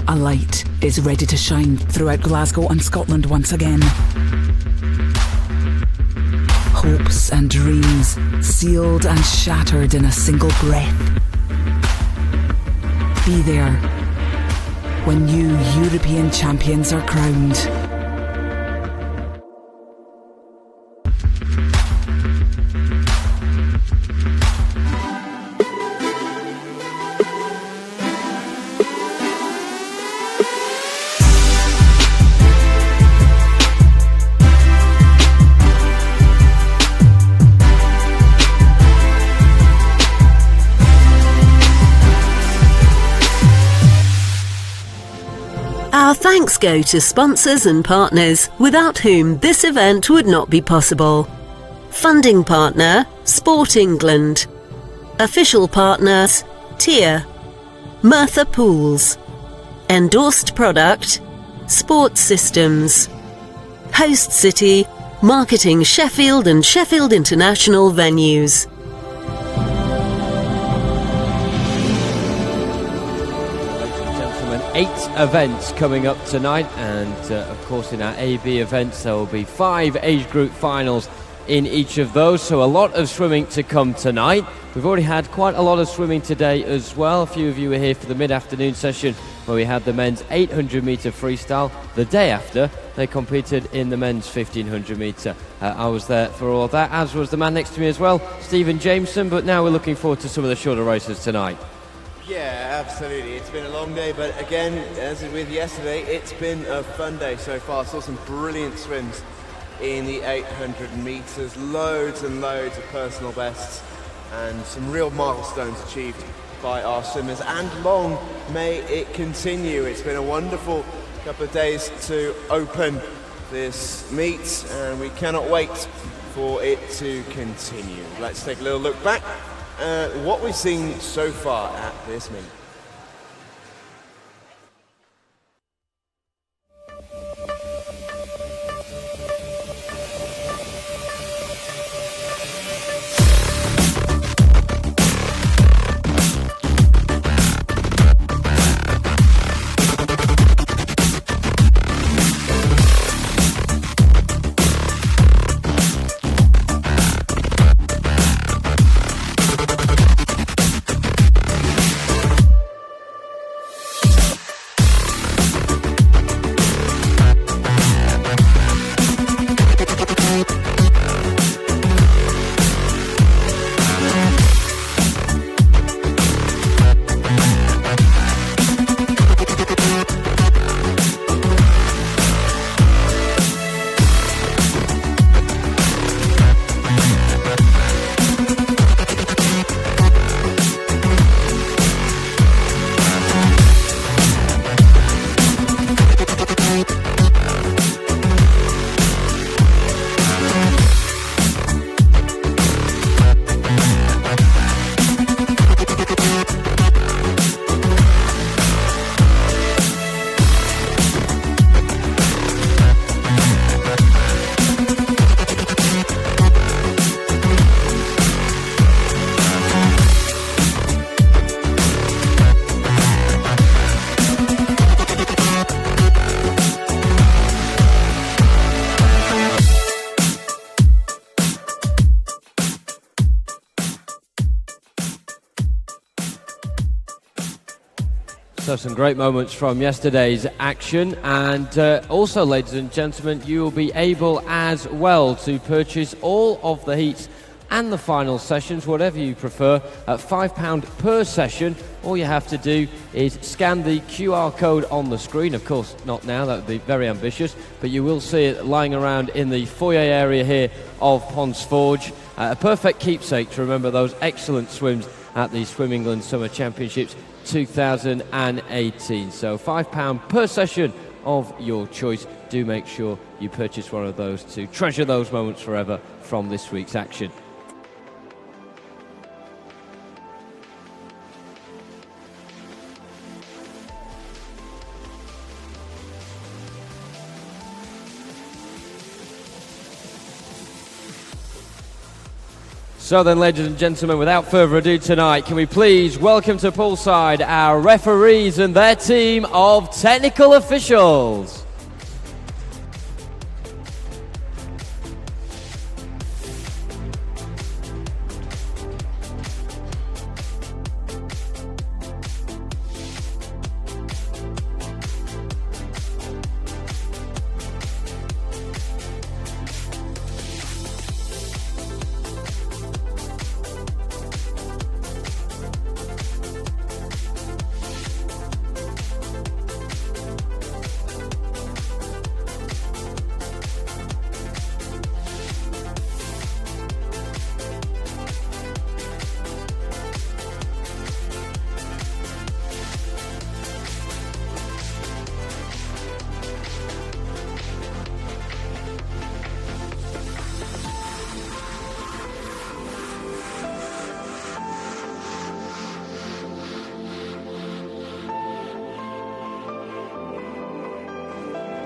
A light is ready to shine throughout Glasgow and Scotland once again. Hopes and dreams sealed and shattered in a single breath. Be there when new European champions are crowned. Our thanks go to sponsors and partners without whom this event would not be possible. Funding partner, Sport England. Official partners, Tier, Merthyr Pools. Endorsed product, Sports Systems. Host city, marketing Sheffield and Sheffield International venues. 8 events coming up tonight, and of course in our AB events there will be 5 age group finals in each of those, so a lot of swimming to come tonight. We've already had quite a lot of swimming today as well. A few of you were here for the mid-afternoon session where we had the men's 800 metre freestyle. The day after they competed in the men's 1500 metre. I was there for all of that, as was the man next to me as well, Stephen Jameson, but now we're looking forward to some of the shorter races tonight. Yeah, absolutely. It's been a long day, but again, as with yesterday, it's been a fun day so far. Saw some brilliant swims in the 800 metres, loads and loads of personal bests, and some real milestones achieved by our swimmers, and long may it continue. It's been a wonderful couple of days to open this meet, and we cannot wait for it to continue. Let's take a little look back what we've seen so far at this meet. So some great moments from yesterday's action, and also, ladies and gentlemen, you will be able as well to purchase all of the heats and the final sessions, whatever you prefer, at £5 per session. All you have to do is scan the QR code on the screen. Of course, not now, that would be very ambitious, but you will see it lying around in the foyer area here of Ponds Forge. A perfect keepsake to remember those excellent swims at the Swim England Summer Championships 2018. So £5 per session of your choice. Do make sure you purchase one of those to treasure those moments forever from this week's action. So then, ladies and gentlemen, without further ado tonight, can we please welcome to poolside our referees and their team of technical officials.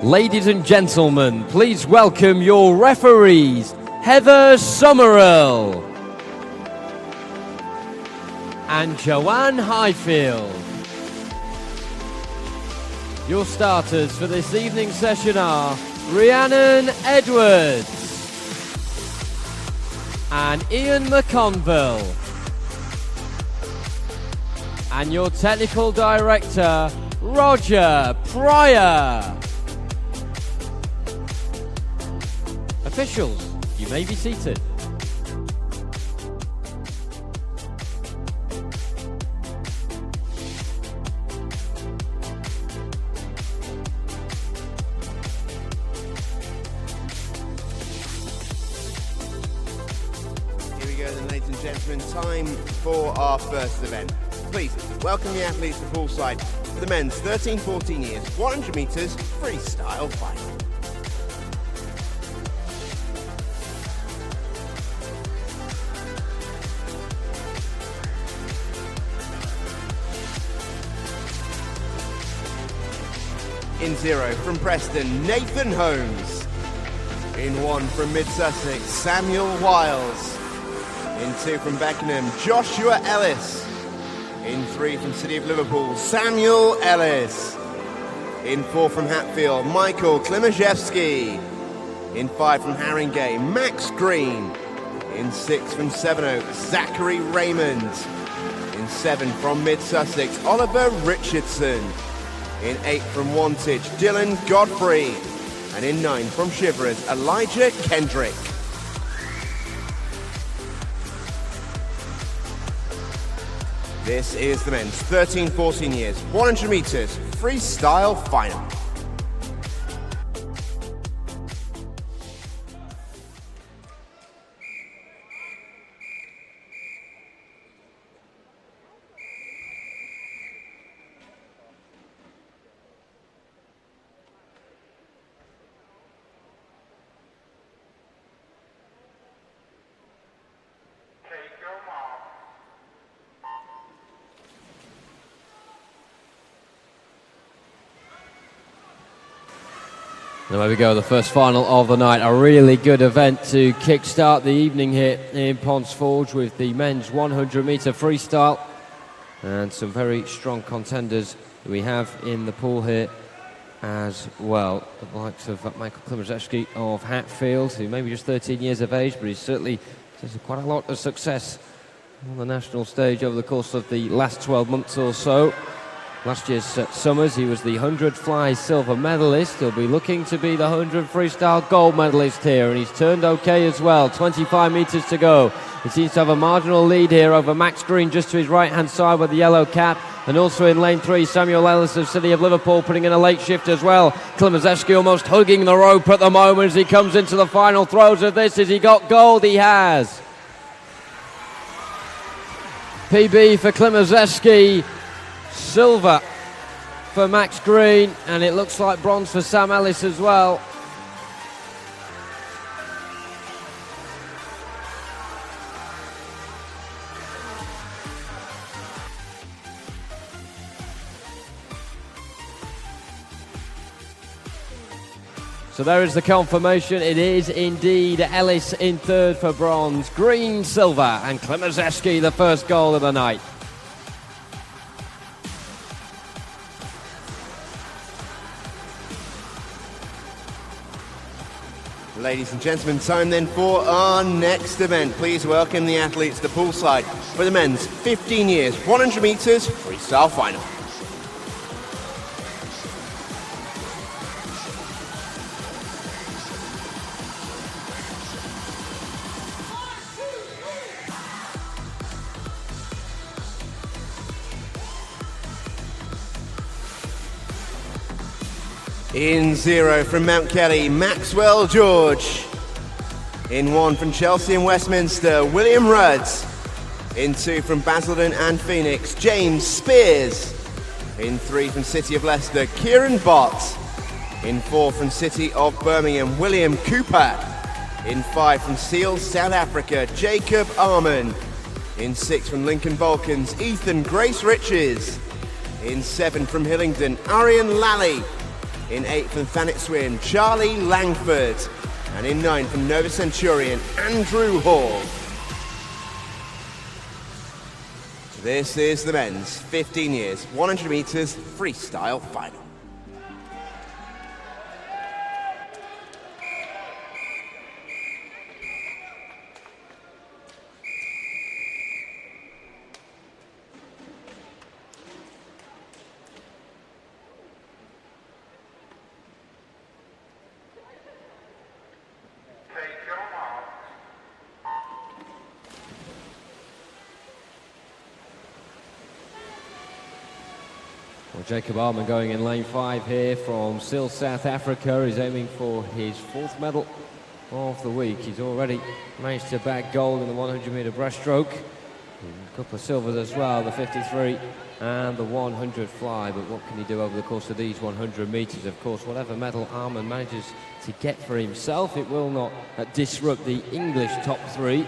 Ladies and gentlemen, please welcome your referees, Heather Summerall and Joanne Highfield. Your starters for this evening's session are Rhiannon Edwards and Ian McConville. And your technical director, Roger Pryor. Officials, you may be seated. Here we go then, ladies and gentlemen, time for our first event. Please welcome the athletes to poolside for the men's 13-14 years, 100 metres freestyle final. In 0 from Preston, Nathan Holmes. In 1 from Mid-Sussex, Samuel Wiles. In 2 from Beckenham, Joshua Ellis. In 3 from City of Liverpool, Samuel Ellis. In 4 from Hatfield, Michael Klimaszewski. In 5 from Haringey, Max Green. In 6 from Sevenoaks, Zachary Raymond. In 7 from Mid-Sussex, Oliver Richardson. In 8 from Wantage, Dylan Godfrey. And in 9 from Shiverers, Elijah Kendrick. This is the men's 13-14 years, 100 metres freestyle final. And there we go, the first final of the night. A really good event to kick-start the evening here in Ponds Forge with the men's 100-metre freestyle. And some very strong contenders that we have in the pool here as well. The likes of Michael Klimaszewski of Hatfield, who may be just 13 years of age, but he's certainly has quite a lot of success on the national stage over the course of the last 12 months or so. last year's Summers. He was the 100 fly silver medalist. He'll be looking to be the 100 freestyle gold medalist here, and he's turned okay as well. 25 metres to go. He seems to have a marginal lead here over Max Green just to his right-hand side with the yellow cap. And also in lane 3, Samuel Ellis of City of Liverpool putting in a late shift as well. Klimaszewski almost hugging the rope at the moment as he comes into the final throes of this. Has he got gold? He has. PB for Klimaszewski, silver for Max Green, and it looks like bronze for Sam Ellis as well. So there is the confirmation. It is indeed Ellis in third for bronze, Green silver, and Klimaszewski the first goal of the night. Ladies and gentlemen, time then for our next event. Please welcome the athletes to poolside for the men's 15 years, 100 metres freestyle final. In 0 from Mount Kelly, Maxwell George. In 1 from Chelsea and Westminster, William Rudds. In 2 from Basildon and Phoenix, James Spears. In 3 from City of Leicester, Kieran Bott. In 4 from City of Birmingham, William Cooper. In 5 from Seals, South Africa, Jacob Arman. In 6 from Lincoln Balkans, Ethan Grace Riches. In 7 from Hillingdon, Arian Lally. In 8 from Thanet Swin, Charlie Langford. And in 9 from Nova Centurion, Andrew Hall. This is the men's 15 years, 100 metres freestyle final. Well, Jacob Arman going in lane 5 here from Seals, South Africa. He's aiming for his 4th medal of the week. He's already managed to bag gold in the 100-metre breaststroke. A couple of silvers as well, the 53 and the 100 fly. But what can he do over the course of these 100 metres? Of course, whatever medal Arman manages to get for himself, it will not disrupt the English top 3.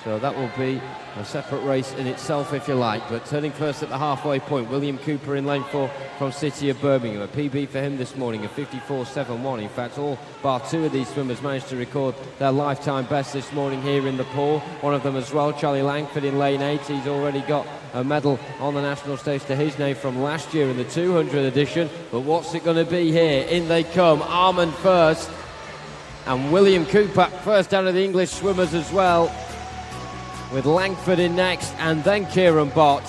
So that will be a separate race in itself, if you like. But turning first at the halfway point, William Cooper in lane 4 from City of Birmingham. A PB for him this morning, a 54.71. In fact, all bar 2 of these swimmers managed to record their lifetime best this morning here in the pool. One of them as well, Charlie Langford in lane 8. He's already got a medal on the national stage to his name from last year in the 200 edition. But what's it going to be here? In they come. Arman first. And William Cooper first out of the English swimmers as well, with Langford in next, and then Kieran Bott.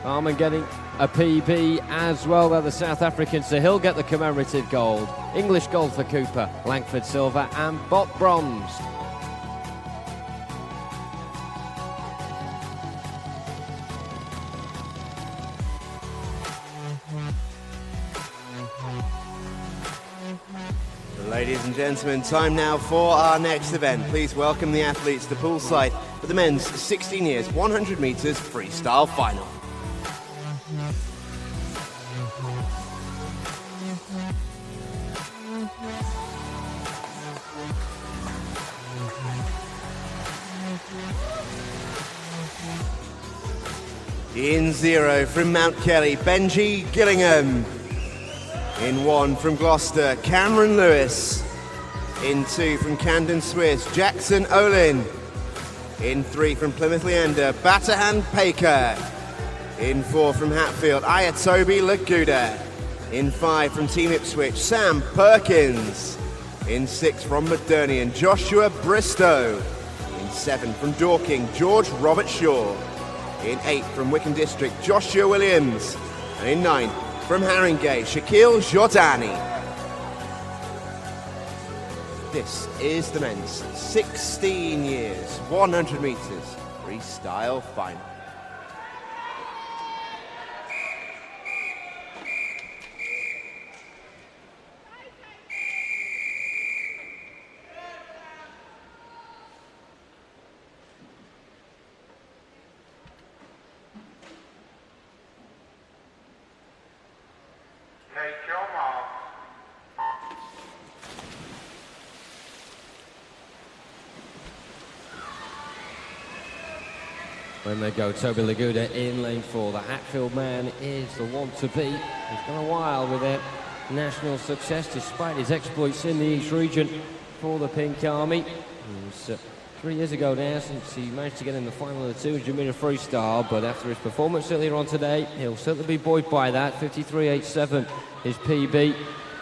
Arman getting a PB as well, they're the South Africans, so he'll get the commemorative gold. English gold for Cooper, Langford silver, and Bott bronze. Ladies and gentlemen, time now for our next event. Please welcome the athletes to poolside for the men's 16 years, 100 metres freestyle final. In 0 from Mount Kelly, Benji Gillingham. In 1 from Gloucester, Cameron Lewis. In 2 from Camden Swiss, Jackson Olin. In 3 from Plymouth Leander, Batahan Paker. In 4 from Hatfield, Ayatobi Laguda. In 5 from Team Ipswich, Sam Perkins. In 6 from Modernian, Joshua Bristow. In 7 from Dorking, George Robert Shaw. In 8 from Wickham District, Joshua Williams. And in 9 from Haringey, Shaquille Jordani. This is the men's 16 years, 100 metres freestyle final. When they go, Toby Laguda in lane 4. The Hatfield man is the one to beat. He's gone a while with it. National success despite his exploits in the East region for the Pink Army. It was 3 years ago now since he managed to get in the final of the 200 metre freestyle, but after his performance earlier on today, he'll certainly be buoyed by that. 53.87 his PB.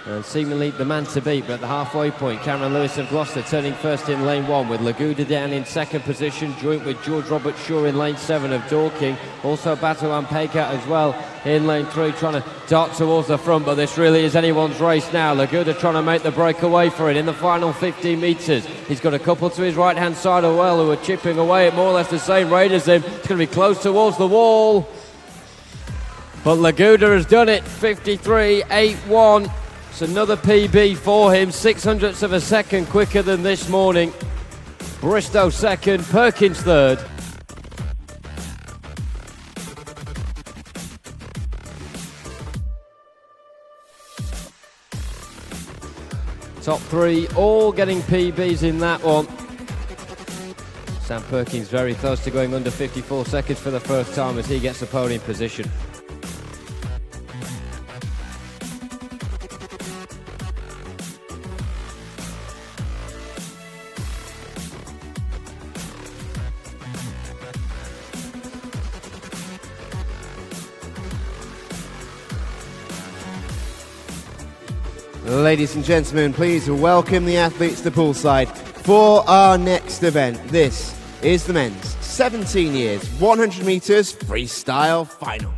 And seemingly the man to beat, but at the halfway point, Cameron Lewis of Gloucester turning first in lane 1 with Laguda down in second position, joint with George Robert Shaw in lane 7 of Dorking. Also Batu Ampeka as well in lane 3, trying to dart towards the front, but this really is anyone's race now. Laguda trying to make the breakaway for it in the final 15 metres. He's got a couple to his right-hand side as well who are chipping away at more or less the same rate as him. It's going to be close towards the wall. But Laguda has done it, 53.81. It's another PB for him, 600ths of a second quicker than this morning. Bristow second, Perkins third. Top 3 all getting PBs in that one. Sam Perkins very close to going under 54 seconds for the first time as he gets the podium position. Ladies and gentlemen, please welcome the athletes to poolside for our next event. This is the men's 17 years, 100 metres freestyle final.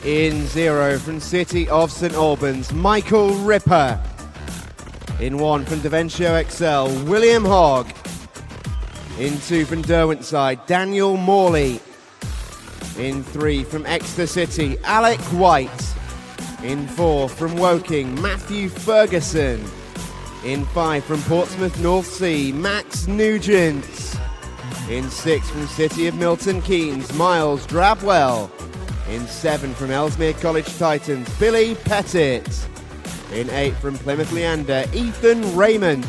In 0 from City of St Albans, Michael Ripper. In 1 from Devonshire XL, William Hogg. In 2 from Derwentside, Daniel Morley. In 3 from Exeter City, Alec White. In 4 from Woking, Matthew Ferguson. In 5 from Portsmouth North Sea, Max Nugent. In 6 from City of Milton Keynes, Miles Drabwell. In 7 from Ellesmere College Titans, Billy Pettit. In 8 from Plymouth Leander, Ethan Raymond.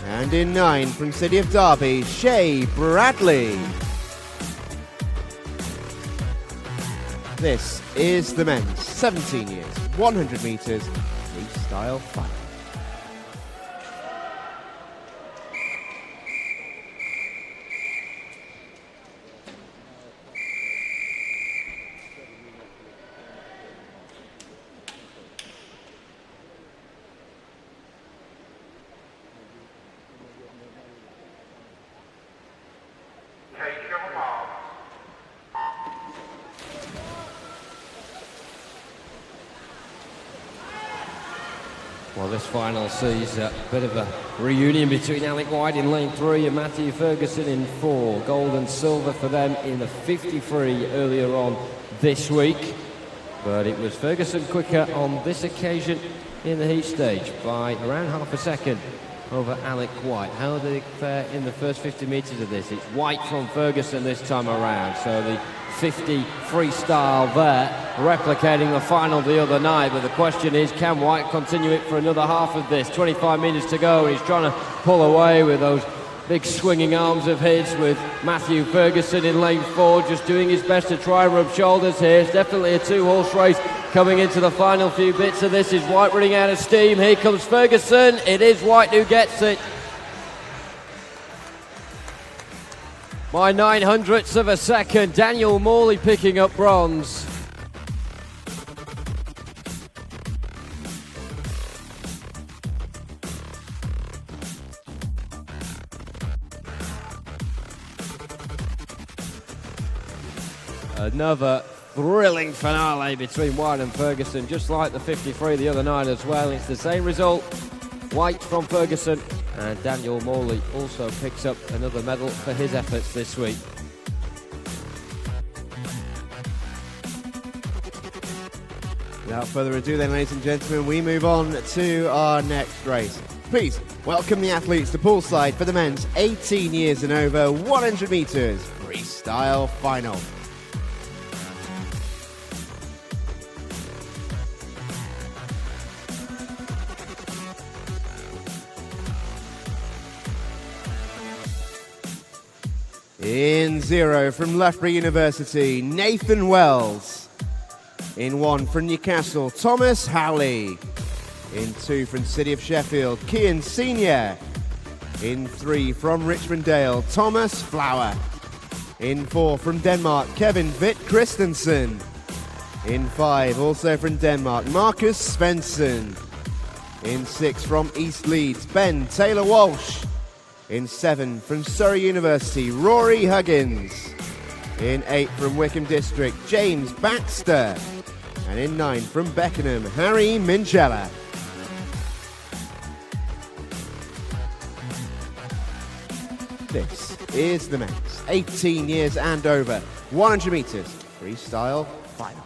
And in 9 from City of Derby, Shay Bradley. This is the men's 17 years, 100 metres freestyle final. Well, this final sees a bit of a reunion between Alec White in lane 3 and Matthew Ferguson in 4. Gold and silver for them in the 53 earlier on this week. But it was Ferguson quicker on this occasion in the heat stage by around half a second over Alec White. How did it fare in the first 50 metres of this? It's White from Ferguson this time around. So the 50 freestyle there, replicating the final the other night. But the question is, can White continue it for another half of this? 25 metres to go. He's trying to pull away with those big swinging arms of his, with Matthew Ferguson in lane 4 just doing his best to try and rub shoulders here. It's definitely a 2-horse race coming into the final few bits of this. Is White running out of steam? Here comes Ferguson. It is White who gets it. by 900ths of a second. Daniel Morley picking up bronze. Another thrilling finale between White and Ferguson, just like the 53 the other night as well. It's the same result. White from Ferguson, and Daniel Morley also picks up another medal for his efforts this week. Without further ado then, ladies and gentlemen, we move on to our next race. Please welcome the athletes to poolside for the men's 18 years and over 100 metres freestyle final. In 0 from Loughborough University, Nathan Wells. In 1 from Newcastle, Thomas Howley. In 2 from City of Sheffield, Kian Senior. In 3 from Richmond Dale, Thomas Flower. In 4 from Denmark, Kevin Witt Christensen. In 5, also from Denmark, Marcus Svensson. In 6 from East Leeds, Ben Taylor Walsh. In 7 from Surrey University, Rory Huggins. In 8 from Wickham District, James Baxter. And in 9 from Beckenham, Harry Minchella. This is the men's 18 years and over 100 metres freestyle final.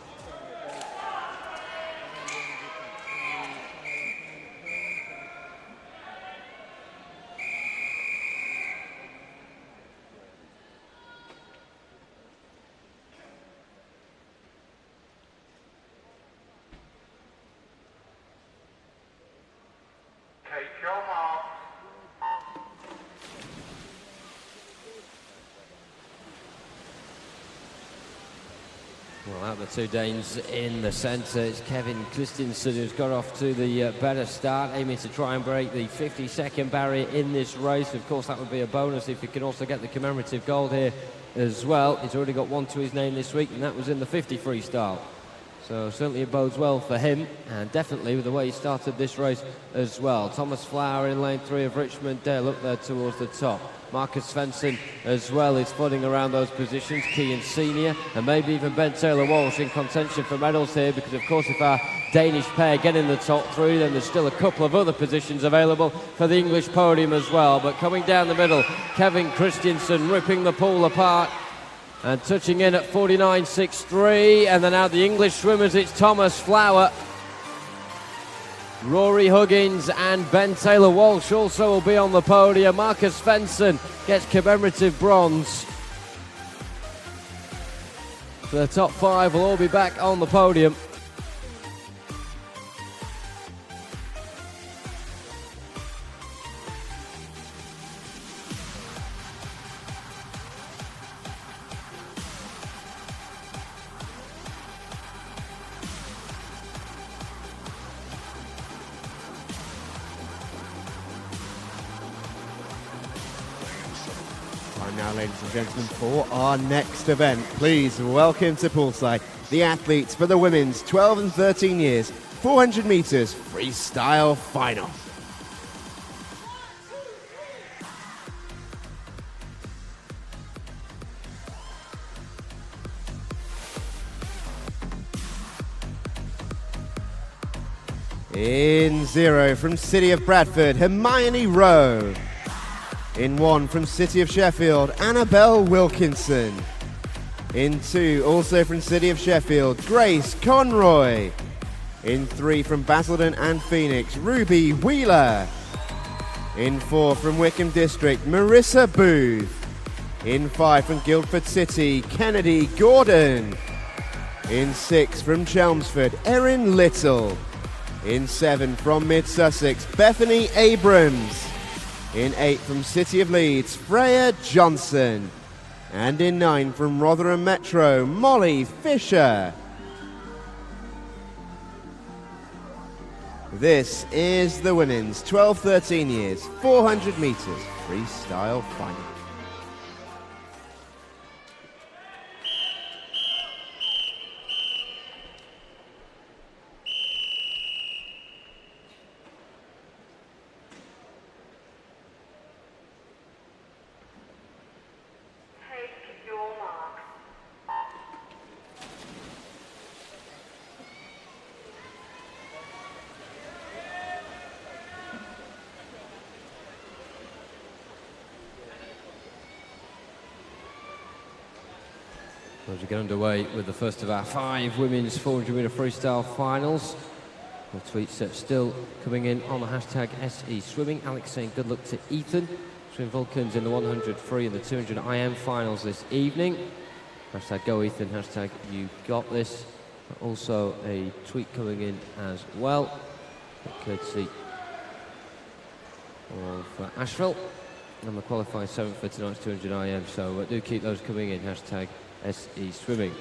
Well, out of the two Danes in the centre, it's Kevin Christensen who's got off to the better start, aiming to try and break the 50-second barrier in this race. Of course, that would be a bonus if he can also get the commemorative gold here as well. He's already got one to his name this week, and that was in the 50 freestyle. So certainly it bodes well for him, and definitely with the way he started this race as well. Thomas Flower in lane 3 of Richmond Dale up there towards the top. Marcus Svensson as well is flooding around those positions. Kian Senior and maybe even Ben Taylor Walsh in contention for medals here, because of course if our Danish pair get in the top 3, then there's still a couple of other positions available for the English podium as well. But coming down the middle, Kevin Christensen ripping the pool apart and touching in at 49.63. And then out the English swimmers, it's Thomas Flower, Rory Huggins and Ben Taylor Walsh also will be on the podium. Marcus Svensson gets commemorative bronze. So the top 5 will all be back on the podium. Time now, ladies and gentlemen, for our next event. Please welcome to poolside the athletes for the women's 12 and 13 years 400 metres freestyle final. In 0 from City of Bradford, Hermione Rowe. In 1 from City of Sheffield, Annabelle Wilkinson. In 2, also from City of Sheffield, Grace Conroy. In 3 from Basildon and Phoenix, Ruby Wheeler. In 4 from Wickham District, Marissa Booth. In 5 from Guildford City, Kennedy Gordon. In 6 from Chelmsford, Erin Little. In 7 from Mid Sussex, Bethany Abrams. In 8 from City of Leeds, Freya Johnson. And in 9 from Rotherham Metro, Molly Fisher. This is the women's 12-13 years, 400 metres freestyle final. As we get underway with the first of our 5 women's 400 metre freestyle finals. The tweets are still coming in on the hashtag SE Swimming. Alex saying good luck to Ethan. Swim Vulcans in the 100 free and the 200 IM finals this evening. Hashtag go Ethan, hashtag you got this. Also a tweet coming in as well, courtesy of Asheville. And the qualifying 7th for tonight's 200 IM, so do keep those coming in, hashtag SE Swimming.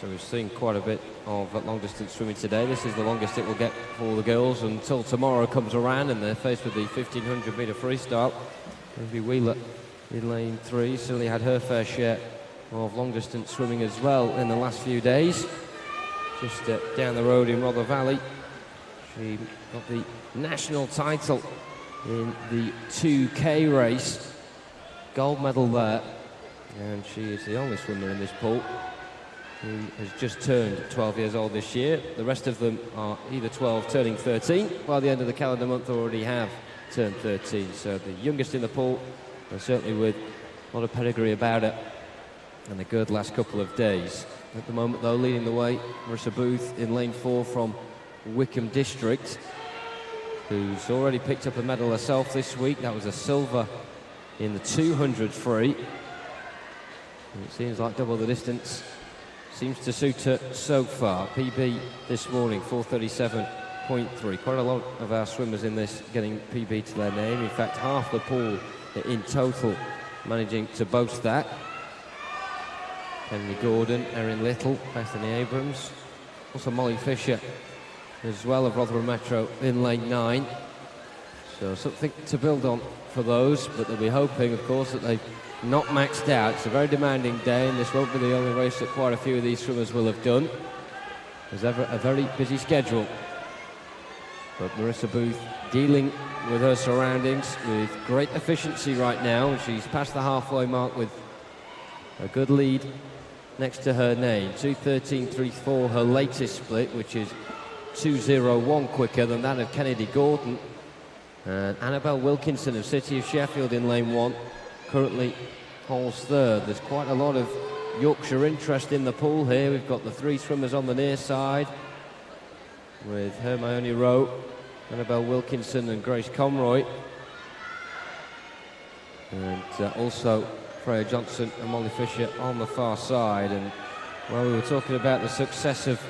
So we've seen quite a bit of long distance swimming today. This is the longest it will get for the girls until tomorrow comes around and they're faced with the 1500 metre freestyle. Ruby Wheeler in lane 3 certainly had her fair share of long distance swimming as well in the last few days. Just down the road in Rother Valley, she got the national title in the 2K race. Gold medal there, and she is the only swimmer in this pool who has just turned 12 years old this year. The rest of them are either 12 turning 13, by the end of the calendar month already have turned 13. So the youngest in the pool, and certainly with a lot of pedigree about it, and a good last couple of days. At the moment though, leading the way, Marissa Booth in lane 4 from Wickham District, who's already picked up a medal herself this week. That was a silver in the 200 free. And it seems like double the distance seems to suit her so far. PB this morning, 4:37.3. Quite a lot of our swimmers in this getting PB to their name. In fact, half the pool in total managing to boast that. Henry Gordon, Erin Little, Bethany Abrams, also Molly Fisher as well of Rotherham Metro in lane 9. So something to build on for those, but they'll be hoping, of course, that they've not maxed out. It's a very demanding day, and this won't be the only race that quite a few of these swimmers will have done. There's ever a very busy schedule. But Marissa Booth dealing with her surroundings with great efficiency right now, and she's past the halfway mark with a good lead next to her name. 2:13.34 her latest split, which is 2:01 quicker than that of Kennedy Gordon. And Annabelle Wilkinson of City of Sheffield in lane 1 currently holds third. There's quite a lot of Yorkshire interest in the pool here. We've got the 3 swimmers on the near side with Hermione Rowe, Annabelle Wilkinson and Grace Conroy. And also Freya Johnson and Molly Fisher on the far side. And while we were talking about the success of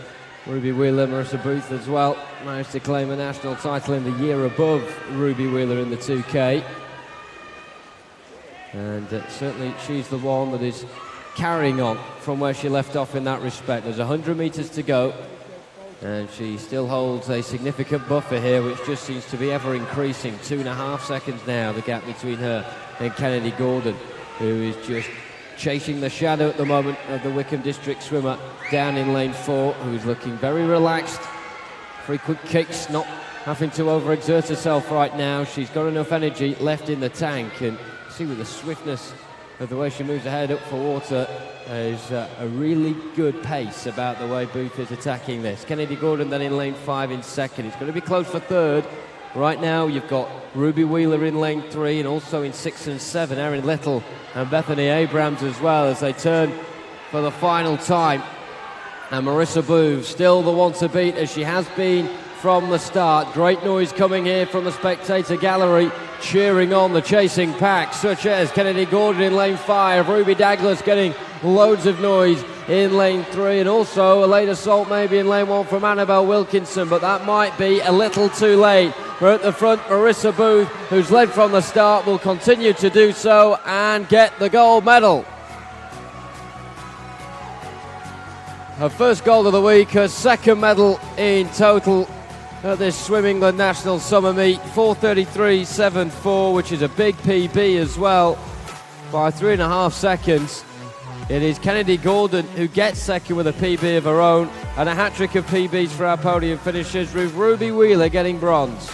Ruby Wheeler, Marissa Booth as well managed to claim a national title in the year above Ruby Wheeler in the 2K. And certainly she's the one that is carrying on from where she left off in that respect. There's 100 metres to go, and she still holds a significant buffer here, which just seems to be ever increasing. 2.5 seconds now, the gap between her and Kennedy Gordon, who is just chasing the shadow at the moment of the Wickham District swimmer down in lane 4, who's looking very relaxed. Frequent kicks, not having to overexert herself right now. She's got enough energy left in the tank, and see with the swiftness of the way she moves ahead up for water, there's a really good pace about the way Booth is attacking this. Kennedy Gordon then in lane 5 in second. It's going to be close for third. Right now you've got Ruby Wheeler in lane 3, and also in 6 and 7 Erin Little and Bethany Abrams as well, as they turn for the final time. And Marissa Booth still the one to beat, as she has been from the start. Great noise coming here from the spectator gallery, cheering on the chasing pack, such as Kennedy Gordon in lane 5, Ruby Douglas getting loads of noise in lane 3, and also a late assault maybe in lane 1 from Annabelle Wilkinson, but that might be a little too late. We're at the front, Marissa Booth, who's led from the start, will continue to do so and get the gold medal. Her first gold of the week, her second medal in total at this Swim England National Summer Meet. 4:33.74, which is a big PB as well, by 3.5 seconds. It is Kennedy Gordon who gets second with a PB of her own, and a hat-trick of PBs for our podium finishers, with Ruby Wheeler getting bronze.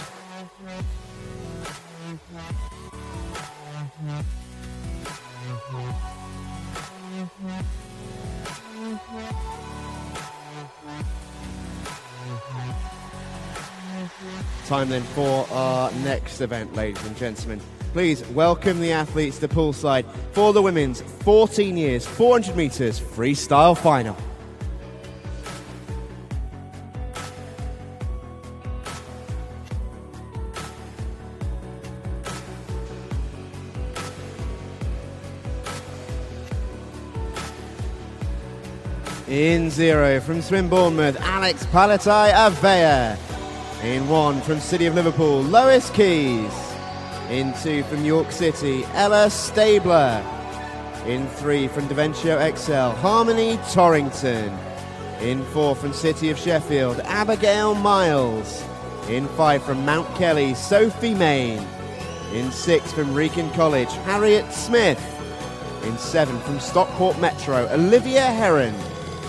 Time then for our next event, ladies and gentlemen. Please welcome the athletes to poolside for the women's 14 years, 400 metres freestyle final. In 0 from Swim Bournemouth, Alex Palatai-Avea. In 1 from City of Liverpool, Lois Keys. In 2 from York City, Ella Stabler. In 3 from Deventio XL, Harmony Torrington. In 4 from City of Sheffield, Abigail Miles. In 5 from Mount Kelly, Sophie Main. In 6 from Wrekin College, Harriet Smith. In 7 from Stockport Metro, Olivia Heron.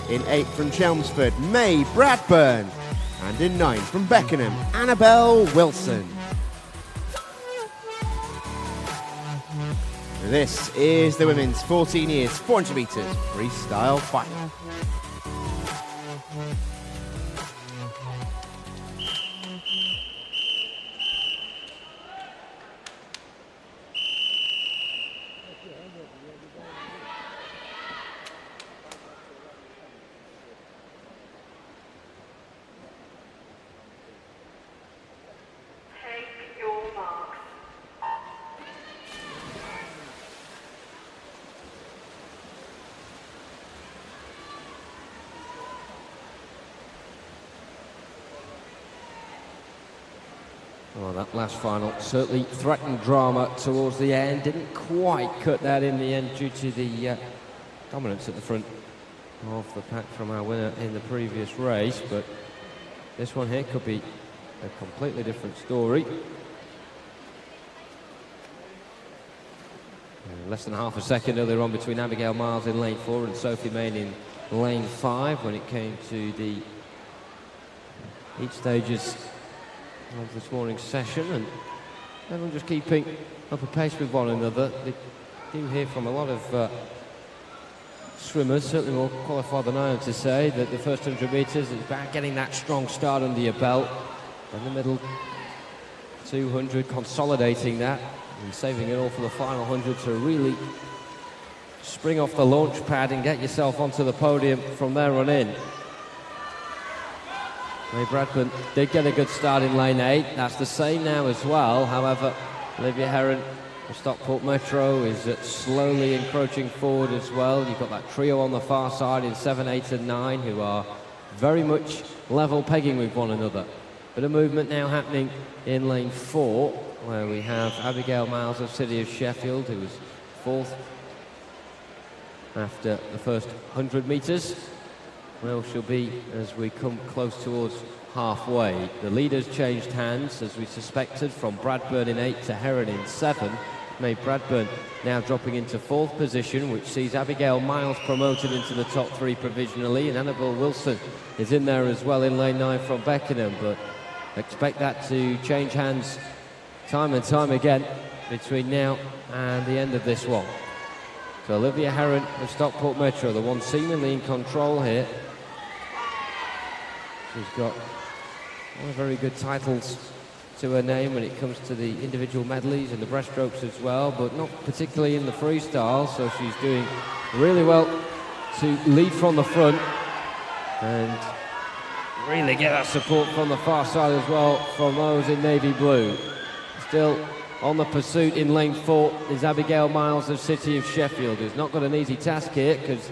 In 8 from Chelmsford, May Bradburn. And in 9 from Beckenham, Annabelle Wilson. This is the women's 14 years, 400 metres freestyle final. Well, that last final certainly threatened drama towards the end. Didn't quite cut that in the end due to the dominance at the front of the pack from our winner in the previous race. But this one here could be a completely different story. Less than half a second earlier on between Abigail Miles in lane 4 and Sophie Main in lane 5 when it came to the heat stages of this morning's session, and everyone just keeping up a pace with one another. They do hear from a lot of swimmers, certainly more qualified than I am to say, that the first 100 metres is about getting that strong start under your belt, and the middle 200 consolidating that and saving it all for the final 100 to really spring off the launch pad and get yourself onto the podium from there on in. May Bradburn did get a good start in lane 8. That's the same now as well. However, Olivia Heron of Stockport Metro is slowly encroaching forward as well. You've got that trio on the far side in 7, 8 and 9 who are very much level pegging with one another. Bit of movement now happening in lane 4 where we have Abigail Miles of City of Sheffield, who was 4th after the first 100 metres. Well, she'll be as we come close towards halfway. The leaders changed hands, as we suspected, from Bradburn in 8 to Heron in 7. May Bradburn now dropping into 4th position, which sees Abigail Miles promoted into the top 3 provisionally, and Annabelle Wilson is in there as well in lane 9 from Beckenham, but expect that to change hands time and time again between now and the end of this one. So Olivia Heron of Stockport Metro, the one seemingly in control here. She's got very good titles to her name when it comes to the individual medleys and the breaststrokes as well, but not particularly in the freestyle, so she's doing really well to lead from the front and really get that support from the far side as well from those in navy blue. Still on the pursuit in lane 4 is Abigail Miles of City of Sheffield, who's not got an easy task here because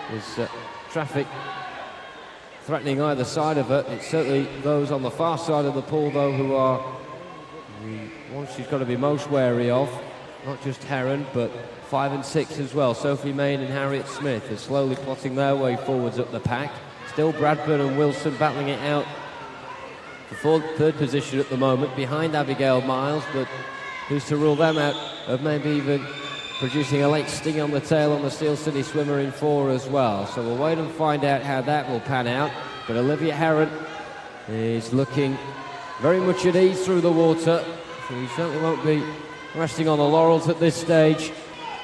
there's traffic threatening either side of her. It's certainly those on the far side of the pool, though, who are the ones she's got to be most wary of. Not just Heron, but 5 and 6 as well. Sophie Main and Harriet Smith are slowly plotting their way forwards up the pack. Still Bradburn and Wilson battling it out for 3rd position at the moment, behind Abigail Miles, but who's to rule them out of maybe even producing a late sting on the tail on the Steel City swimmer in 4 as well. So we'll wait and find out how that will pan out. But Olivia Heron is looking very much at ease through the water. So he certainly won't be resting on the laurels at this stage.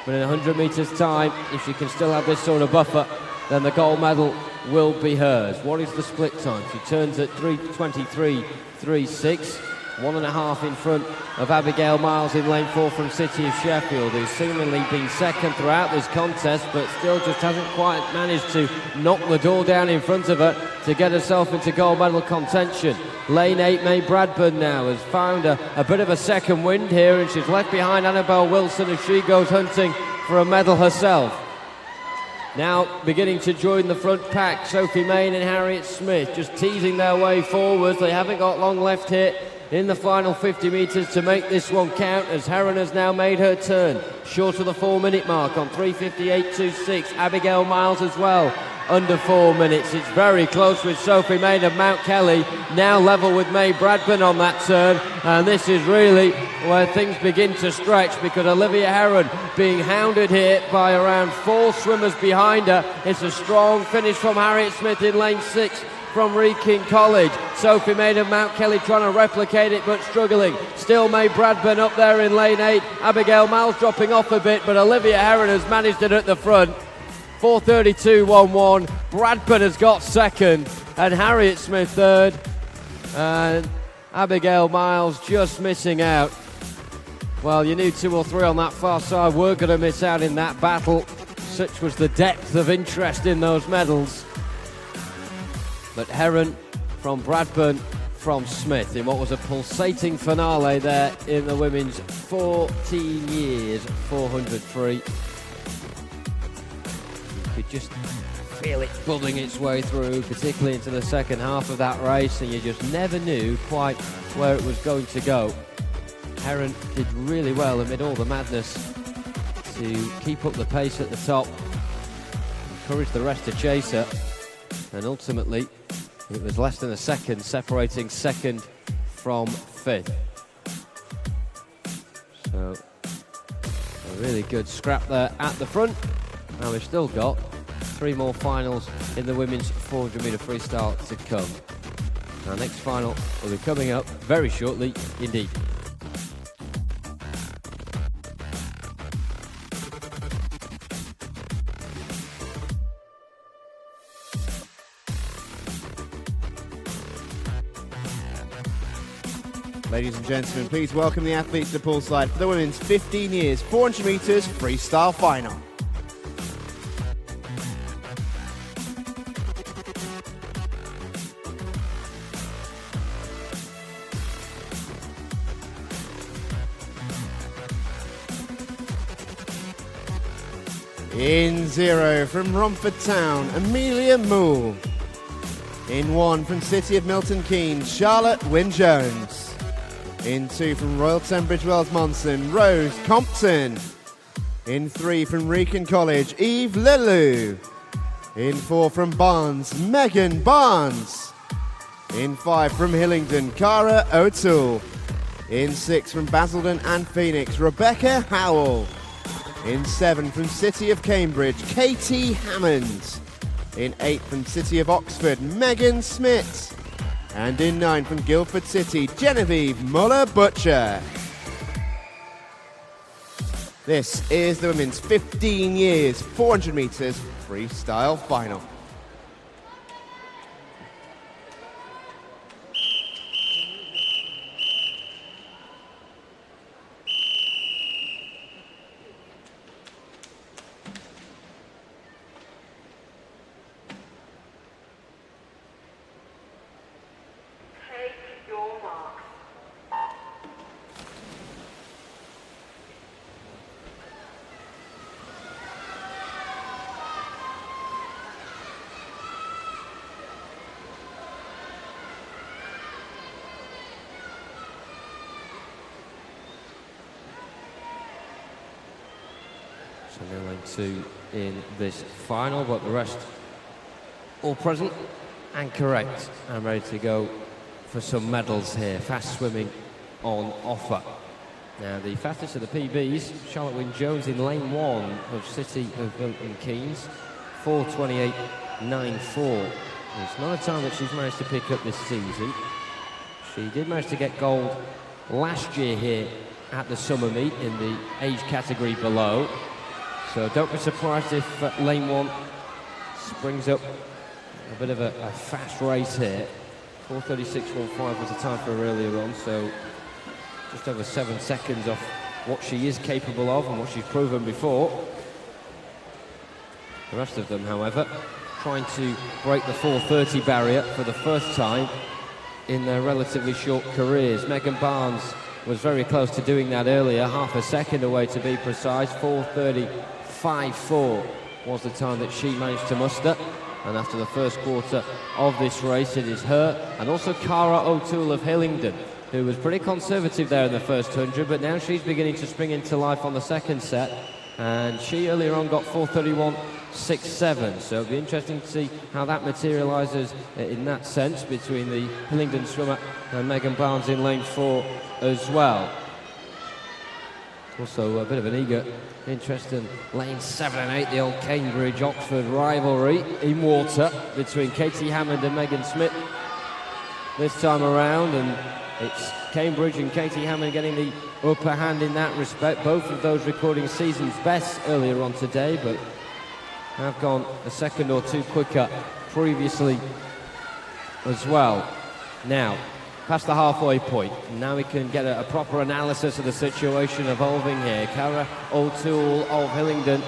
But in 100 metres time, if she can still have this sort of buffer, then the gold medal will be hers. What is the split time? She turns at 3:23.36. 1.5 in front of Abigail Miles in lane 4 from City of Sheffield, who's seemingly been second throughout this contest, but still just hasn't quite managed to knock the door down in front of her to get herself into gold medal contention. Lane 8, May Bradburn now has found a bit of a second wind here, and she's left behind Annabelle Wilson as she goes hunting for a medal herself. Now beginning to join the front pack, Sophie Main and Harriet Smith just teasing their way forwards. They haven't got long left here in the final 50 metres to make this one count, as Heron has now made her turn short of the 4-minute mark on 3:58.26. Abigail Miles as well under 4 minutes. It's very close with Sophie Main and Mount Kelly now level with May Bradburn on that turn, and this is really where things begin to stretch, because Olivia Heron being hounded here by around 4 swimmers behind her. It's a strong finish from Harriet Smith in lane 6 from Wrekin College. Sophie Main and Mount Kelly trying to replicate it but struggling. Still May Bradburn up there in lane 8. Abigail Miles dropping off a bit, but Olivia Heron has managed it at the front. 4:32.11. Bradburn has got second and Harriet Smith third. And Abigail Miles just missing out. Well, you knew 2 or 3 on that far side were going to miss out in that battle. Such was the depth of interest in those medals. But Heron from Bradburn from Smith in what was a pulsating finale there in the women's 14 years 400 free. You could just feel it bubbling its way through, particularly into the second half of that race, and you just never knew quite where it was going to go. Heron did really well amid all the madness to keep up the pace at the top, encourage the rest to chase her, and ultimately it was less than a second separating second from 5th. So a really good scrap there at the front, and we've still got 3 more finals in the women's 400 metre freestyle to come. Our next final will be coming up very shortly indeed. Ladies and gentlemen, please welcome the athletes to poolside for the women's 15 years 400 metres freestyle final. In 0 from Romford Town, Amelia Moore. In 1 from City of Milton Keynes, Charlotte Wynne-Jones. In 2 from Royal Tunbridge Wells Monson, Rose Compton. In 3 from Wrekin College, Eve Lillu. In 4 from Barnes, Megan Barnes. In 5 from Hillingdon, Cara O'Toole. In 6 from Basildon and Phoenix, Rebecca Howell. In 7 from City of Cambridge, Katie Hammond. In 8 from City of Oxford, Megan Smith. And in 9 from Guildford City, Genevieve Muller-Butcher. This is the women's 15 years 400 metres freestyle final. So no lane 2 in this final, but the rest all present and correct and ready to go for some medals here. Fast swimming on offer. Now the fastest of the PBs, Charlotte Wynne-Jones in lane 1 of City of Milton Keynes, 4:28.94. It's not a time that she's managed to pick up this season. She did manage to get gold last year here at the summer meet in the age category below. So don't be surprised if lane 1 springs up a bit of a fast race here. 4:36.15 was the time for her earlier on, so just over 7 seconds off what she is capable of and what she's proven before. The rest of them, however, trying to break the 4:30 barrier for the first time in their relatively short careers. Megan Barnes was very close to doing that earlier, half a second away to be precise. 4:30.54 was the time that she managed to muster. And after the first quarter of this race, it is her and also Cara O'Toole of Hillingdon, who was pretty conservative there in the first 100, but now she's beginning to spring into life on the second set. And she earlier on got 4:31.67, so it'll be interesting to see how that materialises in that sense between the Hillingdon swimmer and Megan Barnes in lane 4 as well. Also a bit of an eager interest in lane 7 and 8, the old Cambridge-Oxford rivalry in water between Katie Hammond and Megan Smith this time around, and it's Cambridge and Katie Hammond getting the upper hand in that respect. Both of those recording season's best earlier on today, but have gone a second or two quicker previously as well. Now, past the halfway point, now we can get a proper analysis of the situation evolving here. Cara O'Toole of Hillingdon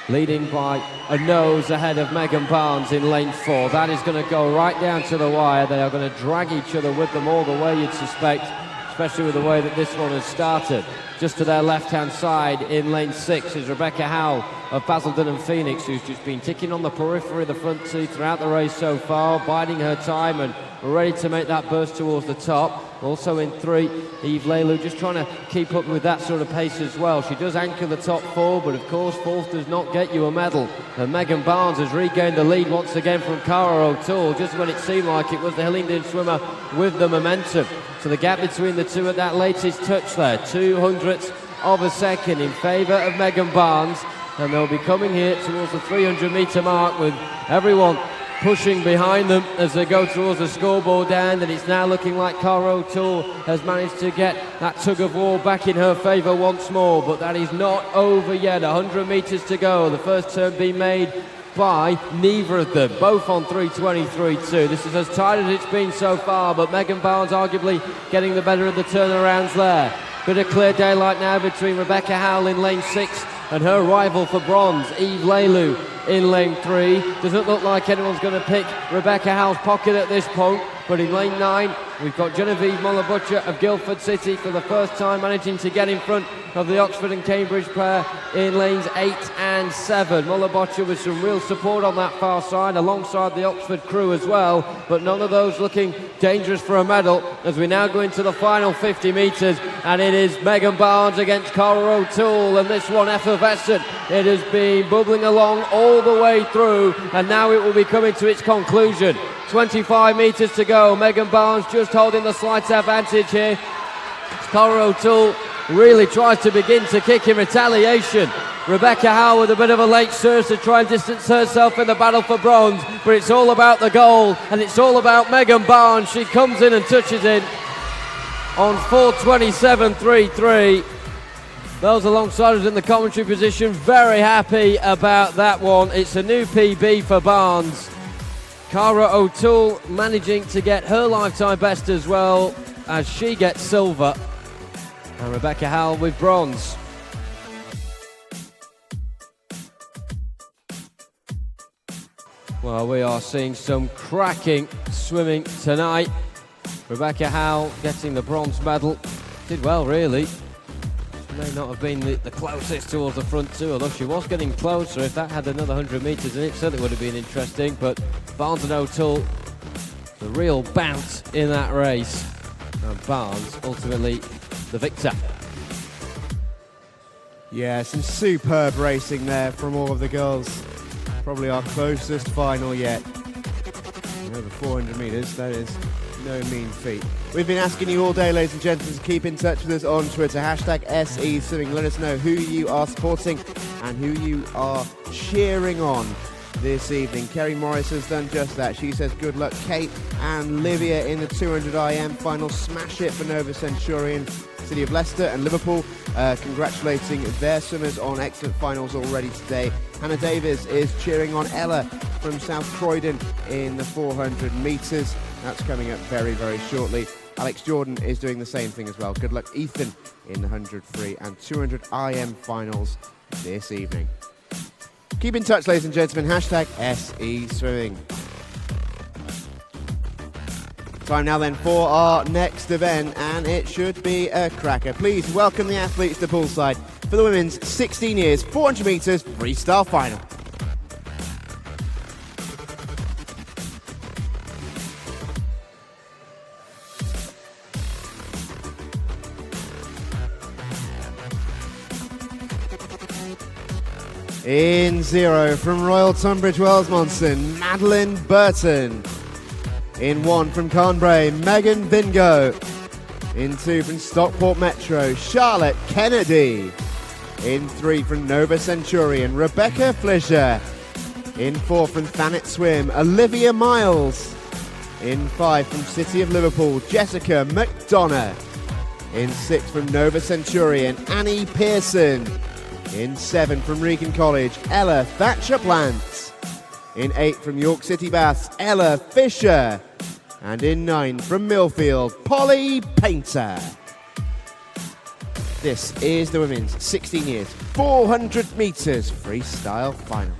leading by a nose ahead of Megan Barnes in lane 4. That is going to go right down to the wire. They are going to drag each other with them all the way, you'd suspect, especially with the way that this one has started. Just to their left-hand side in lane 6 is Rebecca Howell of Basildon and Phoenix, who's just been ticking on the periphery of the front two throughout the race so far, biding her time and ready to make that burst towards the top. Also in 3, Eve Leilu, just trying to keep up with that sort of pace as well. She does anchor the top 4, but of course 4th does not get you a medal. And Megan Barnes has regained the lead once again from Cara O'Toole, just when it seemed like it was the Hillingdon swimmer with the momentum. So the gap between the two at that latest touch there, 200ths of a second in favour of Megan Barnes. And they'll be coming here towards the 300-metre mark with everyone pushing behind them as they go towards the scoreboard end, and it's now looking like Cara O'Toole has managed to get that tug of war back in her favour once more, but that is not over yet. 100 metres to go, the first turn being made by neither of them, both on 3:23.2. This is as tight as it's been so far, but Megan Barnes arguably getting the better of the turnarounds there. Bit of clear daylight now between Rebecca Howell in lane 6 and her rival for bronze, Eve Leilu, in lane 3. Doesn't look like anyone's going to pick Rebecca Howell's pocket at this point, but in lane 9 we've got Genevieve Muller-Butcher of Guildford City for the first time managing to get in front of the Oxford and Cambridge pair in lanes 8 and 7. Muller-Butcher with some real support on that far side alongside the Oxford crew as well, but none of those looking dangerous for a medal as we now go into the final 50 metres, and it is Megan Barnes against Cara O'Toole, and this one effervescent. It has been bubbling along all the way through, and now it will be coming to its conclusion. 25 metres to go. Megan Barnes just holding the slight advantage here. Cara O'Toole really tries to begin to kick in retaliation. Rebecca Howell with a bit of a late surge to try and distance herself in the battle for bronze, but it's all about the goal and it's all about Megan Barnes. She comes in and touches in on 4:27.33. Those alongside us in the commentary position very happy about that one. It's a new PB for Barnes. Cara O'Toole managing to get her lifetime best as well as she gets silver, and Rebecca Howell with bronze. Well, we are seeing some cracking swimming tonight. Rebecca Howell getting the bronze medal. Did well, really. May not have been the closest towards the front two, although she was getting closer. If that had another 100 metres in it, certainly would have been interesting. But Barnes and O'Toole, the real bounce in that race. And Barnes, ultimately, the victor. Yeah, some superb racing there from all of the girls. Probably our closest final yet. Over 400 metres, that is no mean feat. We've been asking you all day, ladies and gentlemen, to keep in touch with us on Twitter, #SE Swimming. Let us know who you are supporting and who you are cheering on this evening. Kerry Morris has done just that. She says good luck, Kate and Livia, in the 200 IM final. Smash it for Nova Centurion, City of Leicester and Liverpool, congratulating their swimmers on excellent finals already today. Hannah Davis is cheering on Ella from South Croydon in the 400 metres. That's coming up very, very shortly. Alex Jordan is doing the same thing as well. Good luck, Ethan, in the 100 free and 200 IM finals this evening. Keep in touch, ladies and gentlemen. Hashtag SE Swimming. Time now then for our next event, and it should be a cracker. Please welcome the athletes to poolside for the women's 16 years 400 metres freestyle final. In 0 from Royal Tunbridge Wells Monson, Madeline Burton. In 1 from Carnbray, Megan Vingo. In 2 from Stockport Metro, Charlotte Kennedy. In 3 from Nova Centurion, Rebecca Flischer. In 4 from Thanet Swim, Olivia Miles. In 5 from City of Liverpool, Jessica McDonough. In 6 from Nova Centurion, Annie Pearson. In 7 from Regan College, Ella Thatcher-Plant. In 8 from York City Baths, Ella Fisher. And in 9 from Millfield, Polly Painter. This is the women's 16 years 400 metres freestyle final.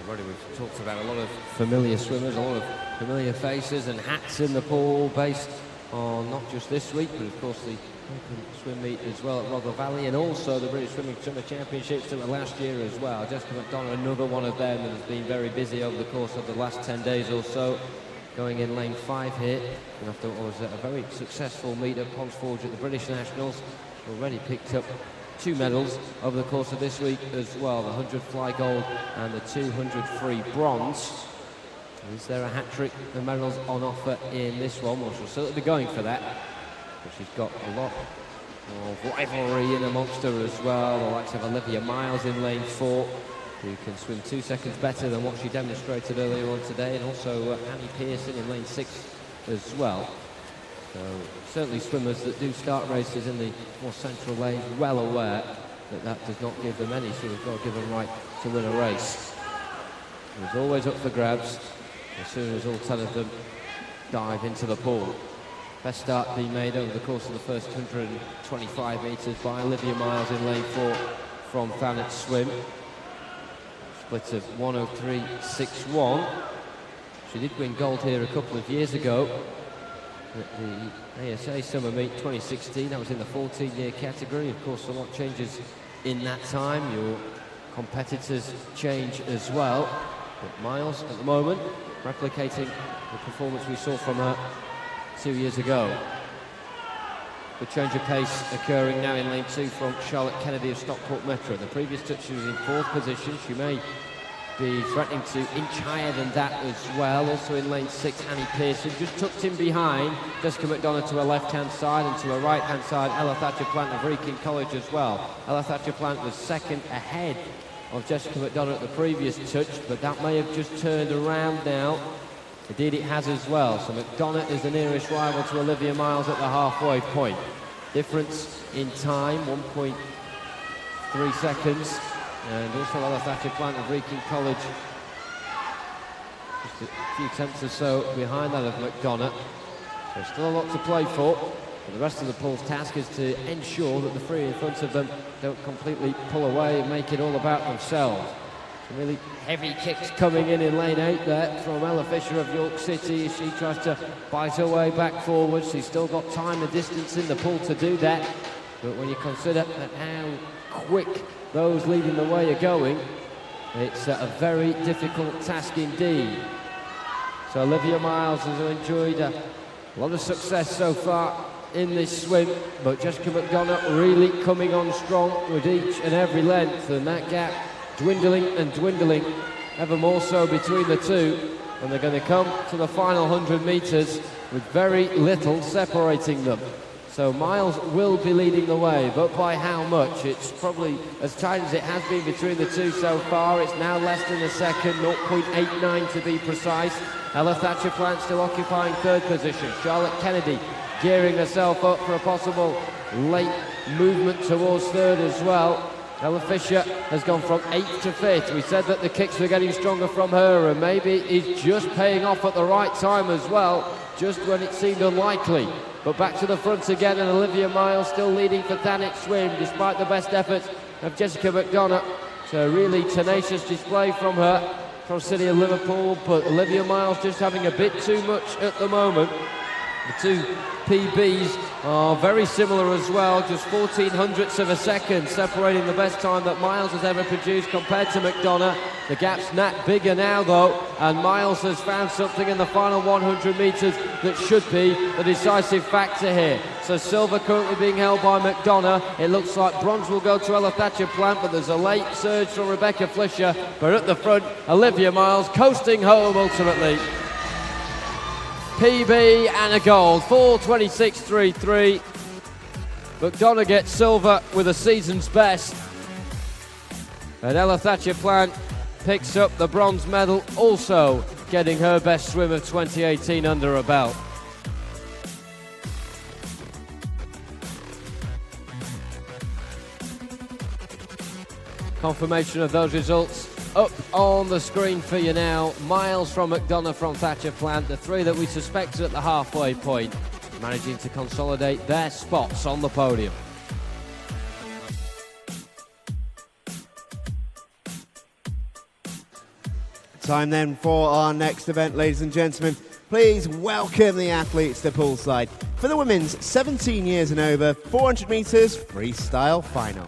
Already we've talked about a lot of familiar swimmers, a lot of familiar faces and hats in the pool based on not just this week, but of course the Open Swim Meet as well at Rother Valley, and also the British Swimming Summer Championships that were last year as well. Jessica McDonough, another one of them that has been very busy over the course of the last 10 days or so. Going in lane 5 here, and after what was a very successful meet at Ponds Forge at the British Nationals, already picked up 2 medals over the course of this week as well, the 100 fly gold and the 200 free bronze. Is there a hat-trick of medals on offer in this one? Well, she'll certainly be going for that, but she's got a lot of rivalry in amongst her as well. The likes of Olivia Miles in lane 4, who can swim 2 seconds better than what she demonstrated earlier on today, and also Annie Pearson in lane 6 as well. So certainly swimmers that do start races in the more central lanes well aware that that does not give them any sort of God-given right to win a race. It's always up for grabs as soon as all 10 of them dive into the pool. Best start being made over the course of the first 125 metres by Olivia Miles in lane 4 from Thanet Swim. Split of 1:03.61. She did win gold here a couple of years ago at the ASA Summer Meet 2016. That was in the 14-year category. Of course, a lot changes in that time. Your competitors change as well. But Miles, at the moment, replicating the performance we saw from her 2 years ago. The change of pace occurring now in lane 2 from Charlotte Kennedy of Stockport Metro. The previous touch she was in 4th position. She may be threatening to inch higher than that as well. Also in lane 6, Annie Pearson, just tucked in behind Jessica McDonough to her left-hand side, and to her right-hand side, Ella Thatcher-Plant of Rekin College as well. Ella Thatcher-Plant was second ahead of Jessica McDonough at the previous touch, but that may have just turned around now. Indeed, it has as well. So McDonough is the nearest rival to Olivia Miles at the halfway point. Difference in time, 1.3 seconds. And also Ella Thatcher-Plant of Rekin College, just a few tenths or so behind that of McDonough. So still a lot to play for. But the rest of the pool's task is to ensure that the three in front of them don't completely pull away and make it all about themselves. Some really heavy kicks coming in lane 8 there from Ella Fisher of York City as she tries to bite her way back forward. She's still got time and distance in the pool to do that. But when you consider how quick those leading the way are going, it's a very difficult task indeed. So Olivia Miles has enjoyed a lot of success so far in this swim, but Jessica McDonough really coming on strong with each and every length, and that gap dwindling and dwindling ever more so between the two, and they're going to come to the final 100 metres with very little separating them. So Miles will be leading the way, but by how much? It's probably as tight as it has been between the two so far. It's now less than a second, 0.89 to be precise. Ella Thatcher-Plant still occupying third position. Charlotte Kennedy gearing herself up for a possible late movement towards third as well. Ella Fisher has gone from 8th to 5th. We said that the kicks were getting stronger from her, and maybe it's just paying off at the right time as well, just when it seemed unlikely. But back to the front again, and Olivia Miles still leading for Thanet Swim, despite the best efforts of Jessica McDonough. So a really tenacious display from her, from City of Liverpool, but Olivia Miles just having a bit too much at the moment. The two PBs are very similar as well, just 0.14 of a second separating the best time that Miles has ever produced compared to McDonough. The gap's not bigger now though, and Miles has found something in the final 100 metres that should be the decisive factor here. So silver currently being held by McDonough. It looks like bronze will go to Ella Thatcher-Plant, but there's a late surge from Rebecca Flischer. But at the front, Olivia Miles coasting home ultimately. PB and a gold, 4:26.33. McDonough gets silver with a season's best. And Ella Thatcher-Plant picks up the bronze medal, also getting her best swim of 2018 under her belt. Confirmation of those results up on the screen for you now. Miles from McDonough from Thatcher-Plant, the three that we suspected at the halfway point, managing to consolidate their spots on the podium. Time then for our next event, ladies and gentlemen. Please welcome the athletes to poolside for the women's 17 years and over 400 metres freestyle final.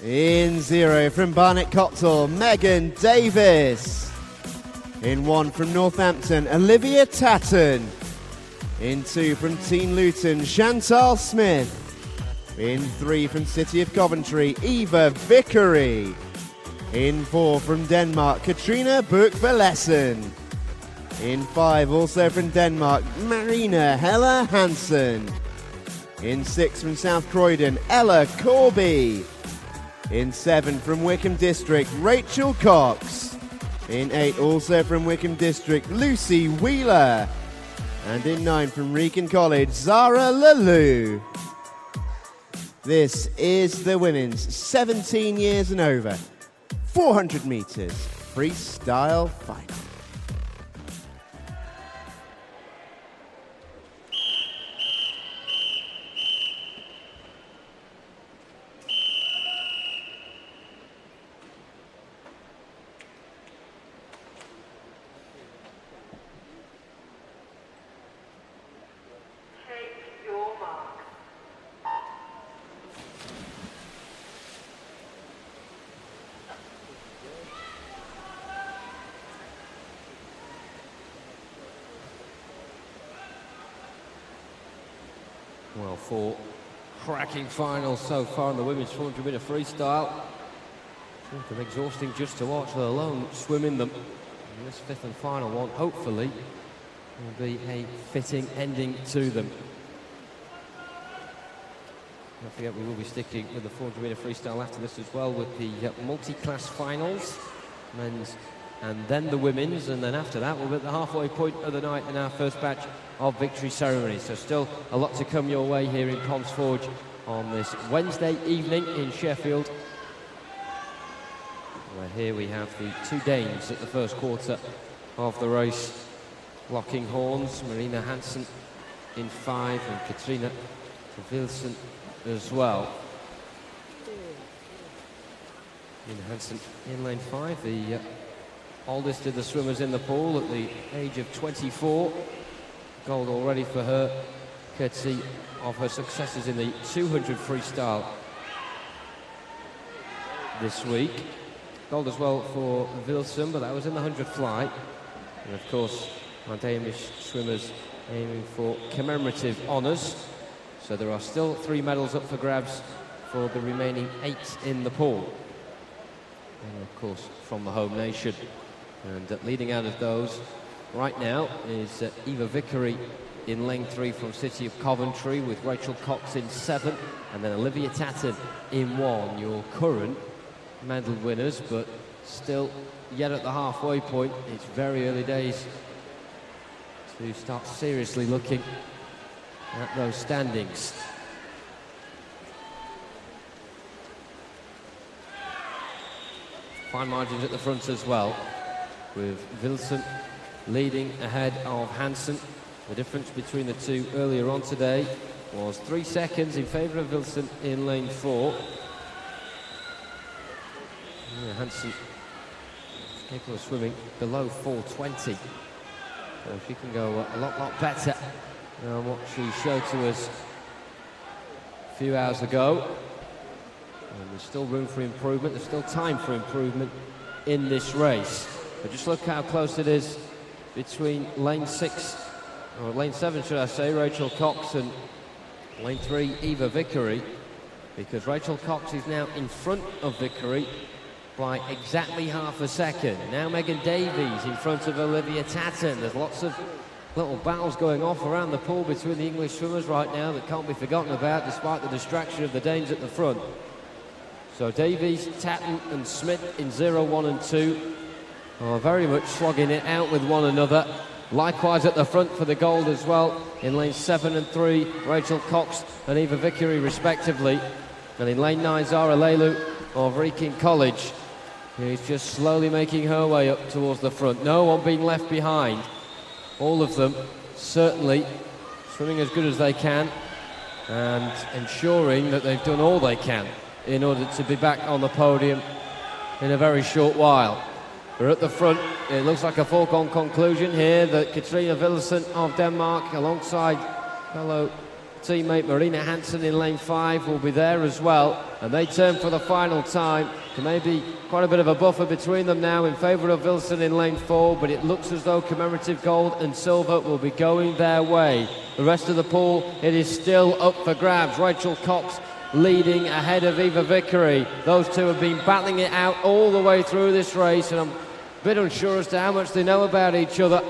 In 0 from Barnet Cottle, Megan Davis. In 1 from Northampton, Olivia Tatton. In 2 from Teen Luton, Chantal Smith. In 3 from City of Coventry, Eva Vickery. In 4 from Denmark, Katrina Buch-Verlessen. In 5 also from Denmark, Marina Hella Hansen. In 6 from South Croydon, Ella Corby. In 7 from Wickham District, Rachel Cox. In 8 also from Wickham District, Lucy Wheeler. And in 9 from Wrekin College, Zara Lalou. This is the women's 17 years and over 400 metres freestyle final. Well, 4 cracking finals so far in the women's 400 metre freestyle. Something exhausting just to watch, let alone swim in them. And this 5th and final one, hopefully, will be a fitting ending to them. Don't forget, we will be sticking with the 400 metre freestyle after this as well, with the multi-class finals, men's and then the women's, and then after that we'll be at the halfway point of the night in our first batch of victory ceremonies. So still a lot to come your way here in Ponds Forge on this Wednesday evening in Sheffield, where here we have the 2 Danes at the first quarter of the race, locking horns. Marina Hansen in 5 and Katrina Wilson as well. Marina Hansen in lane 5, the oldest of the swimmers in the pool at the age of 24. Gold already for her courtesy of her successes in the 200 freestyle this week. Gold as well for Wilson, but that was in the 100 fly. And of course, our Danish swimmers aiming for commemorative honours. So there are still 3 medals up for grabs for the remaining 8 in the pool. And of course, from the home nation. And leading out of those right now is Eva Vickery in lane 3 from City of Coventry, with Rachel Cox in 7, and then Olivia Tatton in 1. Your current medal winners, but still yet at the halfway point. It's very early days to start seriously looking at those standings. Fine margins at the front as well, with Wilson leading ahead of Hansen. The difference between the two earlier on today was 3 seconds in favour of Wilson in lane 4. Yeah, Hansen is capable of swimming below 4:20. So she can go a lot better than what she showed to us a few hours ago. And there's still room for improvement, there's still time for improvement in this race. But just look how close it is between lane 6, or lane 7 should I say, Rachel Cox, and lane 3, Eva Vickery, because Rachel Cox is now in front of Vickery by exactly half a second. Now Megan Davies in front of Olivia Tatton. There's lots of little battles going off around the pool between the English swimmers right now that can't be forgotten about, despite the distraction of the Danes at the front. So Davies, Tatton and Smith in 0, 1 and 2 are very much slogging it out with one another. Likewise at the front for the gold as well, in lane 7 and 3, Rachel Cox and Eva Vickery respectively. And in lane 9, Zara Leilu of Wrekin College, who's just slowly making her way up towards the front. No one being left behind. All of them certainly swimming as good as they can and ensuring that they've done all they can in order to be back on the podium in a very short while. We're at the front. It looks like a foregone conclusion here that Katrina Wilson of Denmark, alongside fellow teammate Marina Hansen in lane 5, will be there as well. And they turn for the final time. There may be quite a bit of a buffer between them now in favour of Wilson in lane 4, but it looks as though commemorative gold and silver will be going their way. The rest of the pool, it is still up for grabs. Rachel Cox leading ahead of Eva Vickery. Those two have been battling it out all the way through this race, and I'm a bit unsure as to how much they know about each other,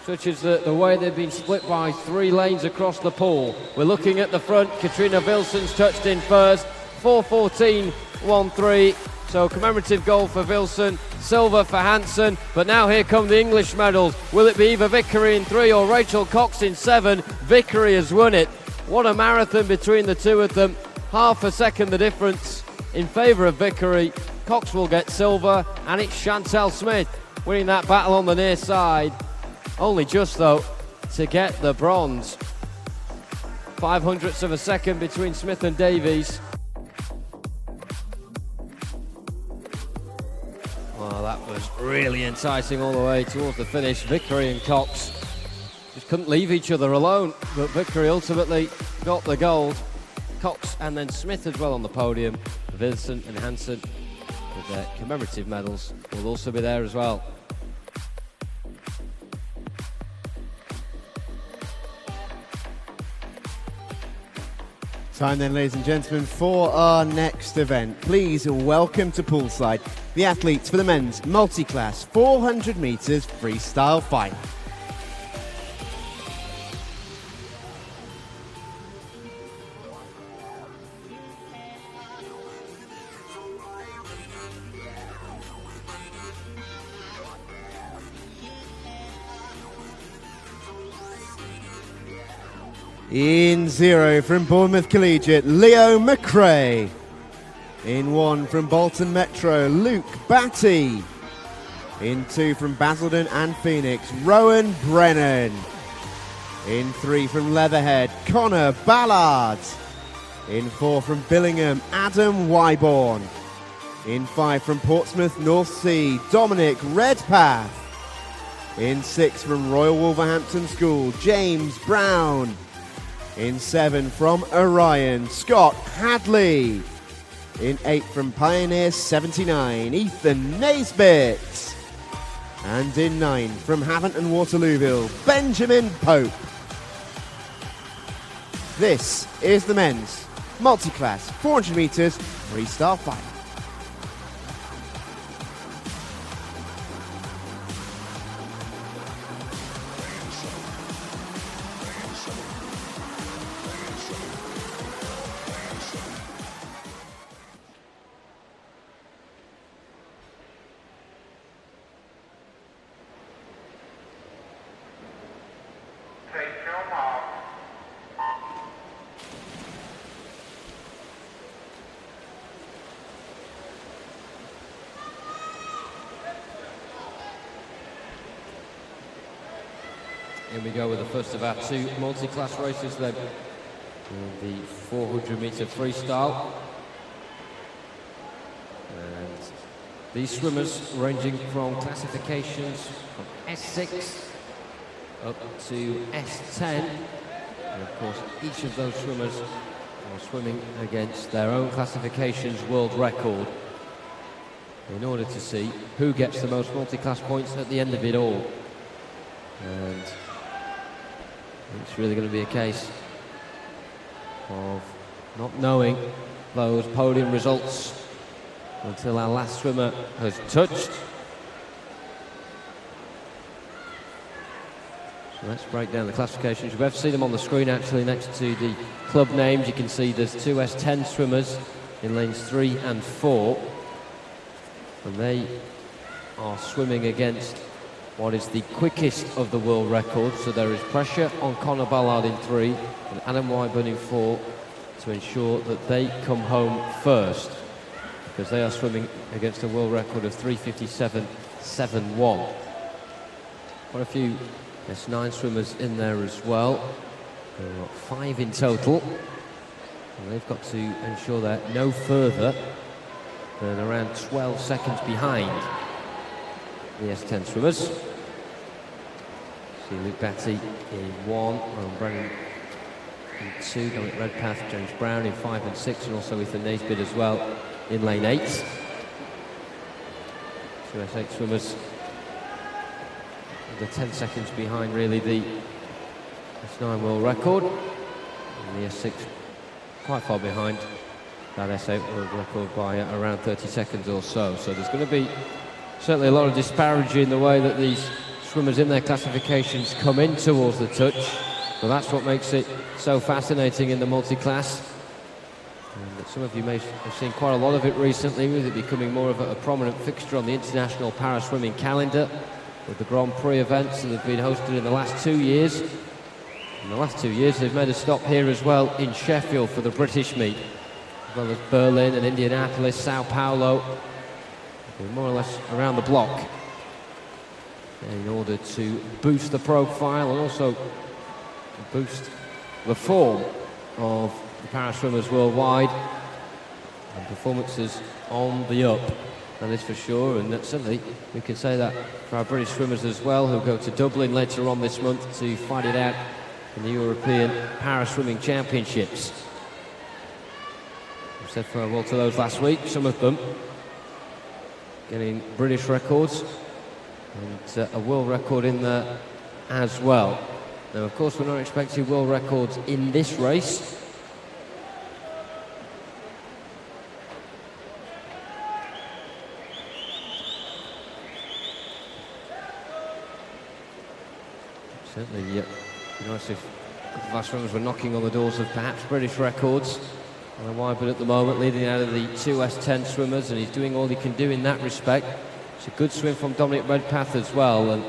such as the way they've been split by 3 lanes across the pool. We're looking at the front. Katrina Wilson's touched in first, 4:14.13. So commemorative gold for Wilson, silver for Hansen. But now here come the English medals. Will it be Eva Vickery in 3 or Rachel Cox in 7? Vickery has won it. What a marathon between the two of them. Half a second the difference in favour of Vickery. Cox will get silver, and it's Chantal Smith winning that battle on the near side. Only just, though, to get the bronze. 0.05 of a second between Smith and Davies. Well, that was really enticing all the way towards the finish. Vickery and Cox just couldn't leave each other alone, but Vickery ultimately got the gold. Cox and then Smith as well on the podium. Wilson and Hansen with their commemorative medals will also be there as well. Time then, ladies and gentlemen, for our next event. Please welcome to poolside the athletes for the men's multi-class 400 metres freestyle final. In 0 from Bournemouth Collegiate, Leo McRae. In 1 from Bolton Metro, Luke Batty. In 2 from Basildon and Phoenix, Rowan Brennan. In 3 from Leatherhead, Connor Ballard. In 4 from Billingham, Adam Wyborn. In 5 from Portsmouth North Sea, Dominic Redpath. In 6 from Royal Wolverhampton School, James Brown. In 7 from Orion, Scott Hadley. In 8 from Pioneer 79, Ethan Naisbitt. And in 9 from Havant and Waterlooville, Benjamin Pope. This is the men's multi-class 400 metres freestyle final. Here we go with the first of our 2 multi-class races then. The 400 metre freestyle. And these swimmers ranging from classifications from S6 up to S10. And of course each of those swimmers are swimming against their own classifications world record in order to see who gets the most multi-class points at the end of it all. And it's really going to be a case of not knowing those podium results until our last swimmer has touched. So let's break down the classifications. You've ever seen them on the screen actually next to the club names. You can see there's 2 S10 swimmers in lanes 3 and 4. And they are swimming against what is the quickest of the world records. So there is pressure on Conor Ballard in 3 and Adam Wyburn in 4 to ensure that they come home first, because they are swimming against a world record of 3:57.71. Quite a few S9 swimmers in there as well. There are 5 in total, and they've got to ensure they're no further than around 12 seconds behind the S10 swimmers. See Luke Batty in 1, Aaron Brennan in 2, Dominic Redpath, James Brown in 5 and 6, and also Ethan Naisbitt as well in lane 8. 2 S8 swimmers, the 10 seconds behind really the S9 world record, and the S6 quite far behind that S8 world record by around 30 seconds or so. So there's going to be certainly a lot of disparity in the way that these swimmers in their classifications come in towards the touch. So that's what makes it so fascinating in the multi-class. And some of you may have seen quite a lot of it recently, with it becoming more of a prominent fixture on the international para-swimming calendar, with the Grand Prix events that have been hosted in the last 2 years. In the last 2 years they've made a stop here as well in Sheffield for the British meet, as well as Berlin and Indianapolis, Sao Paulo. More or less around the block in order to boost the profile and also boost the form of the para-swimmers worldwide, and performances on the up, that is for sure. And certainly we can say that for our British swimmers as well, who go to Dublin later on this month to fight it out in the European Para-Swimming Championships. We said farewell to those last week, some of them getting British records and a world record in there as well. Now, of course, we're not expecting world records in this race. Certainly, it'd be nice if our swimmers were knocking on the doors of perhaps British records. And Wyburn at the moment leading out of the 2 S10 swimmers, and he's doing all he can do in that respect. It's a good swim from Dominic Redpath as well. And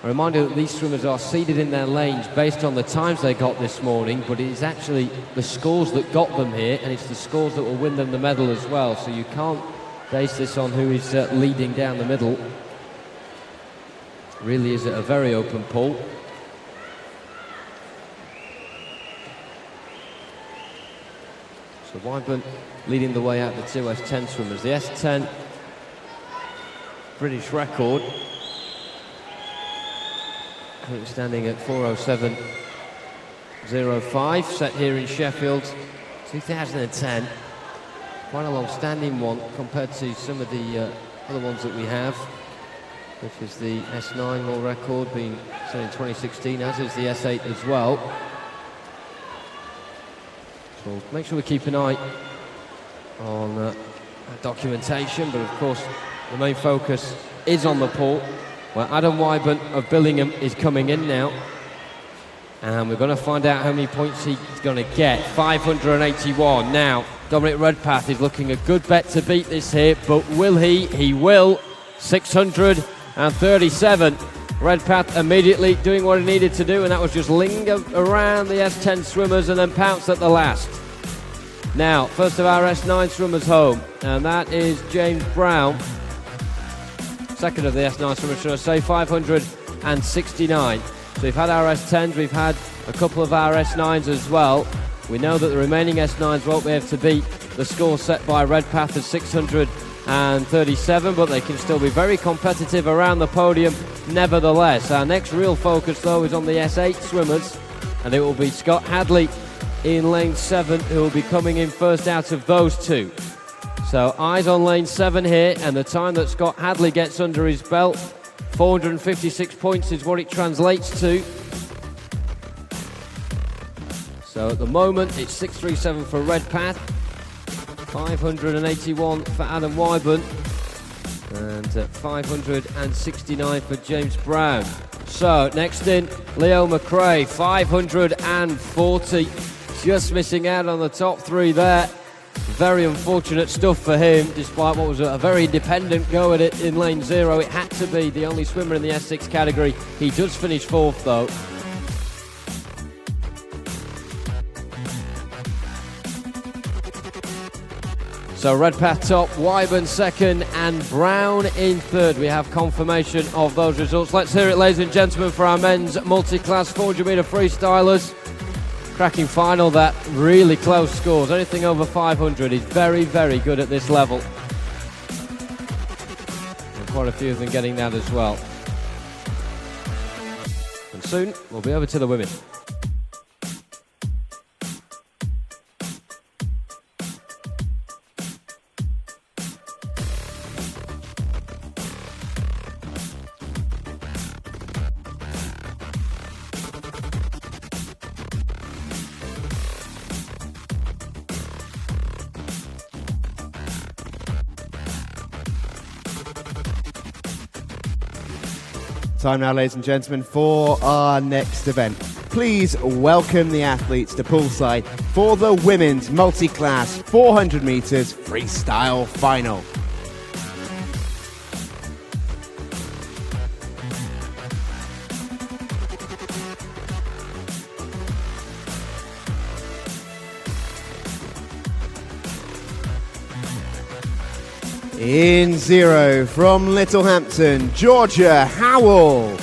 a reminder that these swimmers are seeded in their lanes based on the times they got this morning, but it is actually the scores that got them here, and it's the scores that will win them the medal as well. So you can't base this on who is leading down the middle. It really is a very open pool. So Wyburn leading the way out the 2 S10 swimmers. The S10 British record currently standing at 4:07 05, set here in Sheffield, 2010. Quite a long-standing one compared to some of the other ones that we have, which is the S9 world record being set in 2016, as is the S8 as well. So make sure we keep an eye on documentation, but of course the main focus is on the pool, where Adam Wyburn of Billingham is coming in now. And we're going to find out how many points he's going to get. 581. Now, Dominic Redpath is looking a good bet to beat this here, but will he? He will. 637. Redpath immediately doing what he needed to do, and that was just linger around the S10 swimmers and then pounce at the last. Now, first of our S9 swimmers home, and that is James Brown. Second of the S9 swimmers, should I say, 569. So we've had our S10s, we've had a couple of our S9s as well. We know that the remaining S9s won't be able to beat the score set by Redpath of 637, but they can still be very competitive around the podium nevertheless. Our next real focus, though, is on the S8 swimmers, and it will be Scott Hadley in lane 7 who will be coming in first out of those two. So eyes on lane 7 here, and the time that Scott Hadley gets under his belt, 456 points is what it translates to. So at the moment it's 637 for Redpath, 581 for Adam Wyburn, and 569 for James Brown. So next in, Leo McRae, 540, just missing out on the top 3 there. Very unfortunate stuff for him, despite what was a very independent go at it in lane 0. It had to be the only swimmer in the S6 category. He does finish 4th though. So Redpath top, Wyburn 2nd and Brown in 3rd. We have confirmation of those results. Let's hear it, ladies and gentlemen, for our men's multi-class 400 metre freestylers. Cracking final, that, really close scores. Anything over 500 is very, very good at this level. And quite a few of them getting that as well. And soon, we'll be over to the women. Time now, ladies and gentlemen, for our next event. Please welcome the athletes to poolside for the women's multi-class 400 metres freestyle final. In 0 from Littlehampton, Georgia Howell.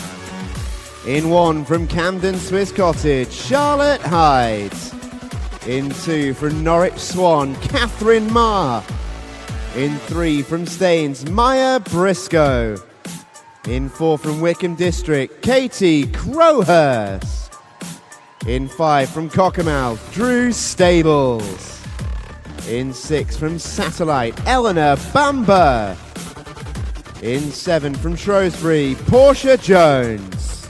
In 1 from Camden Swiss Cottage, Charlotte Hyde. In 2 from Norwich Swan, Catherine Marr. In 3 from Staines, Maya Briscoe. In 4 from Wickham District, Katie Crowhurst. In 5 from Cockermouth, Drew Stables. In 6 from Satellite, Eleanor Bamber. In 7 from Shrewsbury, Portia Jones.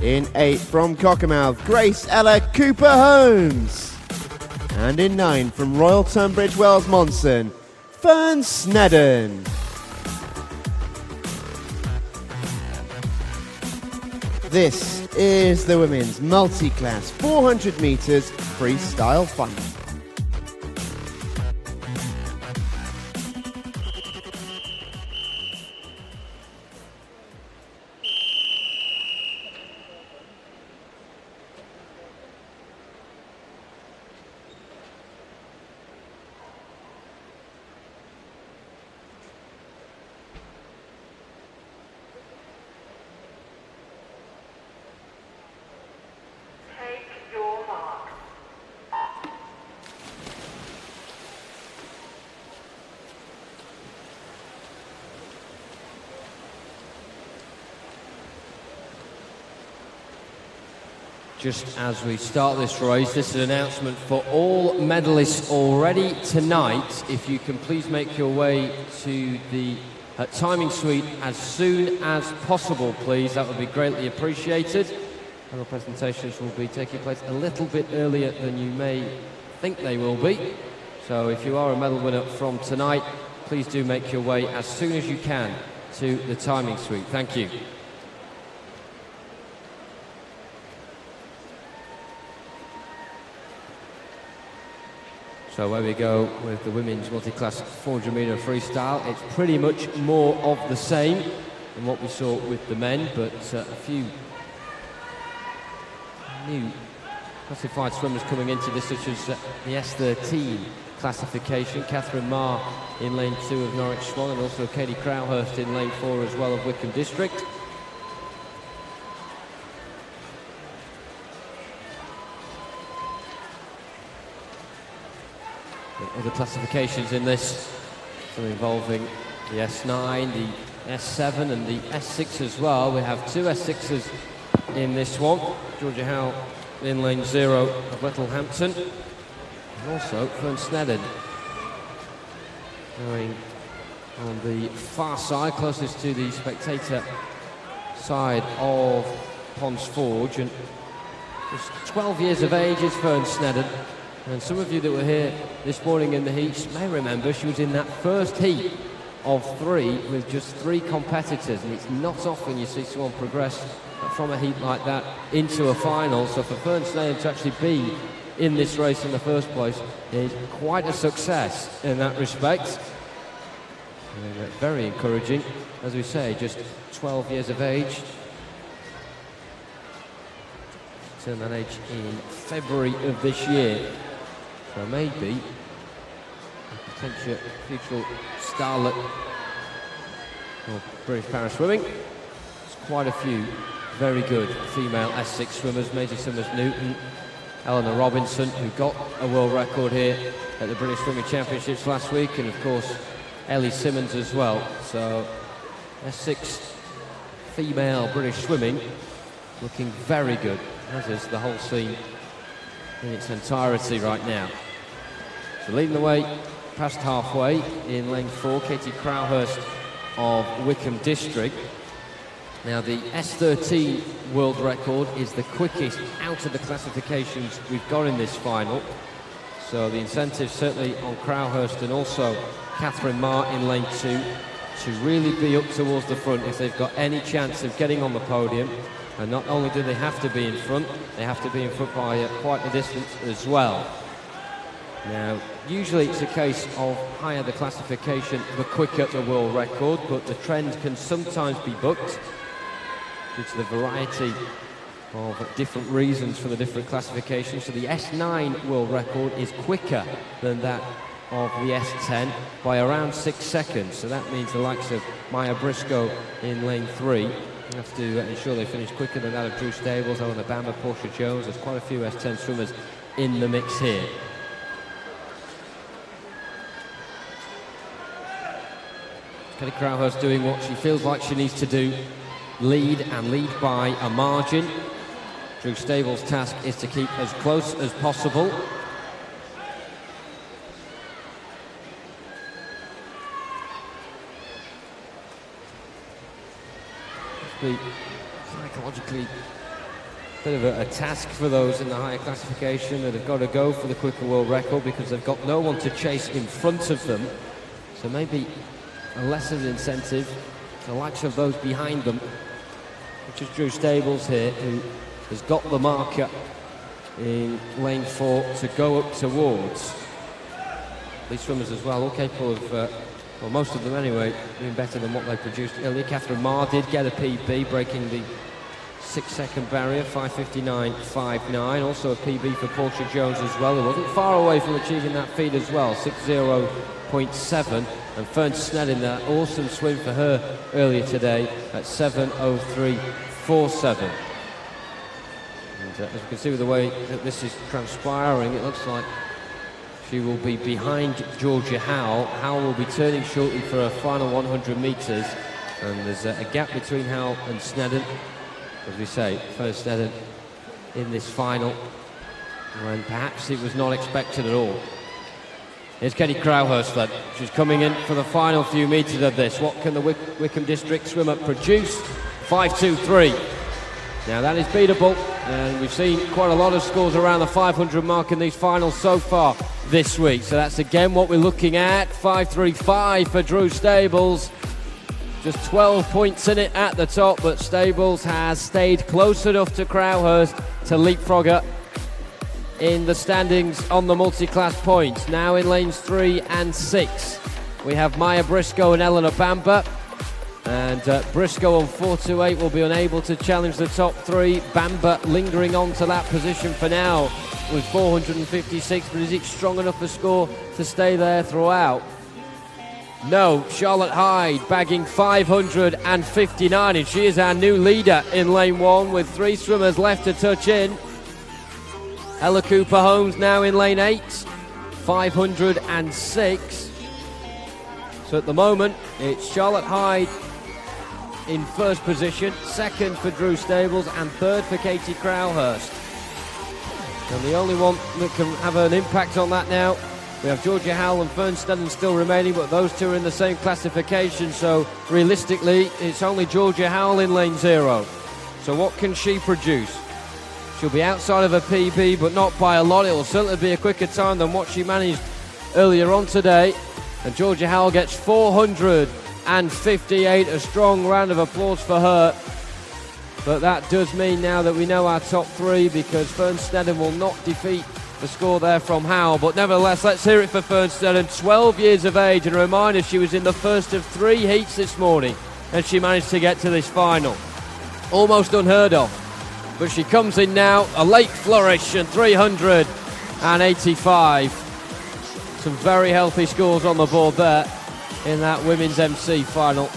In 8 from Cockermouth, Grace Ella Cooper Holmes. And in 9 from Royal Tunbridge Wells Monson, Fern Snedden. This is the women's multi-class 400 metres freestyle final. Just as we start this race, this is an announcement for all medalists already tonight. If you can please make your way to the timing suite as soon as possible, please. That would be greatly appreciated. Medal presentations will be taking place a little bit earlier than you may think they will be. So if you are a medal winner from tonight, please do make your way as soon as you can to the timing suite. Thank you. So where we go with the women's multi-class 400 metre freestyle, it's pretty much more of the same than what we saw with the men, but a few new classified swimmers coming into this, such as the S13 classification. Catherine Marr in lane 2 of Norwich Swan, and also Katie Crowhurst in lane 4 as well of Wickham District. Other classifications in this, some involving the S9, the S7 and the S6 as well. We have two S6s in this one. Georgia Howe in lane 0 of Littlehampton, and also Fern Snedden going on the far side, closest to the spectator side of Ponds Forge, and just 12 years of age is Fern Snedden. And some of you that were here this morning in the heats may remember she was in that first heat of 3 with just 3 competitors, and it's not often you see someone progress from a heat like that into a final. So for Fern Snedden to actually be in this race in the first place is quite a success in that respect. And very encouraging, as we say, just 12 years of age. Turned that age in February of this year. So maybe a potential future starlet of British para swimming. There's quite a few very good female S6 swimmers. Maisie Summers-Newton, Eleanor Robinson, who got a world record here at the British Swimming Championships last week, and of course Ellie Simmons as well. So S6 female British swimming looking very good, as is the whole scene in its entirety right now. So leading the way past halfway in lane 4, Katie Crowhurst of Wickham District. Now the S13 world record is the quickest out of the classifications we've got in this final. So the incentive certainly on Crowhurst and also Catherine Marr in lane 2 to really be up towards the front if they've got any chance of getting on the podium. And not only do they have to be in front, they have to be in front by quite a distance as well. Now, usually it's a case of higher the classification, the quicker the world record, but the trend can sometimes be bucked due to the variety of different reasons for the different classifications. So the S9 world record is quicker than that of the S10 by around 6 seconds. So that means the likes of Maya Briscoe in lane 3 have to ensure they finish quicker than that of Drew Stables, Eleanor Bamber, Portia Jones. There's quite a few S10 swimmers in the mix here. Katie Crowhurst doing what she feels like she needs to do, lead and lead by a margin. Drew Stables' task is to keep as close as possible. Be psychologically a bit of a task for those in the higher classification that have got to go for the quicker world record, because they've got no one to chase in front of them. So maybe a lesser incentive to the likes of those behind them, which is Drew Stables here, who has got the marker in lane 4 to go up towards. These swimmers as well, all capable of, well, most of them anyway, doing better than what they produced earlier. Catherine Marr did get a PB, breaking the 6-second barrier, 5:59.59. Also a PB for Portia Jones as well, who wasn't far away from achieving that feat as well, 6:0.7. And Fern Snedden, that awesome swim for her earlier today at 7:03.47. And as you can see with the way that this is transpiring, it looks like she will be behind Georgia Howe. Howe will be turning shortly for her final 100 metres, and there's a gap between Howe and Snedden. As we say, Fern Snedden in this final, when perhaps it was not expected at all. Here's Katie Crowhurst then. She's coming in for the final few metres of this. What can the Wickham District swimmer produce? 5.23. Now that is beatable, and we've seen quite a lot of scores around the 500 mark in these finals so far this week. So that's again what we're looking at. 5.35 for Drew Stables. Just 12 points in it at the top, but Stables has stayed close enough to Crowhurst to leapfrog her in the standings on the multi-class points. Now in lanes 3 and 6, we have Maya Briscoe and Eleanor Bamber. And Briscoe on 4.28 will be unable to challenge the top 3. Bamber lingering on to that position for now with 456, but is it strong enough a score to stay there throughout? No. Charlotte Hyde bagging 559, and she is our new leader in lane 1 with 3 swimmers left to touch in. Ella Cooper-Holmes now in lane 8, 506. So at the moment, it's Charlotte Hyde in first position, second for Drew Stables, and third for Katie Crowhurst. And the only one that can have an impact on that now, we have Georgia Howell and Fern Stedden still remaining, but those two are in the same classification, so realistically, it's only Georgia Howell in lane 0. So what can she produce? She'll be outside of a PB, but not by a lot. It will certainly be a quicker time than what she managed earlier on today. And Georgia Howell gets 458, a strong round of applause for her. But that does mean now that we know our top 3, because Fern Stedden will not defeat the score there from Howell. But nevertheless, let's hear it for Fern Stedden, 12 years of age, and a reminder she was in the first of 3 heats this morning, and she managed to get to this final. Almost unheard of. But she comes in now, a late flourish, and 385. Some very healthy scores on the board there in that women's MC final.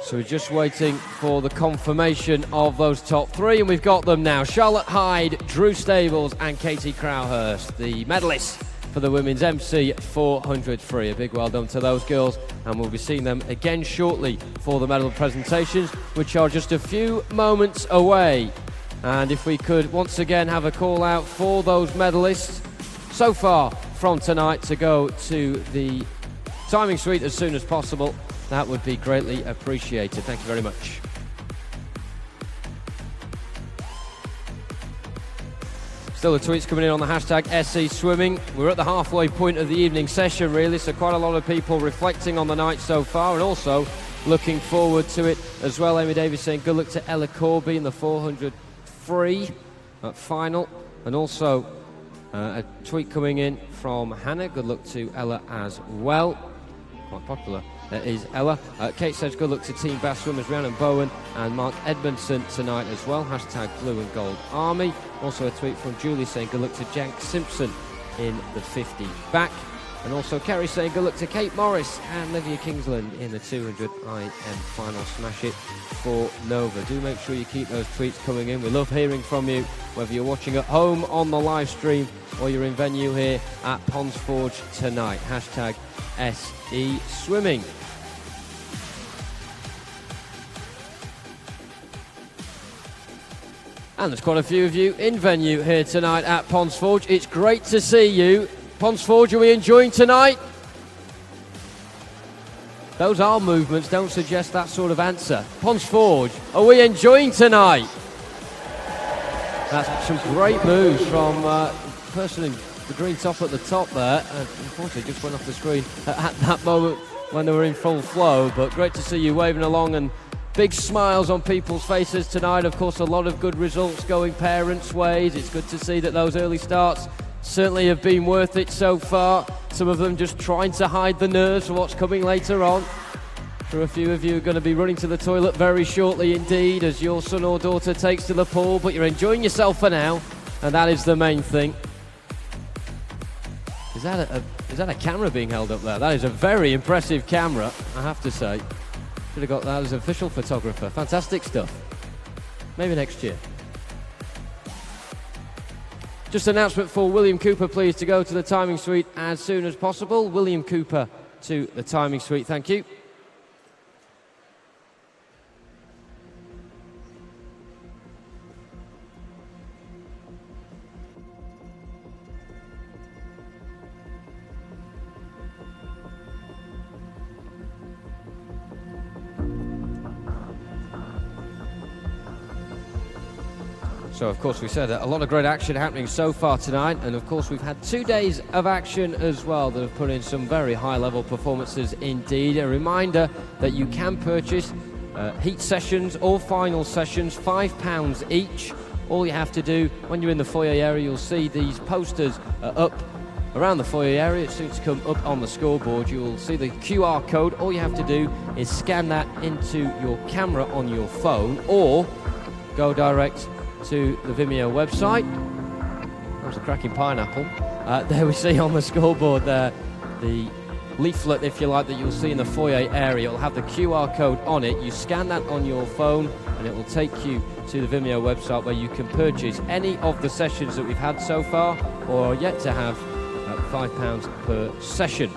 So we're just waiting for the confirmation of those top 3, and we've got them now. Charlotte Hyde, Drew Stables, and Katie Crowhurst, the medalists for the women's MC 400 free. A big well done to those girls, and we'll be seeing them again shortly for the medal presentations, which are just a few moments away. And if we could once again have a call out for those medalists so far from tonight to go to the timing suite as soon as possible, that would be greatly appreciated. Thank you very much. Still the tweets coming in on the hashtag SC Swimming. We're at the halfway point of the evening session, really, so quite a lot of people reflecting on the night so far and also looking forward to it as well. Amy Davies saying good luck to Ella Corby in the 400 free final. And also a tweet coming in from Hannah. Good luck to Ella as well. Quite popular is Ella. Kate says good luck to Team Bath swimmers Rhiannon Bowen and Mark Edmondson tonight as well. Hashtag Blue and Gold Army. Also a tweet from Julie saying good luck to Jank Simpson in the 50 back. And also Kerry saying good luck to Kate Morris and Livia Kingsland in the 200 IM final. Smash it for Nova. Do make sure you keep those tweets coming in. We love hearing from you, whether you're watching at home on the live stream or you're in venue here at Ponds Forge tonight. Hashtag SE Swimming. And there's quite a few of you in venue here tonight at Ponds Forge. It's great to see you. Ponds Forge, are we enjoying tonight? Those arm movements don't suggest that sort of answer. Ponds Forge, are we enjoying tonight? That's some great moves from the person in the green top at the top there. Unfortunately, just went off the screen at that moment when they were in full flow. But great to see you waving along and big smiles on people's faces tonight. Of course, a lot of good results going parents' ways. It's good to see that those early starts certainly have been worth it so far. Some of them just trying to hide the nerves for what's coming later on. For a few of you are going to be running to the toilet very shortly indeed as your son or daughter takes to the pool, but you're enjoying yourself for now, and that is the main thing. Is that a camera being held up there? That is a very impressive camera, I have to say. Should have got that as an official photographer. Fantastic stuff. Maybe next year. Just an announcement for William Cooper, please, to go to the timing suite as soon as possible. William Cooper to the timing suite, thank you. So, of course, we said a lot of great action happening so far tonight, and of course we've had 2 days of action as well that have put in some very high-level performances indeed. A reminder that you can purchase heat sessions or final sessions, £5 each. All you have to do, when you're in the foyer area, you'll see these posters up around the foyer area. It's soon to come up on the scoreboard. You'll see the QR code. All you have to do is scan that into your camera on your phone, or go direct to the Vimeo website. That was a cracking pineapple. There we see on the scoreboard there the leaflet, if you like, that you'll see in the foyer area. It'll have the QR code on it. You scan that on your phone and it will take you to the Vimeo website, where you can purchase any of the sessions that we've had so far or are yet to have at £5 per session.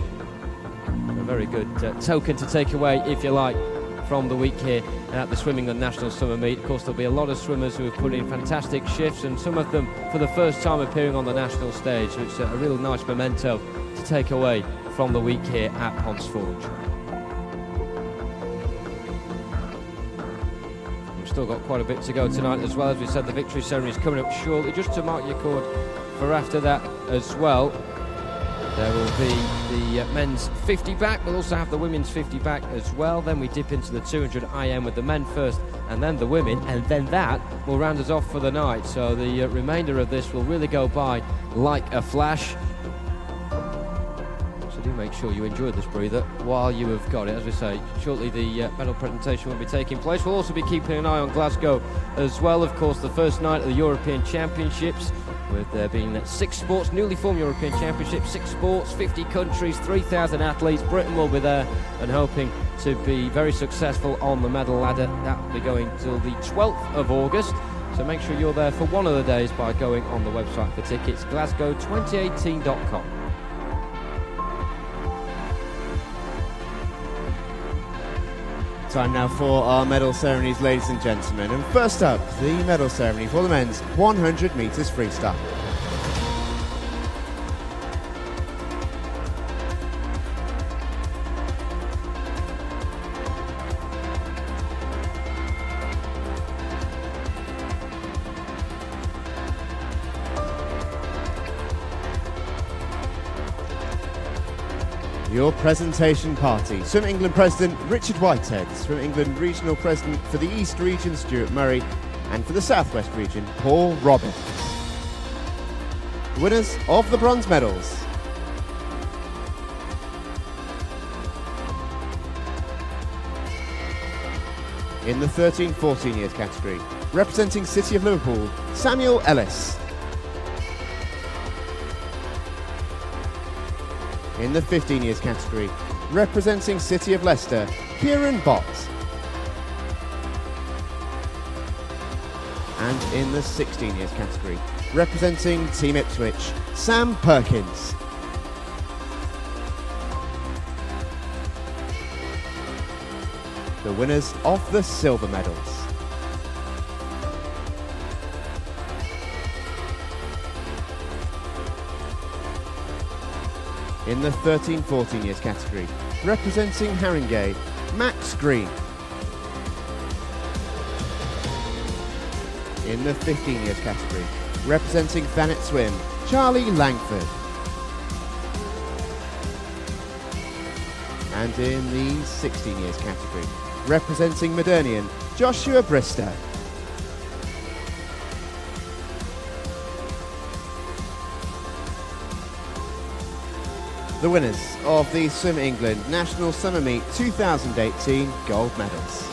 A very good token to take away, if you like, from the week here at the Swim England National Summer Meet. Of course, there'll be a lot of swimmers who have put in fantastic shifts, and some of them for the first time appearing on the national stage. So it's a real nice memento to take away from the week here at Ponce Forge. We've still got quite a bit to go tonight as well. As we said, the victory ceremony is coming up shortly. Just to mark your chord for after that as well, there will be the men's 50 back. We'll also have the women's 50 back as well. Then we dip into the 200 IM with the men first and then the women, and then that will round us off for the night. So the remainder of this will really go by like a flash. So do make sure you enjoy this breather while you have got it. As we say, shortly the medal presentation will be taking place. We'll also be keeping an eye on Glasgow as well. Of course, the first night of the European Championships, with there being 6 sports, newly formed European Championships, 6 sports, 50 countries, 3,000 athletes. Britain will be there and hoping to be very successful on the medal ladder. That will be going till the 12th of August. So make sure you're there for one of the days by going on the website for tickets, glasgow2018.com. Time now for our medal ceremonies, ladies and gentlemen. And first up, the medal ceremony for the men's 100 metres freestyle. Your presentation party. Swim England President Richard Whitehead, Swim England Regional President for the East Region Stuart Murray, and for the South West Region Paul Robbins. The winners of the bronze medals. In the 13-14 years category, representing City of Liverpool, Samuel Ellis. In the 15 years category, representing City of Leicester, Kieran Bott. And in the 16 years category, representing Team Ipswich, Sam Perkins. The winners of the silver medals. In the 13-14 years category, representing Haringey, Max Green. In the 15 years category, representing Thanet Swim, Charlie Langford. And in the 16 years category, representing Modernian, Joshua Brister. The winners of the Swim England National Summer Meet 2018 gold medals.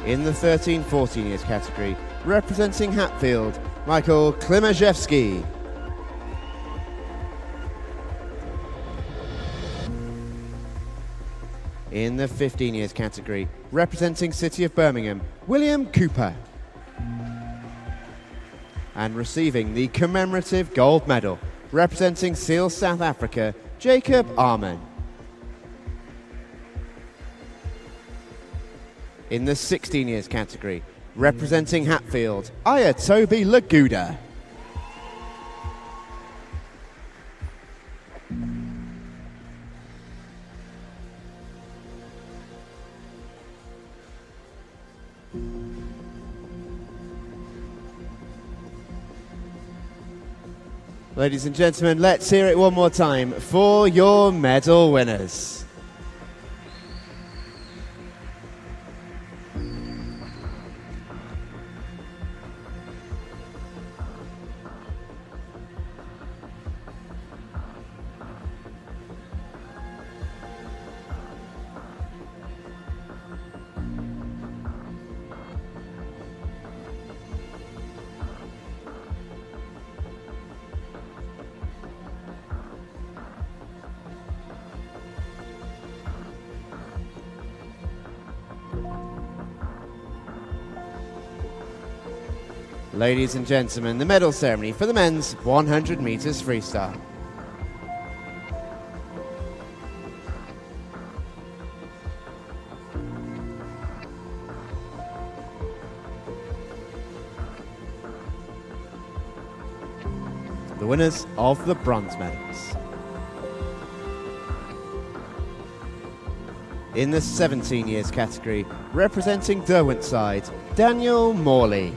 In the 13-14 years category, representing Hatfield, Michael Klimaszewski. In the 15 years category, representing City of Birmingham, William Cooper. And receiving the commemorative gold medal, representing Seals South Africa, Jacob Arman. In the 16 years category, representing Hatfield, Ayatobi Laguda. Ladies and gentlemen, let's hear it one more time for your medal winners. Ladies and gentlemen, the medal ceremony for the men's 100 metres freestyle. The winners of the bronze medals. In the 17 years category, representing Derwent side, Daniel Morley.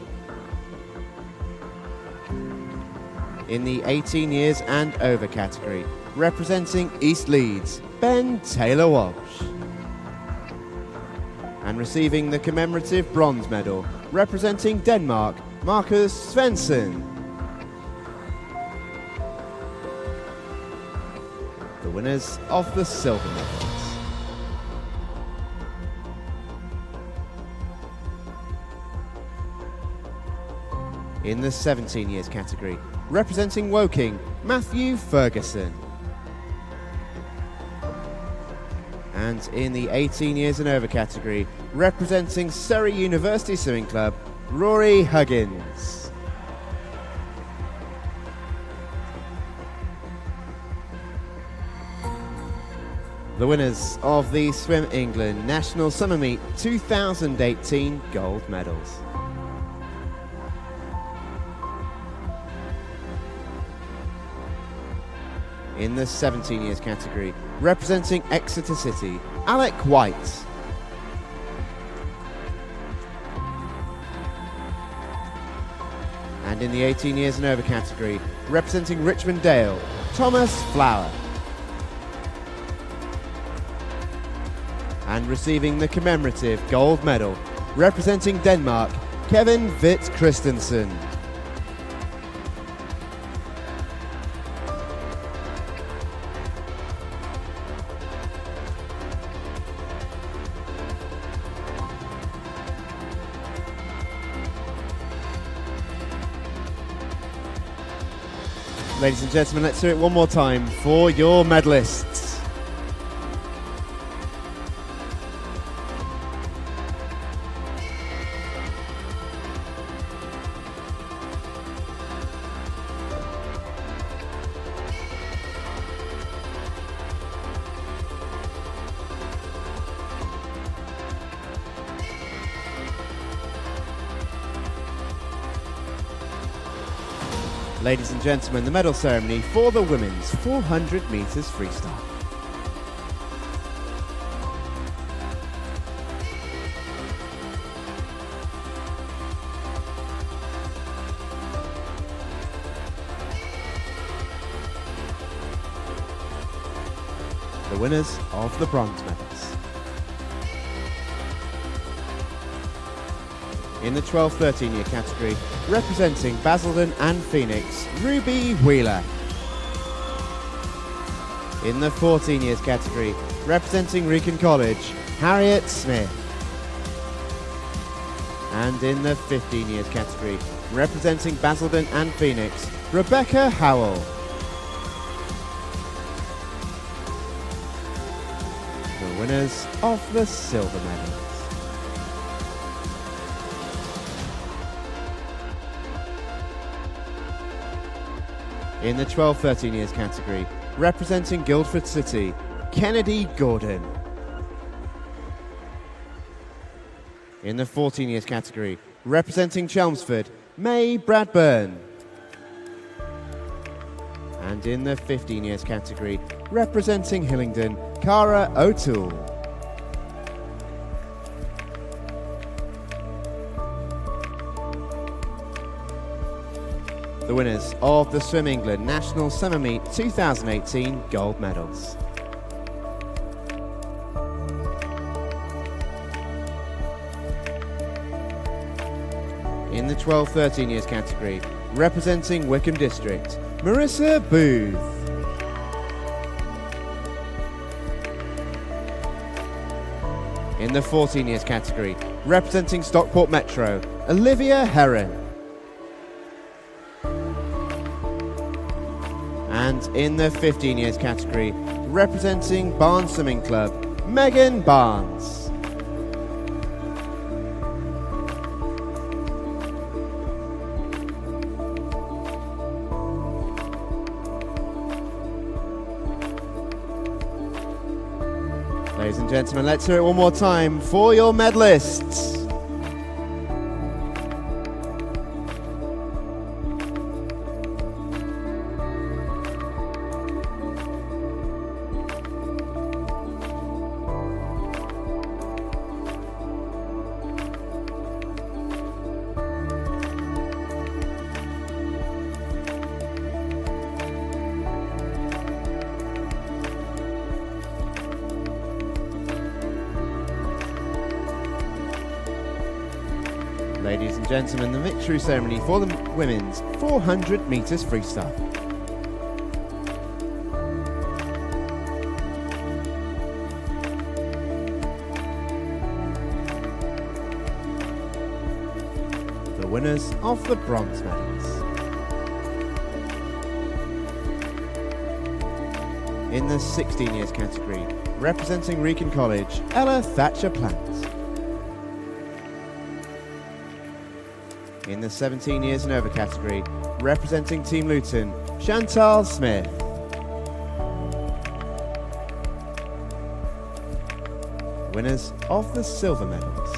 In the 18 years and over category, representing East Leeds, Ben Taylor-Walsh. And receiving the commemorative bronze medal, representing Denmark, Marcus Svensson. The winners of the silver medals. In the 17 years category, representing Woking, Matthew Ferguson. And in the 18 years and over category, representing Surrey University Swimming Club, Rory Huggins. The winners of the Swim England National Summer Meet 2018 gold medals. In the 17 years category, representing Exeter City, Alec White. And in the 18 years and over category, representing Richmond Dale, Thomas Flower. And receiving the commemorative gold medal, representing Denmark, Kevin Witt Christensen. Ladies and gentlemen, let's do it one more time for your medalists. Ladies and gentlemen, the medal ceremony for the women's 400 metres freestyle. The winners of the bronze medals. In the 12-13 year category, representing Basildon and Phoenix, Ruby Wheeler. In the 14 years category, representing Wrekin College, Harriet Smith. And in the 15 years category, representing Basildon and Phoenix, Rebecca Howell. The winners of the silver medals. In the 12-13 years category, representing Guildford City, Kennedy Gordon. In the 14 years category, representing Chelmsford, May Bradburn. And in the 15 years category, representing Hillingdon, Cara O'Toole. The winners of the Swim England National Summer Meet 2018 gold medals. In the 12-13 years category, representing Wickham District, Marissa Booth. In the 14 years category, representing Stockport Metro, Olivia Heron. And in the 15 years category, representing Barnes Swimming Club, Megan Barnes. Ladies and gentlemen, let's hear it one more time for your medalists. Ladies and gentlemen, the victory ceremony for the women's 400 metres freestyle. The winners of the bronze medals. In the 16 years category, representing Wrekin College, Ella Thatcher Plant. In the 17 years and over category, representing Team Luton, Chantal Smith. Winners of the silver medals.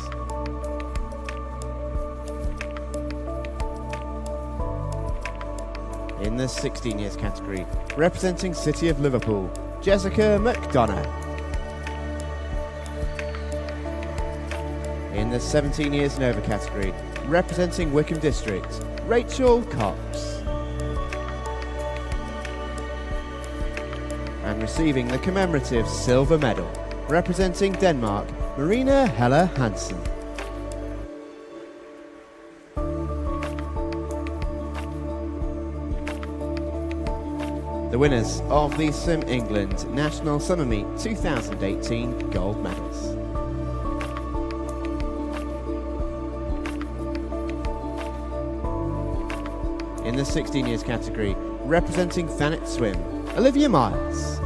In the 16 years category, representing City of Liverpool, Jessica McDonough. In the 17 years and over category, representing Wickham District, Rachel Cox. And receiving the commemorative silver medal, representing Denmark, Marina Helle Hansen. The winners of the Swim England National Summer Meet 2018 gold medals. In the 16 years category, representing Thanet Swim, Olivia Miles.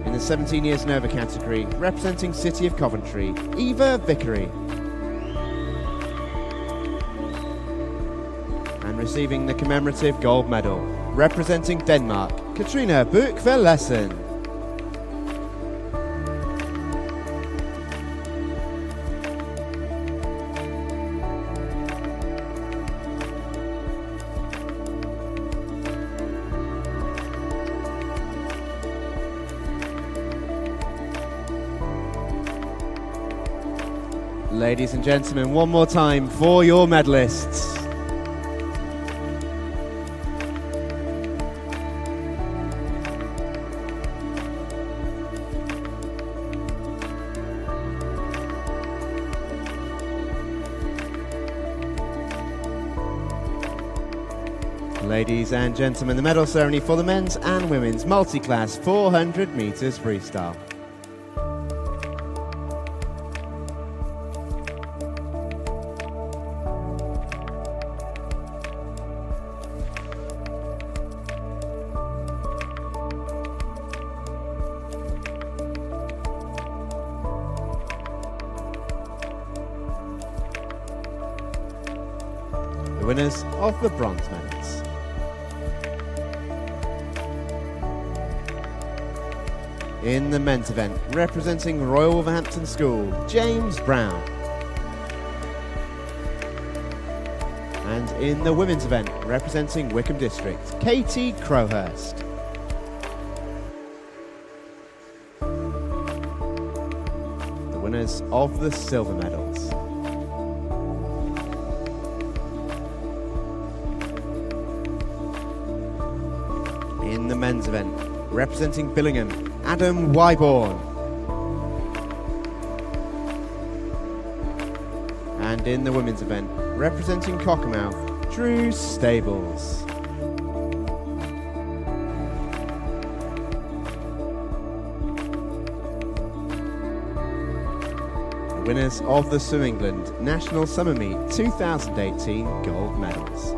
In the 17 years and over category, representing City of Coventry, Eva Vickery. And receiving the commemorative gold medal, representing Denmark, Katrina Buch-Verlessen. Ladies and gentlemen, one more time for your medalists. Ladies and gentlemen, the medal ceremony for the men's and women's multi-class 400 metres freestyle. The winners of the bronze medals. In the men's event, representing Royal Wolverhampton School, James Brown. And in the women's event, representing Wickham District, Katie Crowhurst. The winners of the silver medals. In the men's event, representing Billingham, Adam Wyborn. And in the women's event, representing Cockermouth, Drew Stables. The winners of the Swim England National Summer Meet 2018 gold medals.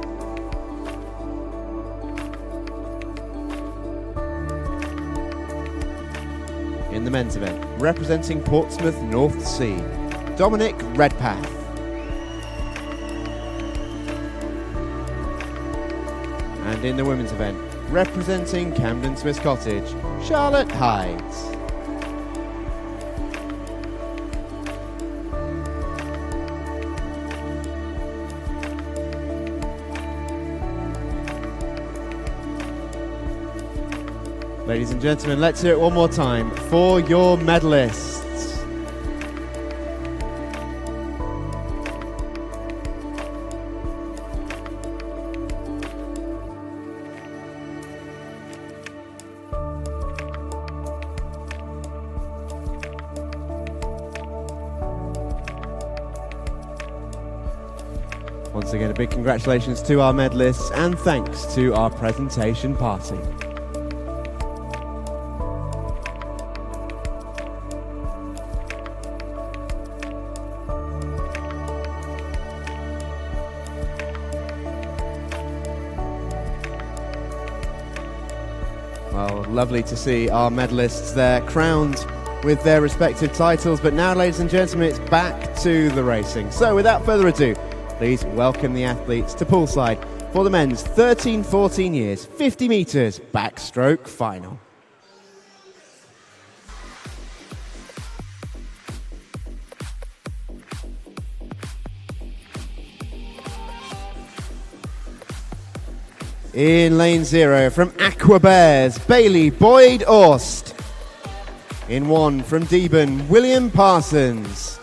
In the men's event, representing Portsmouth North Sea, Dominic Redpath. And in the women's event, representing Camden Swiss Cottage, Charlotte Hydes. Ladies and gentlemen, let's hear it one more time for your medalists. Once again, a big congratulations to our medalists and thanks to our presentation party. Well, lovely to see our medalists there crowned with their respective titles, but now, ladies and gentlemen, it's back to the racing. So without further ado, please welcome the athletes to poolside for the men's 13-14 years 50 metres backstroke final. In lane 0 from Aqua Bears, Bailey Boyd-Orst. In 1 from Deben, William Parsons.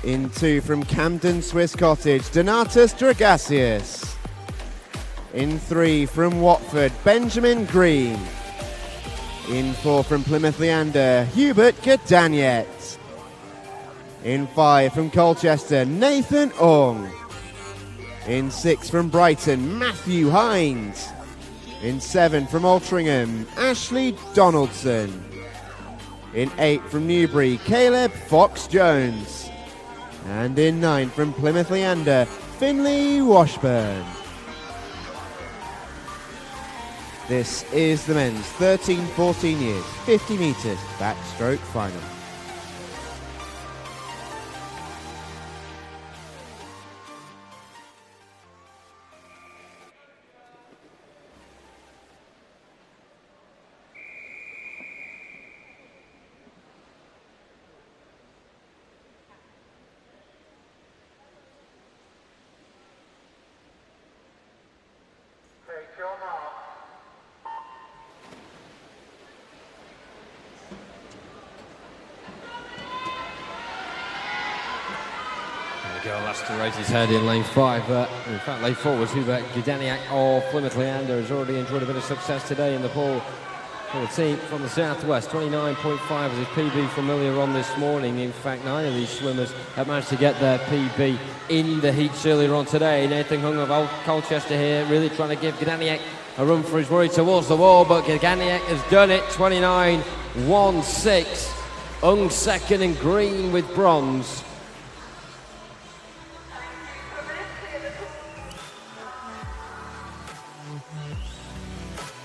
In 2 from Camden Swiss Cottage, Donatus Dragasius. In 3 from Watford, Benjamin Green. In 4 from Plymouth Leander, Hubert Gadaniet. In 5 from Colchester, Nathan Ong. In 6 from Brighton, Matthew Hines. In 7 from Altrincham, Ashley Donaldson. In 8 from Newbury, Caleb Fox-Jones. And in 9 from Plymouth Leander, Finley Washburn. This is the men's 13-14 years, 50 metres backstroke final. Last to raise his head in lane 5. In fact, lane 4 was Hubert Gadaniak of Plymouth Leander, has already enjoyed a bit of success today in the pool for the team from the southwest. 29.5 is his PB from earlier on this morning. In fact, 9 of these swimmers have managed to get their PB in the heats earlier on today. Nathan Hung of Old Colchester here, really trying to give Gadaniak a run for his worry towards the wall, but Gadaniak has done it. 29.16. Hung second and Green with bronze.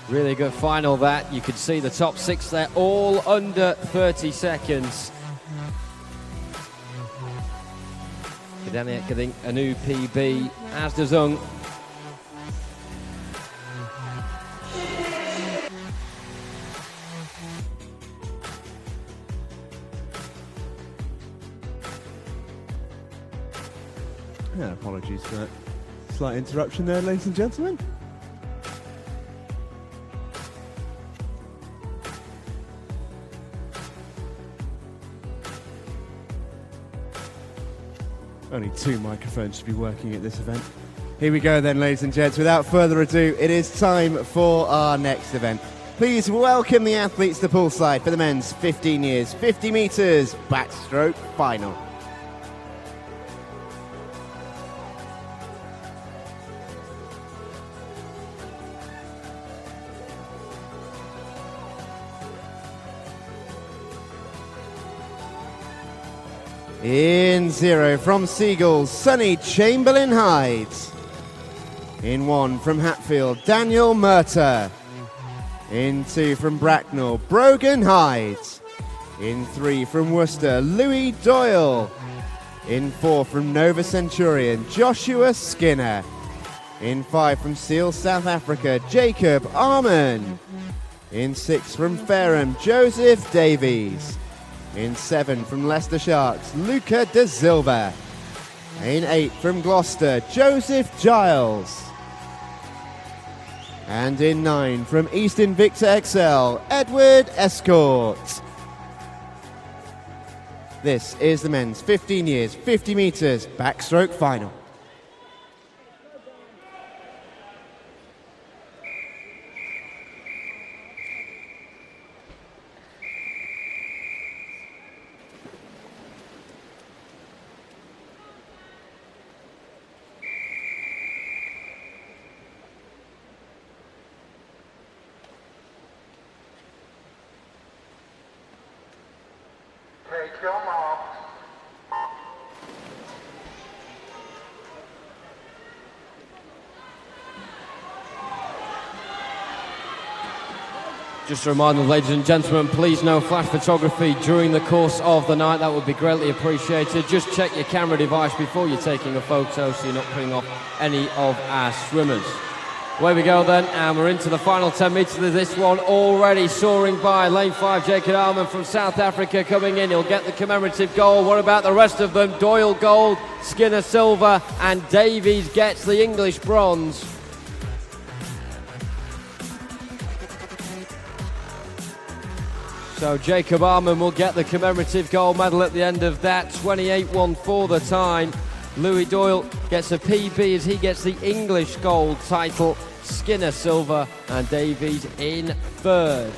Really good final that. You could see the top 6 there, all under 30 seconds. Gadaniak getting a new PB, as does Hung. Yeah, apologies for that slight interruption there, ladies and gentlemen. Only 2 microphones should be working at this event. Here we go then, ladies and gents. Without further ado, it is time for our next event. Please welcome the athletes to poolside for the men's 15 years, 50 metres backstroke final. In 0 from Seagulls, Sonny Chamberlain-Hyde. In 1 from Hatfield, Daniel Murta. In 2 from Bracknell, Brogan Hyde. In 3 from Worcester, Louis Doyle. In 4 from Nova Centurion, Joshua Skinner. In 5 from Seal, South Africa, Jacob Arman. In 6 from Fareham, Joseph Davies. In 7 from Leicester Sharks, Luca De Silva. In 8 from Gloucester, Joseph Giles. And in 9 from East Invicta XL, Edward Escort. This is the men's 15 years, 50 metres backstroke final. Take your marks. Just a reminder, ladies and gentlemen, please no flash photography during the course of the night. That would be greatly appreciated. Just check your camera device before you're taking a photo so you're not putting off any of our swimmers. Away we go then, and we're into the final 10 metres of this one, already soaring by. Lane 5, Jacob Arman from South Africa coming in. He'll get the commemorative goal. What about the rest of them? Doyle gold, Skinner silver, and Davies gets the English bronze. So Jacob Arman will get the commemorative gold medal at the end of that. 28.14 the time. Louis Doyle gets a PB as he gets the English gold title. Skinner silver and Davies in third.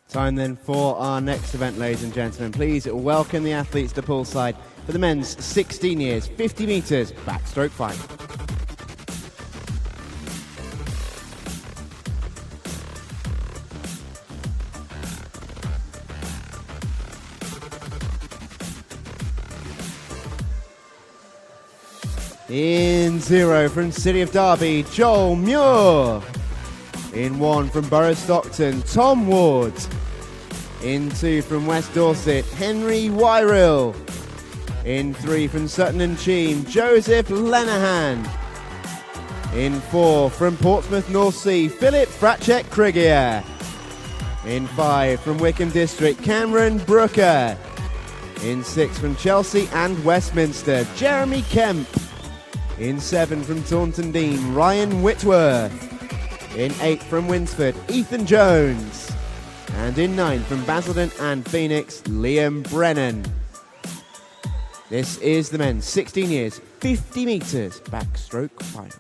Time then for our next event, ladies and gentlemen. Please welcome the athletes to poolside for the men's 16 years, 50 metres backstroke final. In 0 from City of Derby, Joel Muir. In 1 from Borough Stockton, Tom Ward. In 2 from West Dorset, Henry Wyrill. In 3 from Sutton and Cheam, Joseph Lenahan. In 4 from Portsmouth North Sea, Philip Fratchek-Krieger. In 5 from Wickham District, Cameron Brooker. In 6 from Chelsea and Westminster, Jeremy Kemp. In 7 from Taunton Dean, Ryan Whitworth. In 8 from Winsford, Ethan Jones. And in 9 from Basildon and Phoenix, Liam Brennan. This is the men's 16 years, 50 metres backstroke final.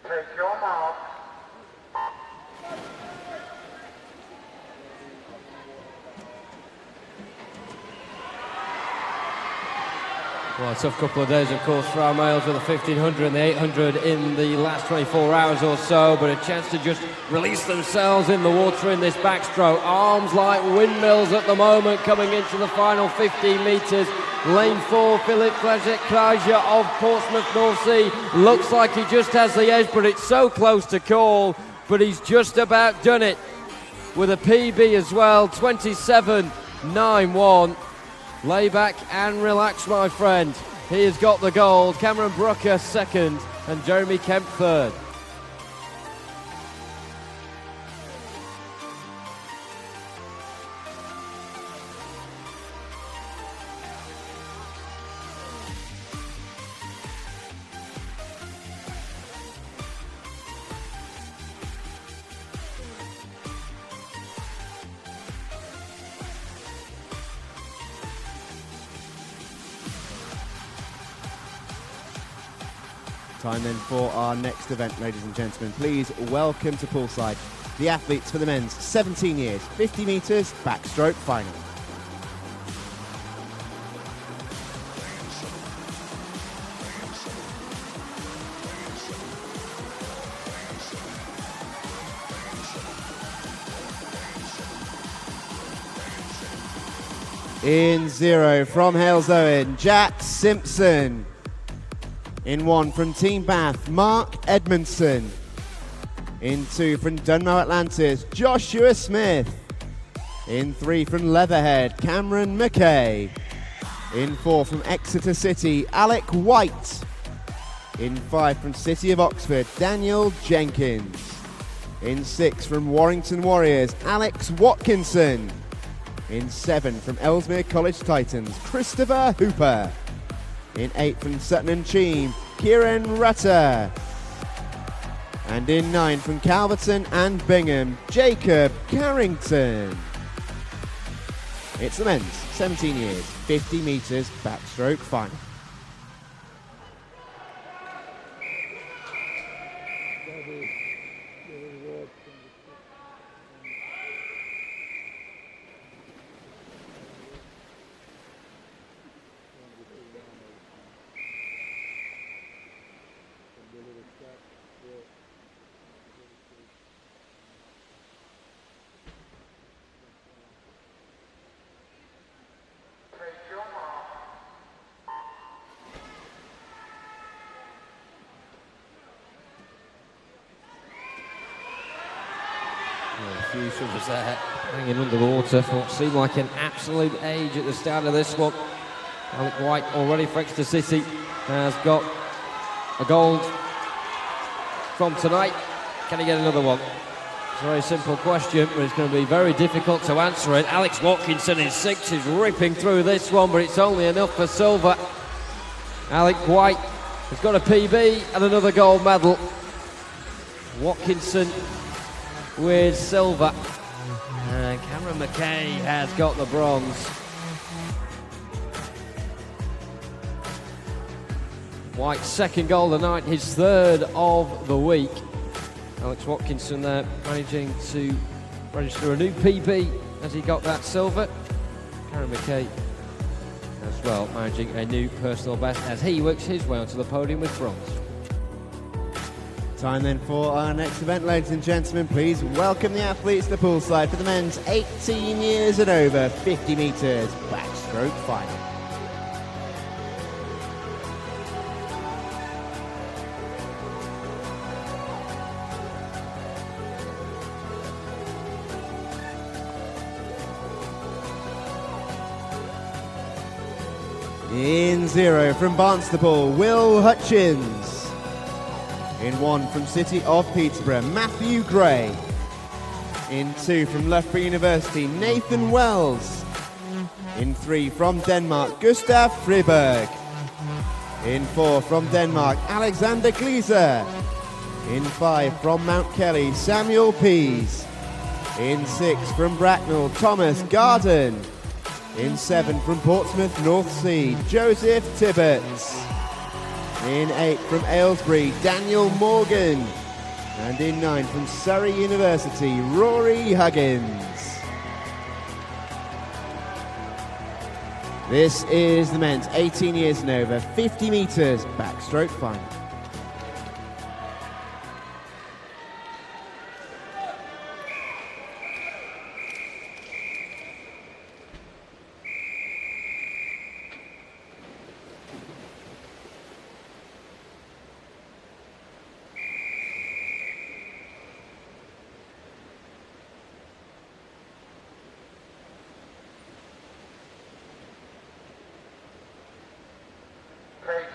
Take your marks. Well, a tough couple of days, of course, for our males with the 1500 and the 800 in the last 24 hours or so, but a chance to just release themselves in the water in this backstroke. Arms like windmills at the moment coming into the final 15 metres. Lane 4, Philip Kraja of Portsmouth North Sea. Looks like he just has the edge, but it's so close to call. But he's just about done it with a PB as well, 27.91. Lay back and relax, my friend. He has got the gold. Cameron Brooker second and Jeremy Kemp third. Time then for our next event, ladies and gentlemen. Please welcome to poolside the athletes for the men's 17 years, 50 metres backstroke final. In 0 from Hales Owen, Jack Simpson. In 1 from Team Bath, Mark Edmondson. In 2 from Dunmow Atlantis, Joshua Smith. In 3 from Leatherhead, Cameron McKay. In 4 from Exeter City, Alec White. In 5 from City of Oxford, Daniel Jenkins. In 6 from Warrington Warriors, Alex Watkinson. In 7 from Ellesmere College Titans, Christopher Hooper. In 8 from Sutton and Cheam, Kieran Rutter. And in 9 from Calverton and Bingham, Jacob Carrington. It's the men's 17 years, 50 metres backstroke final. Take your mark. A few shovels there, hanging under the water for what seemed like an absolute age at the start of this one. Alec White, already for Exeter City, has got a gold from tonight. Can he get another one? It's a very simple question, but it's going to be very difficult to answer it. Alex Watkinson in 6 is ripping through this one, but it's only enough for silver. Alec White has got a PB and another gold medal. Watkinson with silver. And Cameron McKay has got the bronze. White's second goal of the night, his third of the week. Alex Watkinson there managing to register a new PB as he got that silver. Cameron McKay as well managing a new personal best as he works his way onto the podium with bronze. Time then for our next event, ladies and gentlemen. Please welcome the athletes to the poolside for the men's 18 years and over, 50 metres backstroke final. In 0 from Barnstaple, Will Hutchins. In 1 from City of Peterborough, Matthew Gray. In 2 from Loughborough University, Nathan Wells. In 3 from Denmark, Gustav Friberg. In 4 from Denmark, Alexander Gleiser. In 5 from Mount Kelly, Samuel Pease. In 6 from Bracknell, Thomas Garden. In 7 from Portsmouth North Sea, Joseph Tibbetts. In 8 from Aylesbury, Daniel Morgan. And in 9 from Surrey University, Rory Huggins. This is the men's 18 years and over, 50 metres backstroke final.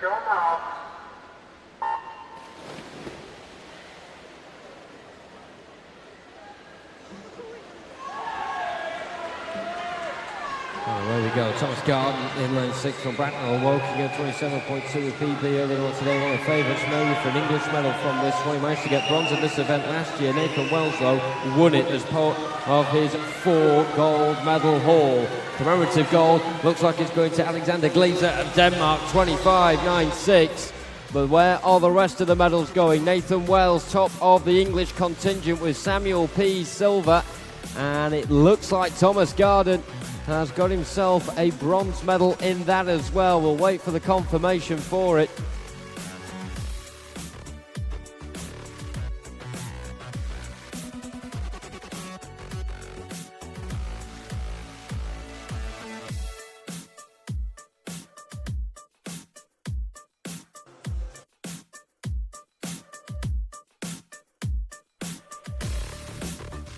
your mark. Oh, there we go. Thomas Garden in lane 6 from Bracknell. Woking at 27.2 with PB earlier on today. One of the favourites maybe for an English medal from this one. He managed to get bronze in this event last year. Nathan Wells, though, won it as part of his 4 gold medal haul. Commemorative gold looks like it's going to Alexander Glazer of Denmark, 25.96. But where are the rest of the medals going? Nathan Wells, top of the English contingent with Samuel P. silver. And it looks like Thomas Garden has got himself a bronze medal in that as well. We'll wait for the confirmation for it.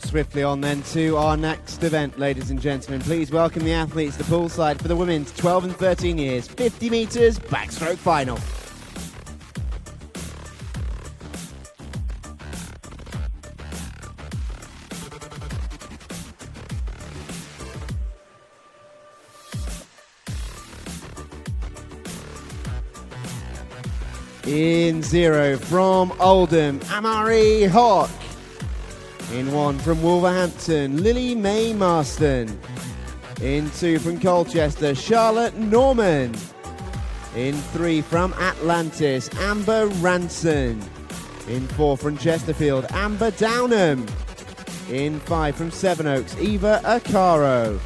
Swiftly on then to our next event, ladies and gentlemen. Please welcome the athletes to poolside for the women's 12 and 13 years, 50 metres backstroke final. In 0 from Oldham, Amari Hawk. In 1 from Wolverhampton, Lily Mae Marston. In 2 from Colchester, Charlotte Norman. In 3 from Atlantis, Amber Ranson. In 4 from Chesterfield, Amber Downham. In 5 from Sevenoaks, Eva Acaro.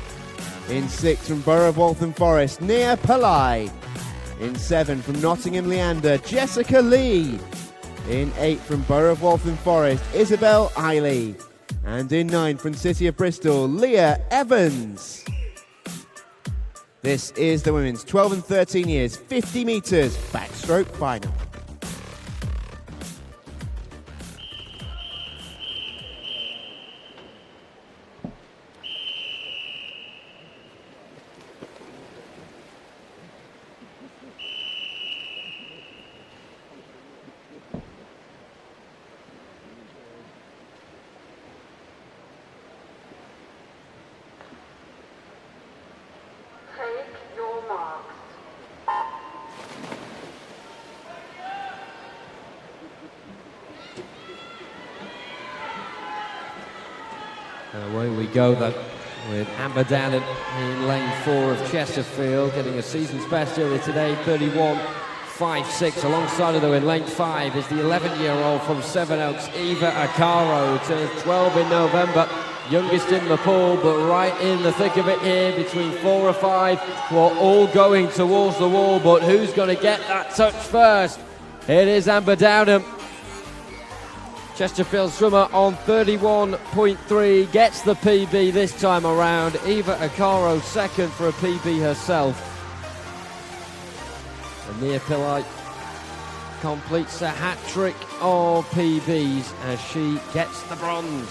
In 6 from Borough of Waltham Forest, Nia Pillai. In 7 from Nottingham Leander, Jessica Lee. In 8 from Borough of Waltham Forest, Isabel Eiley. And in 9 from City of Bristol, Leah Evans. This is the women's 12 and 13 years, 50 metres backstroke final. Take your marks. Away we go then with Amber Downham in lane 4 of Chesterfield, getting a season's best earlier today, 31.56. Alongside of her in lane 5 is the 11-year-old from Sevenoaks, Eva Acaro, turns 12 in November. Youngest in the pool, but right in the thick of it here between 4 or 5 who are all going towards the wall. But who's going to get that touch first? It is Amber Downham. Chesterfield swimmer on 31.3, gets the PB this time around. Eva Acaro second for a PB herself. And Nia Pillai completes a hat-trick of PBs as she gets the bronze.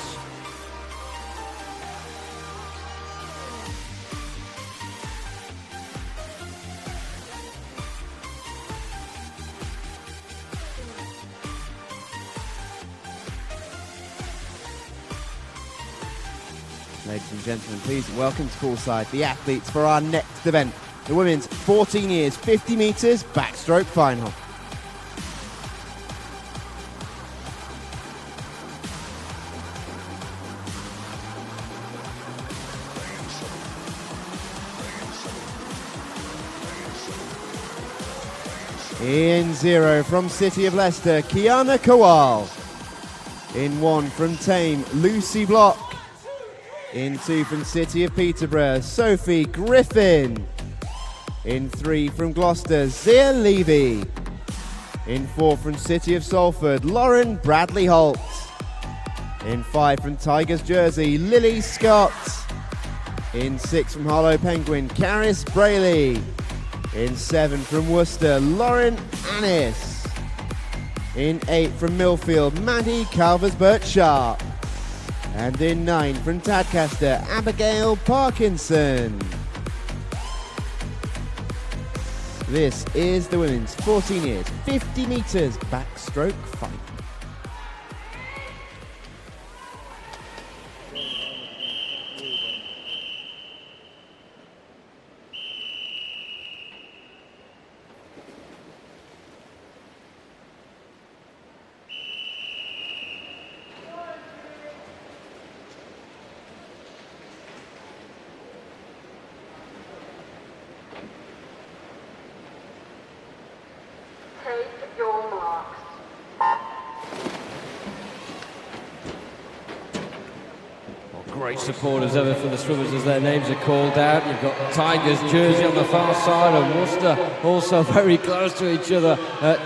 Ladies and gentlemen, please welcome to poolside the athletes for our next event, the women's 14 years, 50 metres backstroke final. In 0 from City of Leicester, Kiana Kowal. In 1 from Tame, Lucy Block. In 2 from City of Peterborough, Sophie Griffin. In 3 from Gloucester, Zia Levy. In 4 from City of Salford, Lauren Bradley Holt. In 5 from Tigers Jersey, Lily Scott. In 6 from Harlow Penguin, Caris Brayley. In 7 from Worcester, Lauren Annis. In 8 from Millfield, Maddie Calvers-Burt-Sharp. And in 9 from Tadcaster, Abigail Parkinson. This is the women's 14 years, 50 metres backstroke final. Take your marks. Great support as ever for the swimmers as their names are called out. You've got Tigers jersey on the far side and Worcester also very close to each other,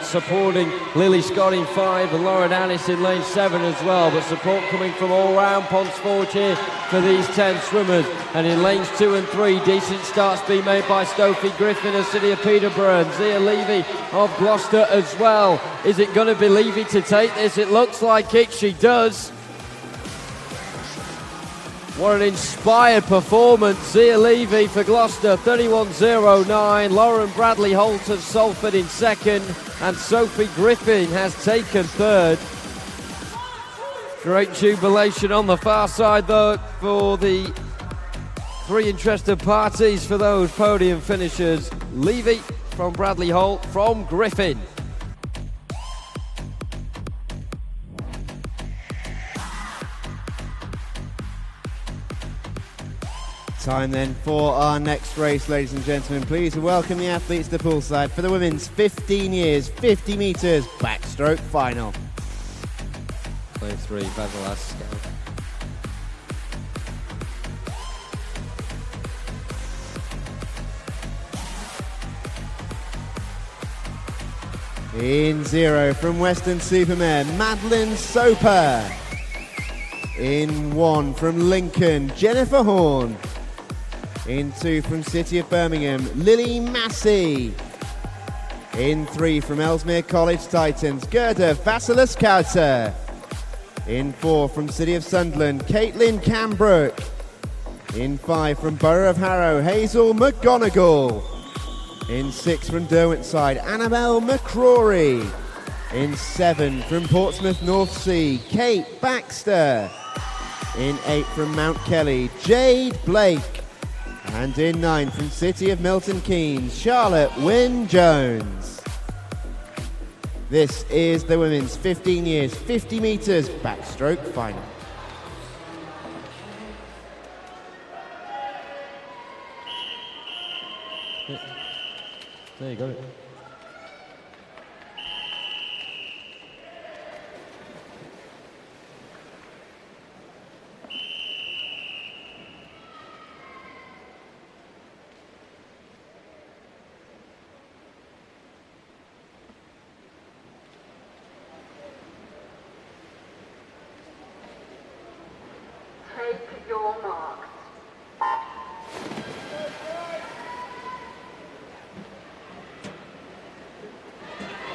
supporting Lily Scott in 5 and Lauren Annis in lane 7 as well. But support coming from all round Ponce Forge here for these 10 swimmers. And in lanes 2 and 3, decent starts being made by Sophie Griffin of City of Peterborough and Zia Levy of Gloucester as well. Is it going to be Levy to take this? It looks like it. She does. What an inspired performance. Zia Levy for Gloucester, 31.09. Lauren Bradley Holt of Salford in second. And Sophie Griffin has taken third. Great jubilation on the far side, though, for the 3 interested parties for those podium finishers. Levy from Bradley Holt from Griffin. Time then for our next race, ladies and gentlemen. Please welcome the athletes to poolside for the women's 15 years, 50 metres backstroke final. Lane 3, Basil In 0 from Western Supermare, Madeline Soper. In 1 from Lincoln, Jennifer Horn. In 2 from City of Birmingham, Lily Massey. In 3 from Ellesmere College Titans, Gerda Vassilis-Kauter. In 4 from City of Sunderland, Caitlin Cambrook. In 5 from Borough of Harrow, Hazel McGonigal. In 6 from Derwentsside, Annabelle McCrory. In 7 from Portsmouth North Sea, Kate Baxter. In 8 from Mount Kelly, Jade Blake. And in 9 from City of Milton Keynes, Charlotte Wynne-Jones. This is the women's 15 years, 50 metres backstroke final. There you go. Take your marks.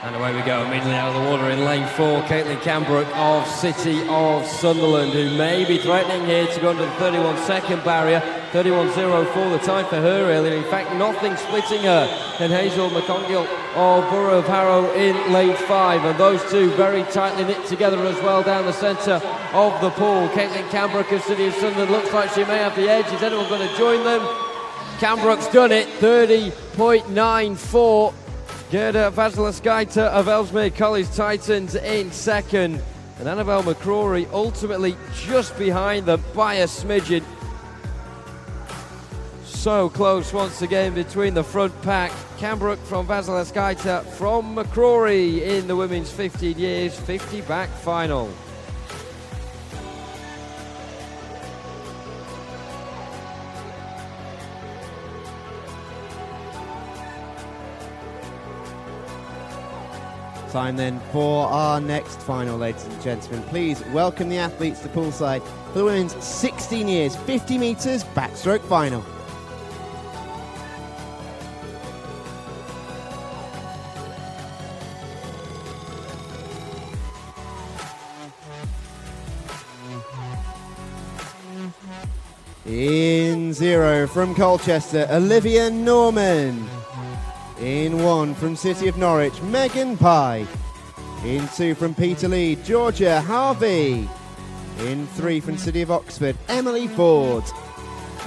And away we go, immediately out of the water in lane 4, Caitlin Cambrook of City of Sunderland, who may be threatening here to go under the 31-second barrier. 31.04 the time for her earlier. In fact, nothing splitting her than Hazel McCongill of Borough of Harrow in lane 5. And those two very tightly knit together as well down the centre of the pool. Caitlin Cambrook of City of Sunderland looks like she may have the edge. Is anyone going to join them? Cambrook's done it, 30.94. Gerda Vassilis-Kauter of Ellesmere College Titans in second. And Annabelle McCrory ultimately just behind them by a smidgen. So close once again between the front pack. Cambrook from Vassilis-Kauter from McCrory in the women's 15 years, 50 back final. Time then for our next final, ladies and gentlemen. Please welcome the athletes to poolside for the women's 16 years, 50 metres backstroke final. In 0 from Colchester, Olivia Norman. In 1 from City of Norwich, Megan Pye. In 2 from Peterlee, Georgia Harvey. In 3 from City of Oxford, Emily Ford.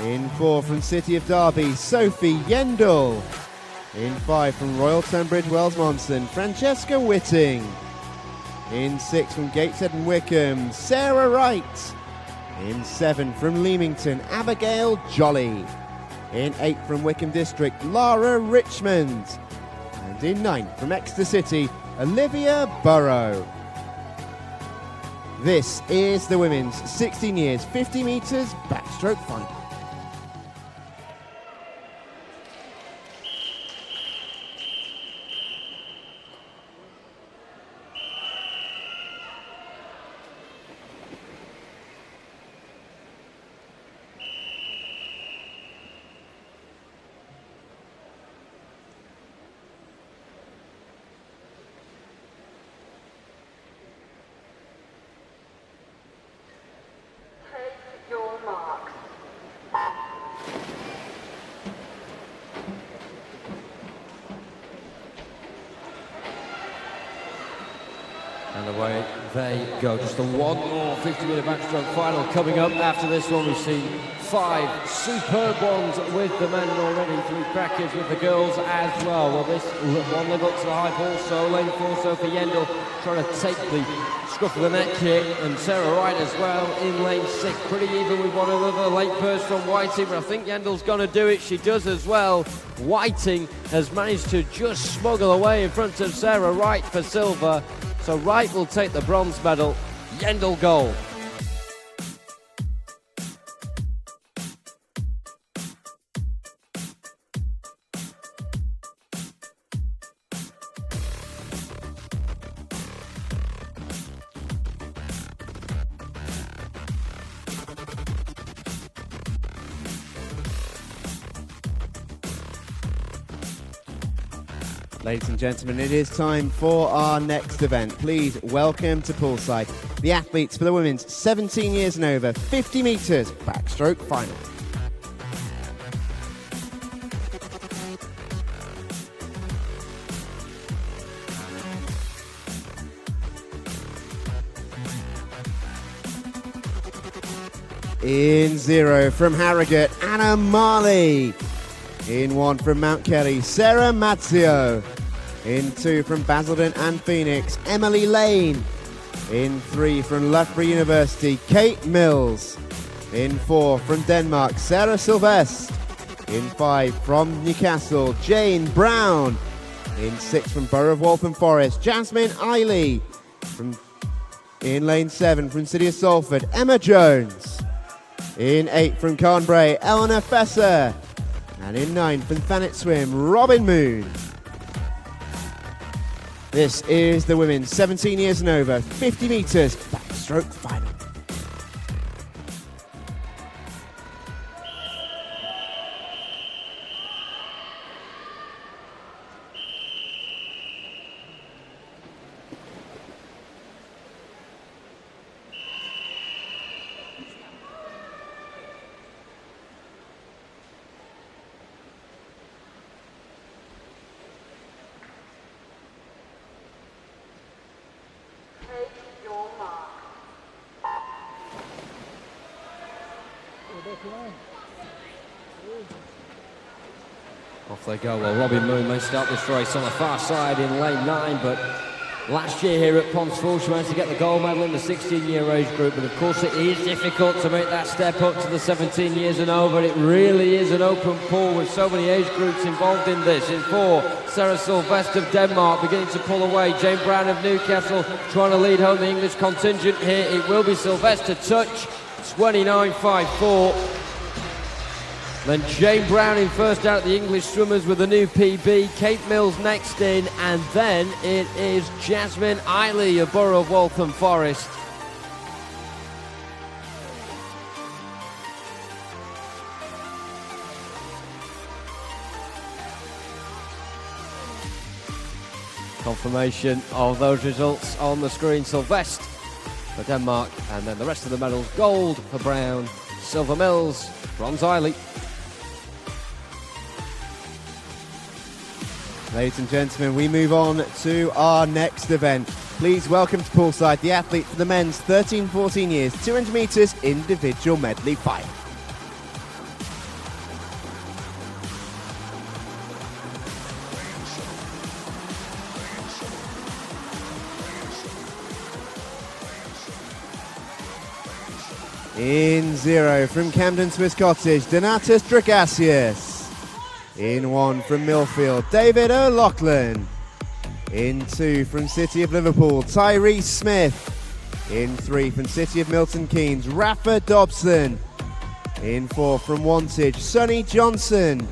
In 4 from City of Derby, Sophie Yendall. In 5 from Royal Tunbridge Wells Monson, Francesca Whitting. In 6 from Gateshead and Wickham, Sarah Wright. In 7 from Leamington, Abigail Jolly. In 8 from Wickham District, Lara Richmond. And in 9 from Exeter City, Olivia Burrow. This is the women's 16 years, 50 metres backstroke final. Take your marks. And away they go. Just the one more 50-metre backstroke final coming up. After this one, we've seen 5 superb ones with the men already, 3 crackers with the girls as well. Well, this one live up to the hype also. Lane 4, Sophie Yendall trying to take the scruff of the neck here, and Sarah Wright as well in lane 6. Pretty even with one another. Late burst from Whiting, but I think Yendall's going to do it. She does as well. Whiting has managed to just smuggle away in front of Sarah Wright for silver. So Wright will take the bronze medal, Yendall gold. Ladies and gentlemen, it is time for our next event. Please welcome to poolside the athletes for the women's 17 years and over 50 metres backstroke final. In 0 from Harrogate, Anna Marley. In 1 from Mount Kelly, Sarah Mazzio. In 2 from Basildon and Phoenix, Emily Lane. In 3 from Loughborough University, Kate Mills. In 4 from Denmark, Sarah Sylvestre. In 5 from Newcastle, Jane Brown. In 6 from Borough of Waltham Forest, Jasmine Eiley. In lane 7 from City of Salford, Emma Jones. In 8 from Carnbray, Eleanor Fesser. And in 9 from Thanet Swim, Robin Moon. This is the women's 17 years and over 50 metres backstroke final. Take your marks. Off they go. Well, Robin Moon may start this race on the far side in lane 9, but last year here at Ponsford, she managed to get the gold medal in the 16-year age group, but of course it is difficult to make that step up to the 17 years and over. It really is an open pool with so many age groups involved in this. In 4, Sarah Sylvestre of Denmark beginning to pull away. Jane Brown of Newcastle trying to lead home the English contingent here. It will be Sylvestre touch, 29.54. Then Jane Brown in first out, the English swimmers with a new PB. Kate Mills next in, and then it is Jasmine Eiley of Borough of Waltham Forest. Confirmation of those results on the screen. Sylvestre for Denmark, and then the rest of the medals: gold for Brown, silver Mills, bronze Eiley. Ladies and gentlemen, we move on to our next event. Please welcome to poolside the athlete for the men's 13-14 years, 200 metres individual medley fight. In 0 from Camden Swiss Cottage, Donatus Dragasius. In 1 from Millfield, David O'Loughlin. In 2 from City of Liverpool, Tyrese Smith. In 3 from City of Milton Keynes, Rafa Dobson. In 4 from Wantage, Sonny Johnson.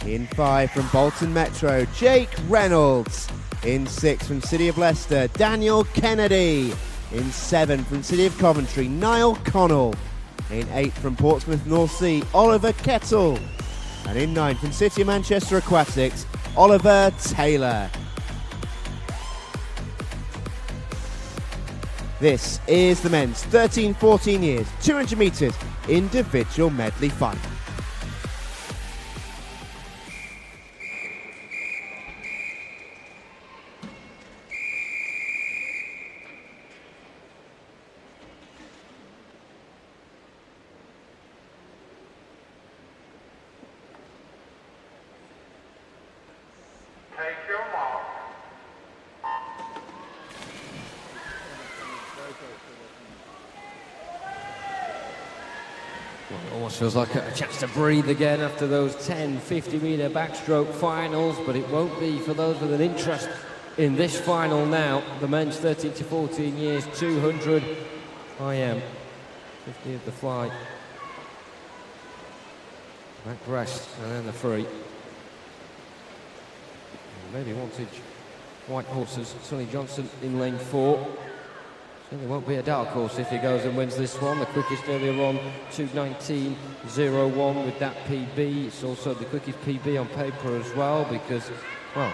In 5 from Bolton Metro, Jake Reynolds. In 6 from City of Leicester, Daniel Kennedy. In 7 from City of Coventry, Niall Connell. In 8 from Portsmouth North Sea, Oliver Kettle. And in 9 from City of Manchester Aquatics, Oliver Taylor. This is the men's 13-14 years, 200 metres individual medley fight. Take your mark. Well, it almost feels like a chance to breathe again after those 10 50-metre backstroke finals, but it won't be for those with an interest in this final now. The men's 13 to 14 years, 200 IM, 50 of the fly. Back rest, and then the free. Maybe Wantage, white horses, Sonny Johnson in lane 4. Certainly won't be a dark horse if he goes and wins this one. The quickest earlier on, 2:19.01 with that PB. It's also the quickest PB on paper as well because, well,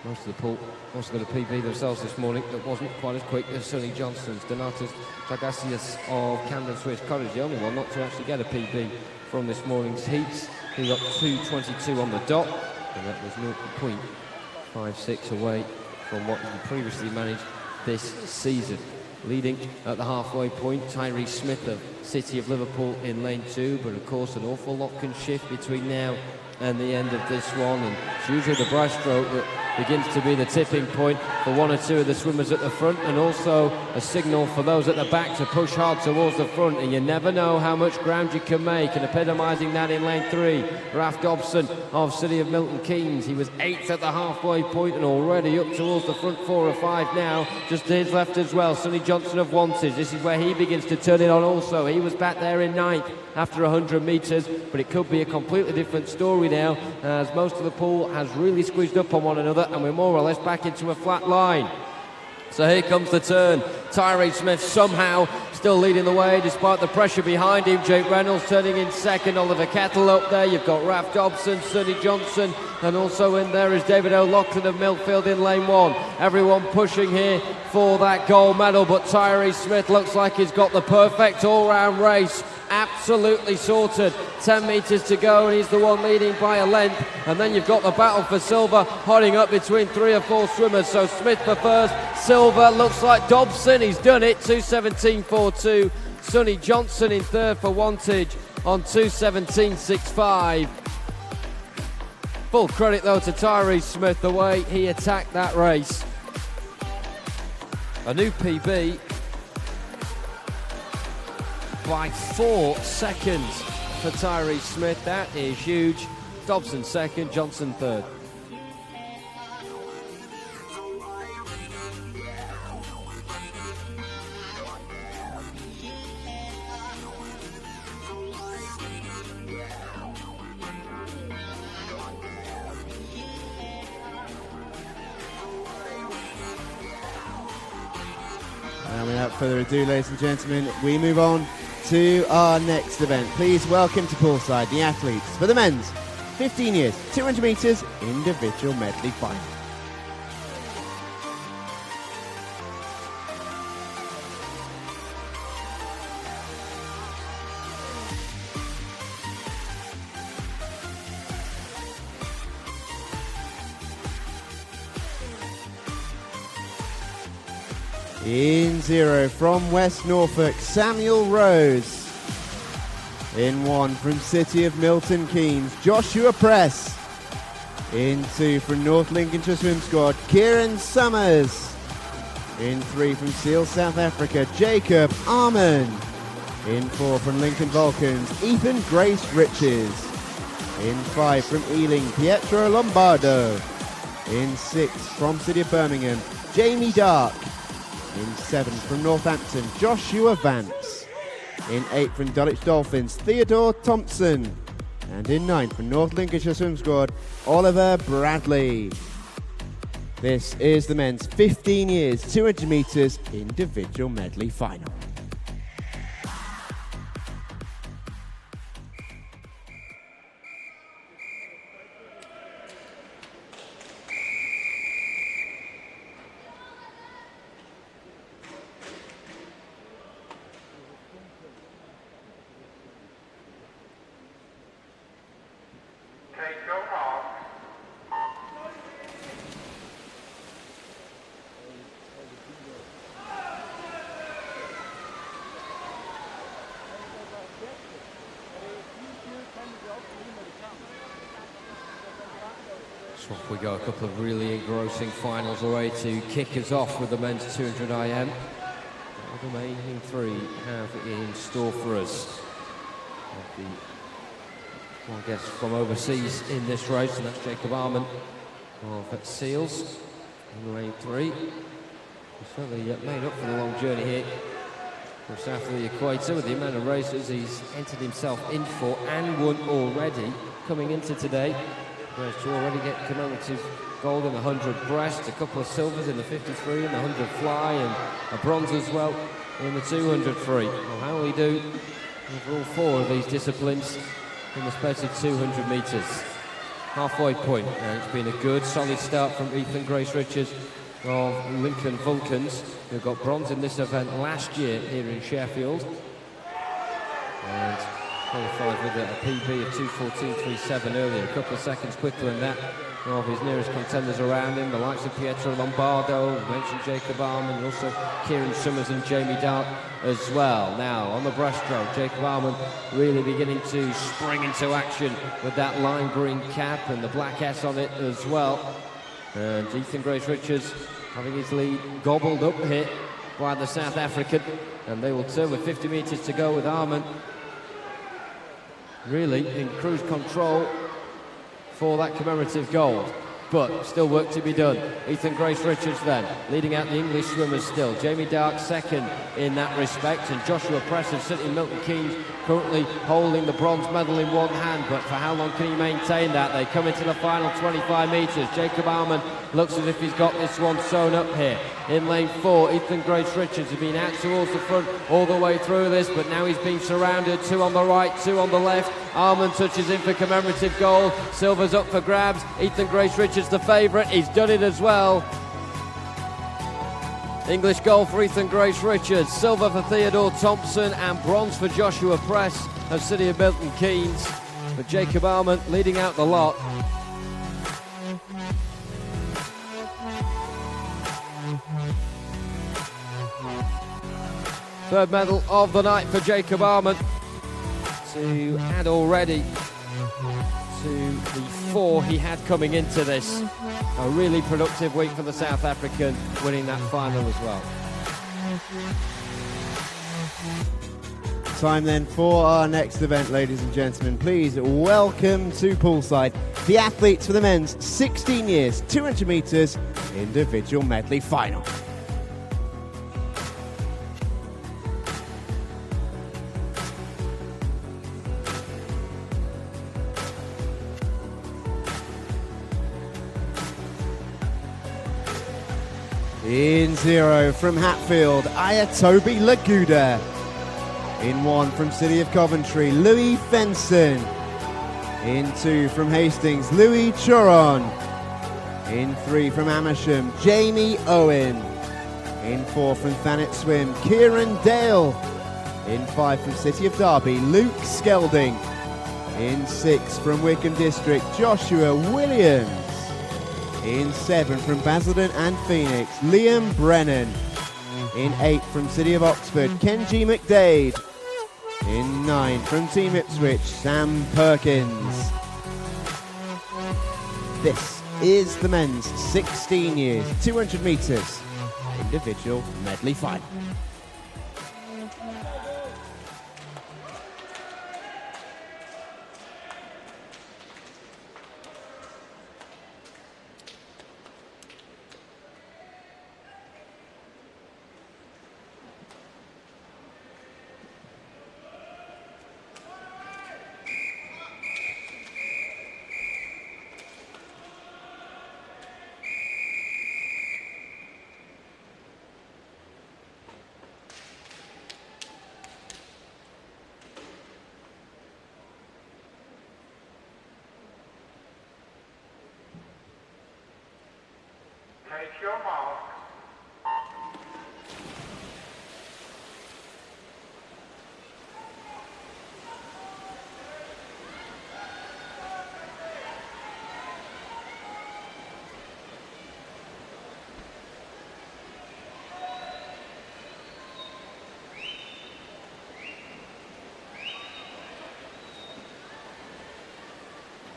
most of the pool also got a PB themselves this morning that wasn't quite as quick as Sonny Johnson's. Donatus Dragasius of Camden Swiss Cottage, the only one not to actually get a PB from this morning's heats. He got 2:22 on the dot, and that was 0.56 away from what he previously managed this season. Leading at the halfway point, Tyrese Smith of City of Liverpool in lane 2, but of course an awful lot can shift between now and the end of this one, and it's usually the breaststroke that begins to be the tipping point for one or two of the swimmers at the front, and also a signal for those at the back to push hard towards the front, and you never know how much ground you can make. And epitomising that in lane 3, Raf Dobson of City of Milton Keynes. He was 8th at the halfway point and already up towards the front 4 or 5 now, just to his left as well. Sonny Johnson of Wantage, this is where he begins to turn it on also. He was back there in 9th after 100 metres, but it could be a completely different story now, as most of the pool has really squeezed up on one another, and we're more or less back into a flat line. So here comes the turn. Tyrese Smith somehow still leading the way despite the pressure behind him. Jake Reynolds turning in second. Oliver Kettle up there. You've got Raf Dobson, Sonny Johnson, and also in there is David O'Loughlin of Millfield in lane 1. Everyone pushing here for that gold medal, but Tyrese Smith looks like he's got the perfect all-round race. Absolutely sorted. 10 metres to go, and he's the one leading by a length. And then you've got the battle for silver hotting up between 3 or 4 swimmers. So Smith for first, silver looks like Dobson. He's done it, 2:17.42. Sonny Johnson in third for Wantage on 2:17.65. Full credit though to Tyrese Smith, the way he attacked that race. A new PB by 4 seconds for Tyrese Smith. That is huge. Dobson second, Johnson third. And without further ado, ladies and gentlemen, we move on to our next event. Please welcome to poolside the athletes for the men's 15 years, 200 metres individual medley final. In 0 from West Norfolk, Samuel Rose. In 1 from City of Milton Keynes, Joshua Press. In 2 from North Lincolnshire Swim Squad, Kieran Summers. In 3 from Seal, South Africa, Jacob Armand. In 4 from Lincoln Vulcans, Ethan Grace Riches. In 5 from Ealing, Pietro Lombardo. In 6 from City of Birmingham, Jamie Dark. In 7 from Northampton, Joshua Vance. In 8 from Dulwich Dolphins, Theodore Thompson. And in 9 from North Lincolnshire Swim Squad, Oliver Bradley. This is the men's 15 years, 200 metres individual medley final. Off we go, a couple of really engrossing finals already to kick us off with the men's 200 IM. What the remaining 3 have in store for us? One guest from overseas in this race, and that's Jacob Armand of Seals in lane 3. He's certainly made up for the long journey here from south of the equator with the amount of races he's entered himself in for and won already coming into today. Managed to already get commemorative gold in the 100 breast, a couple of silvers in the 53 and the 100 fly, and a bronze as well in the 200 free. Well, how will he do over all 4 of these disciplines in the space of 200 metres? Halfway point, and it's been a good, solid start from Ethan Grace Richards of Lincoln Vulcans, who got bronze in this event last year here in Sheffield. And qualified with a PB of 2:14.37 earlier, a couple of seconds quicker than that of his nearest contenders around him, the likes of Pietro Lombardo, mentioned Jacob Armand, and also Kieran Summers and Jamie Dark as well. Now, on the breaststroke, Jacob Armand really beginning to spring into action with that lime green cap and the black S on it as well. And Ethan Grace Richards having his lead gobbled up here by the South African, and they will turn with 50 metres to go with Armand really in cruise control for that commemorative gold. But still work to be done. Ethan Grace Richards then, leading out the English swimmers still. Jamie Dark second in that respect, and Joshua Press of City Milton Keynes currently holding the bronze medal in one hand, but for how long can he maintain that? They come into the final 25 metres. Jacob Armand looks as if he's got this one sewn up here. In lane 4, Ethan Grace Richards has been out towards the front all the way through this, but now he's been surrounded, 2 on the right, 2 on the left. Armand touches in for commemorative gold. Silver's up for grabs. Ethan Grace Richards the favourite. He's done it as well. English gold for Ethan Grace Richards, silver for Theodore Thompson, and bronze for Joshua Press of City of Milton Keynes. But Jacob Armand leading out the lot. Third medal of the night for Jacob Armand, to add already to the 4 he had coming into this. A really productive week for the South African, winning that final as well. Time then for our next event, ladies and gentlemen. Please welcome to poolside the athletes for the men's 16 years, 200 metres individual medley final. In 0 from Hatfield, Ayatobi Laguda. In 1 from City of Coventry, Louis Fenson. In 2 from Hastings, Louis Choron. In 3 from Amersham, Jamie Owen. In 4 from Thanet Swim, Kieran Dale. In 5 from City of Derby, Luke Skelding. In 6 from Wickham District, Joshua Williams. In 7 from Basildon and Phoenix, Liam Brennan. In 8 from City of Oxford, Kenji McDade. In 9 from Team Ipswich, Sam Perkins. This is the men's 16 years, 200 metres individual medley final. Take your mark.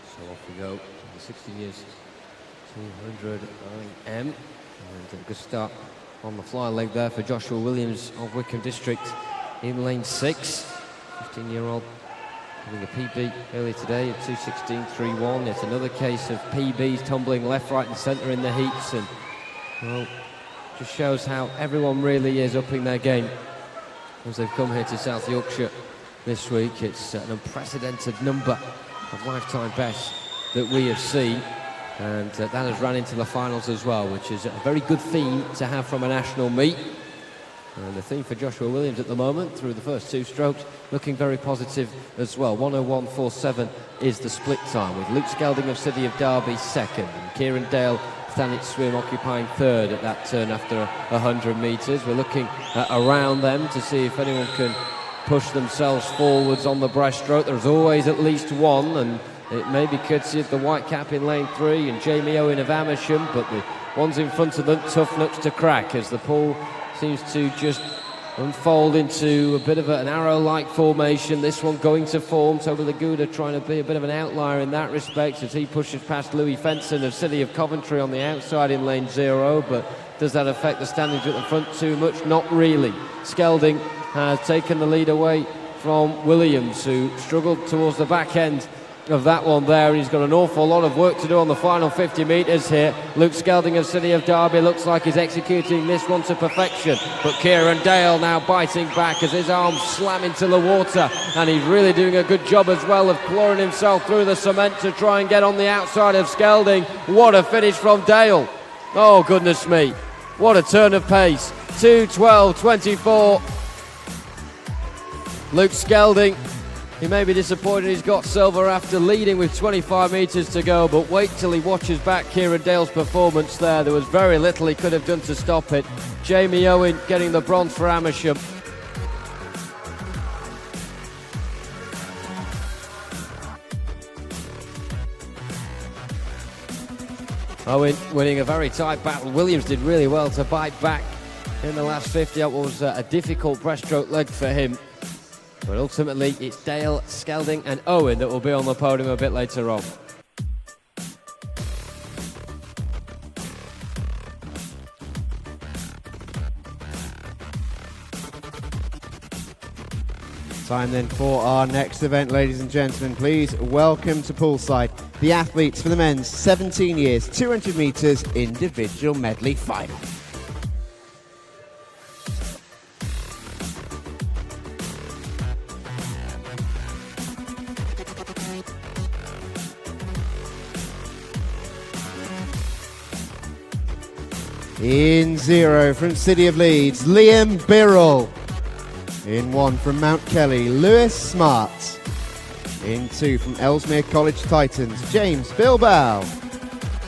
So off we go. The 16 years, 200 IM. And a good start on the fly leg there for Joshua Williams of Wickham District in lane 6. 15-year-old having a PB earlier today of 2:16.31. It's another case of PBs tumbling left, right and centre in the heats, and well, just shows how everyone really is upping their game as they've come here to South Yorkshire this week. It's an unprecedented number of lifetime bests that we have seen, and that has run into the finals as well, which is a very good theme to have from a national meet. And the theme for Joshua Williams at the moment, through the first 2 strokes, looking very positive as well. 1:01.47 is the split time, with Luke Skelding of City of Derby second, and Kieran Dale, Thanet Swim, occupying third at that turn after 100 metres. We're looking around them to see if anyone can push themselves forwards on the breaststroke. There's always at least one, and it may be courtesy of the white cap in lane 3 and Jamie Owen of Amersham, but the ones in front of them, tough nuts to crack, as the pool seems to just unfold into a bit of an arrow-like formation. This one going to form. Toby Laguda trying to be a bit of an outlier in that respect as he pushes past Louis Fenson of City of Coventry on the outside in lane 0, but does that affect the standings at the front too much? Not really. Skelding has taken the lead away from Williams, who struggled towards the back end of that one there, and he's got an awful lot of work to do on the final 50 metres here. Luke Skelding of City of Derby looks like he's executing this one to perfection, but Kieran Dale now biting back as his arms slam into the water, and he's really doing a good job as well of clawing himself through the cement to try and get on the outside of Skelding. What a finish from Dale. Oh goodness me, what a turn of pace. 2:12.24. Luke Skelding, he may be disappointed he's got silver after leading with 25 metres to go, but wait till he watches back Kieran Dale's performance there. There was very little he could have done to stop it. Jamie Owen getting the bronze for Amersham. Owen winning a very tight battle. Williams did really well to bite back in the last 50. That was a difficult breaststroke leg for him. But ultimately, it's Dale, Skelding and Owen that will be on the podium a bit later on. Time then for our next event, ladies and gentlemen. Please welcome to poolside the athletes for the men's 17 years, 200 metres individual medley final. In 0 from City of Leeds, Liam Birrell. In 1 from Mount Kelly, Lewis Smart. In 2 from Ellesmere College Titans, James Bilbao.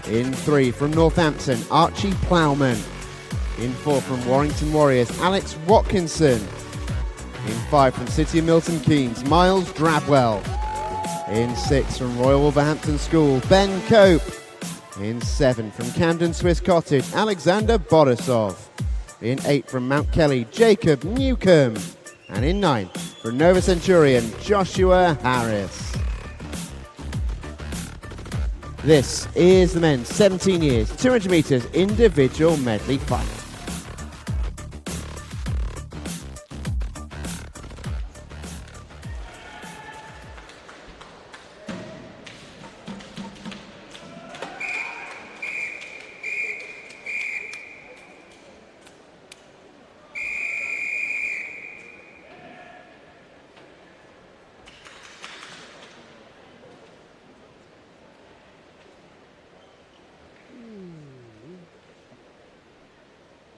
In 3 from Northampton, Archie Plowman. In 4 from Warrington Warriors, Alex Watkinson. In 5 from City of Milton Keynes, Miles Drabwell. In 6 from Royal Wolverhampton School, Ben Cope. In 7 from Camden Swiss Cottage, Alexander Borisov. In 8 from Mount Kelly, Jacob Newcomb. And in 9 from Nova Centurion, Joshua Harris. This is the men's 17 years, 200 metres individual medley final.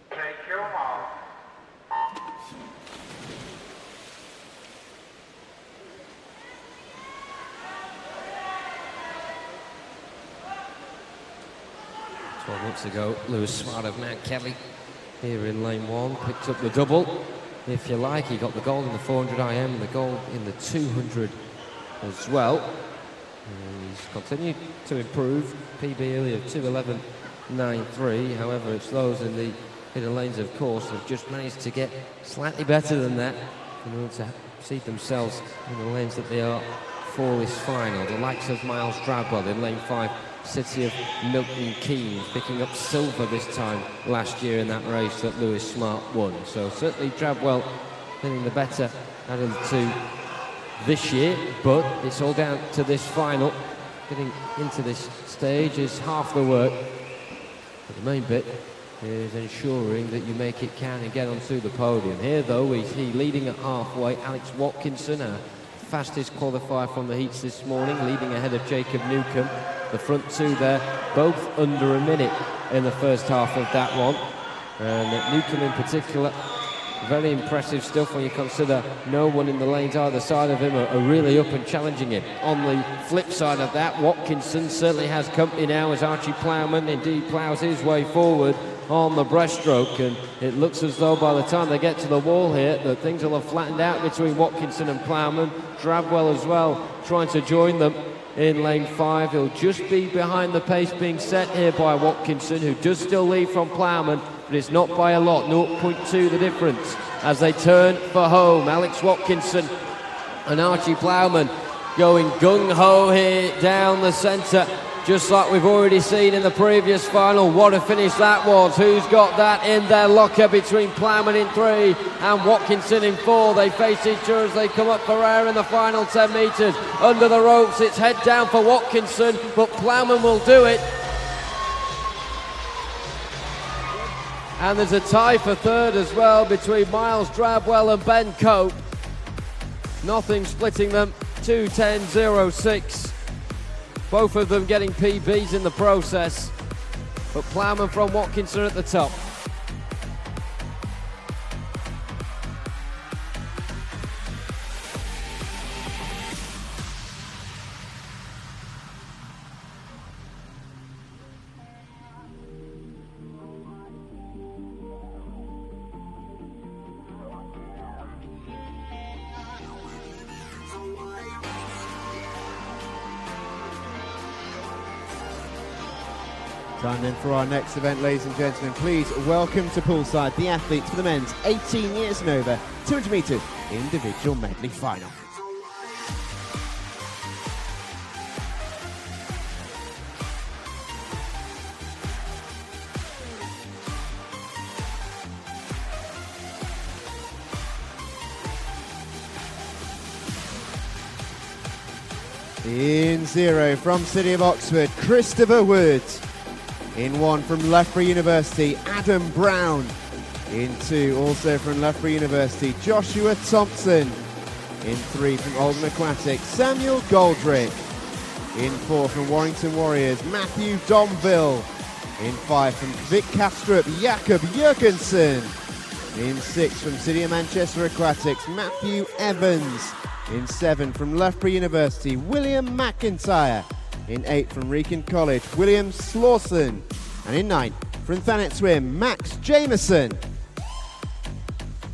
Take your mark. Months ago, Lewis Smart of Mount Kelly here in lane 1 picked up the double, if you like. He got the gold in the 400 IM and the gold in the 200 as well. And he's continued to improve. PB earlier of 2:11.93. However, it's those in the hidden lanes, of course, have just managed to get slightly better than that in order to seed themselves in the lanes that they are for this final. The likes of Miles Drabwell in lane 5. City of Milton Keynes picking up silver this time last year in that race that Lewis Smart won. So certainly Drabwell getting the better out of the two this year, but it's all down to this final. Getting into this stage is half the work. But the main bit is ensuring that you make it count and get onto the podium. Here though, he leading at halfway. Alex Watkinson, our fastest qualifier from the heats this morning, leading ahead of Jacob Newcomb. The front two there, both under a minute in the first half of that one. And Newcomb in particular, very impressive stuff when you consider no one in the lanes either side of him are really up and challenging him. On the flip side of that, Watkinson certainly has company now as Archie Plowman indeed ploughs his way forward on the breaststroke, and it looks as though by the time they get to the wall here that things will have flattened out between Watkinson and Plowman. Drabwell as well trying to join them in lane 5. He'll just be behind the pace being set here by Watkinson, who does still lead from Plowman, but it's not by a lot, 0.2 the difference as they turn for home. Alex Watkinson and Archie Plowman going gung-ho here down the centre, just like we've already seen in the previous final. What a finish that was. Who's got that in their locker between Plowman in 3 and Watkinson in 4? They face each other as they come up for air in the final 10 metres. Under the ropes, it's head down for Watkinson, but Plowman will do it. And there's a tie for third as well between Miles Drabwell and Ben Cope. Nothing splitting them, 2:10.06. Both of them getting PBs in the process, but Plowman from Watkinson at the top. Time then for our next event, ladies and gentlemen. Please welcome to poolside the athletes for the men's 18 years and over 200 metres individual medley final. In 0 from City of Oxford, Christopher Woods. In 1 from Loughborough University, Adam Brown. In 2, also from Loughborough University, Joshua Thompson. In 3 from Oldham Aquatics, Samuel Goldrick. In 4 from Warrington Warriors, Matthew Domville. In 5 from Vic Kastrup, Jakob Jurgensen. In 6 from City of Manchester Aquatics, Matthew Evans. In 7 from Loughborough University, William McIntyre. In 8 from Wrekin College, William Slawson. And in 9 from Thanet Swim, Max Jameson.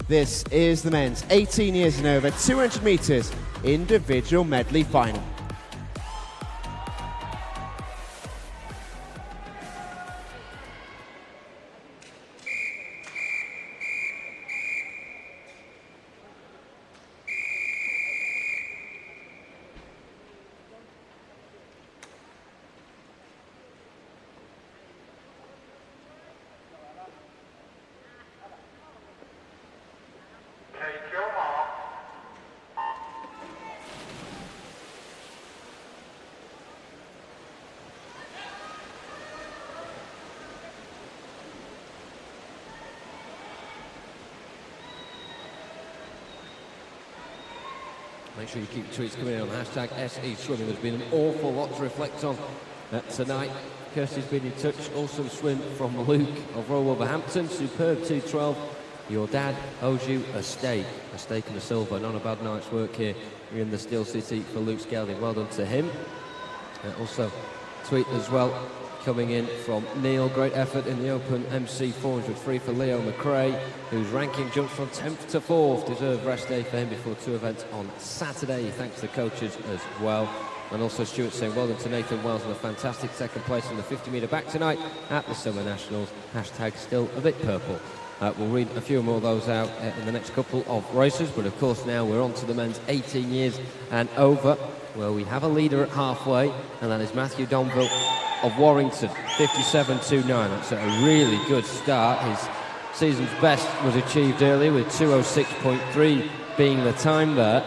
This is the men's 18 years and over 200 metres individual medley final. Make sure you keep tweets coming in on hashtag SE Swimming. There's been an awful lot to reflect on tonight. Kirsty's been in touch. Awesome swim from Luke of Royal Wolverhampton. Superb 2:12. Your dad owes you a steak and a silver. Not a bad night's work here. You're in the Steel City for Luke Skelding. Well done to him. Also, tweet as well coming in from Neil. Great effort in the Open MC 400 free for Leo McRae, whose ranking jumps from 10th to 4th. Deserved rest day for him before 2 events on Saturday. He thanks the coaches as well. And also Stuart saying well done to Nathan Wells on a fantastic second place in the 50-metre back tonight at the Summer Nationals. Hashtag still a bit purple. We'll read a few more of those out in the next couple of races, but of course now we're on to the men's 18 years and over, where we have a leader at halfway, and that is Matthew Donville of Warrington, 57.29. That's a really good start. His season's best was achieved earlier with 2:06.3 being the time there.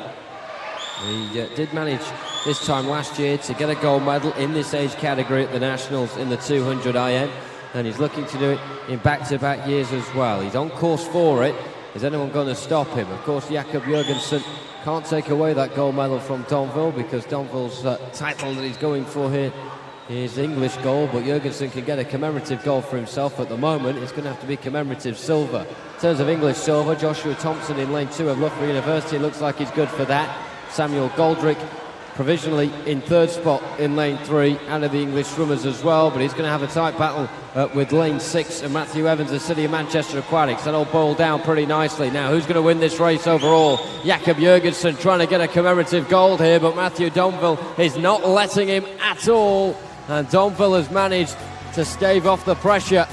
He did manage this time last year to get a gold medal in this age category at the Nationals in the 200 IM, and he's looking to do it in back-to-back years as well. He's on course for it. Is anyone going to stop him? Of course, Jakob Jørgensen can't take away that gold medal from Donville, because Donville's title that he's going for here is English gold, but Jørgensen can get a commemorative gold for himself. At the moment, it's going to have to be commemorative silver. In terms of English silver, Joshua Thompson in lane 2 of Loughborough University looks like he's good for that. Samuel Goldrick provisionally in 3rd spot in lane 3 out of the English swimmers as well, but he's going to have a tight battle with lane 6 and Matthew Evans, the City of Manchester Aquatics. That'll boil down pretty nicely. Now, who's going to win this race overall? Jakob Jørgensen trying to get a commemorative gold here, but Matthew Donville is not letting him at all, and Donville has managed to stave off the pressure.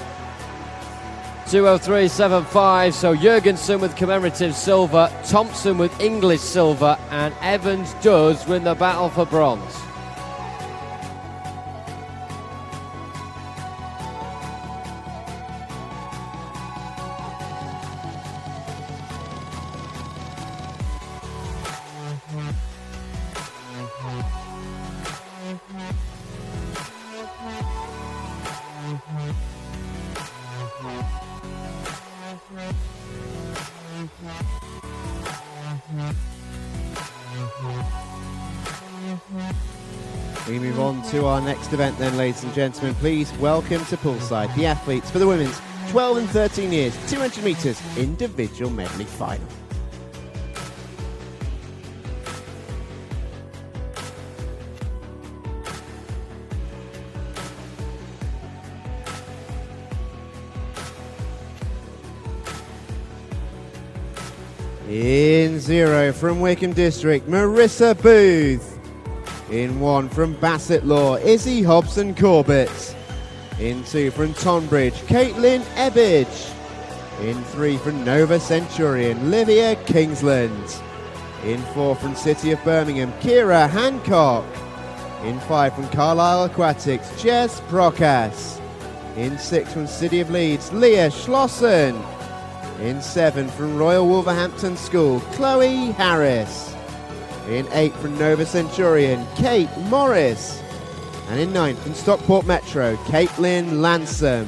2:03.75, so Jørgensen with commemorative silver, Thompson with English silver, and Evans does win the battle for bronze. We move on to our next event then, ladies and gentlemen. Please welcome to poolside the athletes for the women's 12 and 13 years 200 metres individual medley final. In 0 from Wickham District, Marissa Booth. In 1 from Bassett Law, Izzy Hobson-Corbett. In 2 from Tonbridge, Caitlin Ebbage. In 3 from Nova Centurion, Livia Kingsland. In 4 from City of Birmingham, Kira Hancock. In 5 from Carlisle Aquatics, Jess Procas. In 6 from City of Leeds, Leah Schlossen. In 7 from Royal Wolverhampton School, Chloe Harris. In 8 from Nova Centurion, Kate Morris. And in 9 from Stockport Metro, Caitlin Lansom.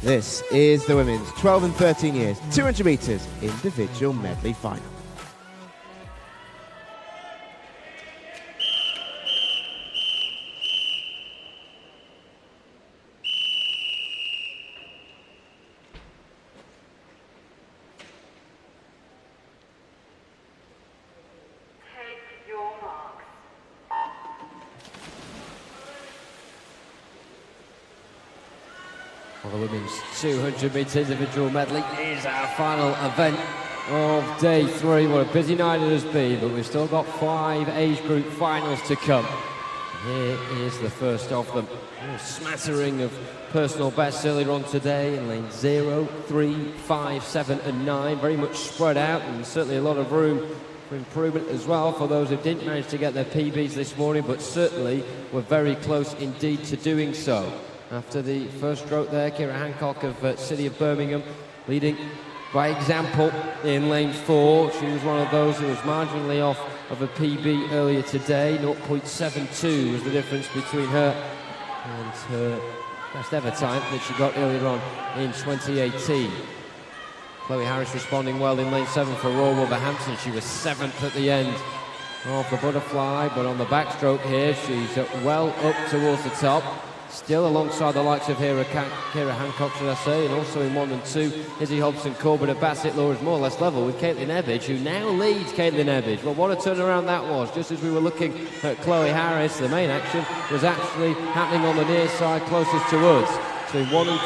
This is the women's 12 and 13 years 200 metres individual medley final. Well, the women's 200 metres individual medley is our final event of day 3. What a busy night it has been, but we've still got 5 age group finals to come. Here is the first of them. A smattering of personal bests earlier on today in lanes 0, 3, 5, 7 and 9. Very much spread out, and certainly a lot of room for improvement as well for those who didn't manage to get their PBs this morning, but certainly were very close indeed to doing so. After the first stroke there, Kira Hancock of City of Birmingham leading by example in lane 4. She was one of those who was marginally off of a PB earlier today. 0.72 was the difference between her and her best ever time that she got earlier on in 2018. Chloe Harris responding well in lane 7 for Royal Wolverhampton. She was 7th at the end of the butterfly, but on the backstroke here, she's well up towards the top. Still alongside the likes of Kira Hancock, should I say, and also in 1 and 2, Izzy Hobson-Corbett at Bassett Law is more or less level with Caitlin Ebbage, who now leads Caitlin Ebbage. Well, what a turnaround that was. Just as we were looking at Chloe Harris, the main action was actually happening on the near side closest to us. So 1 and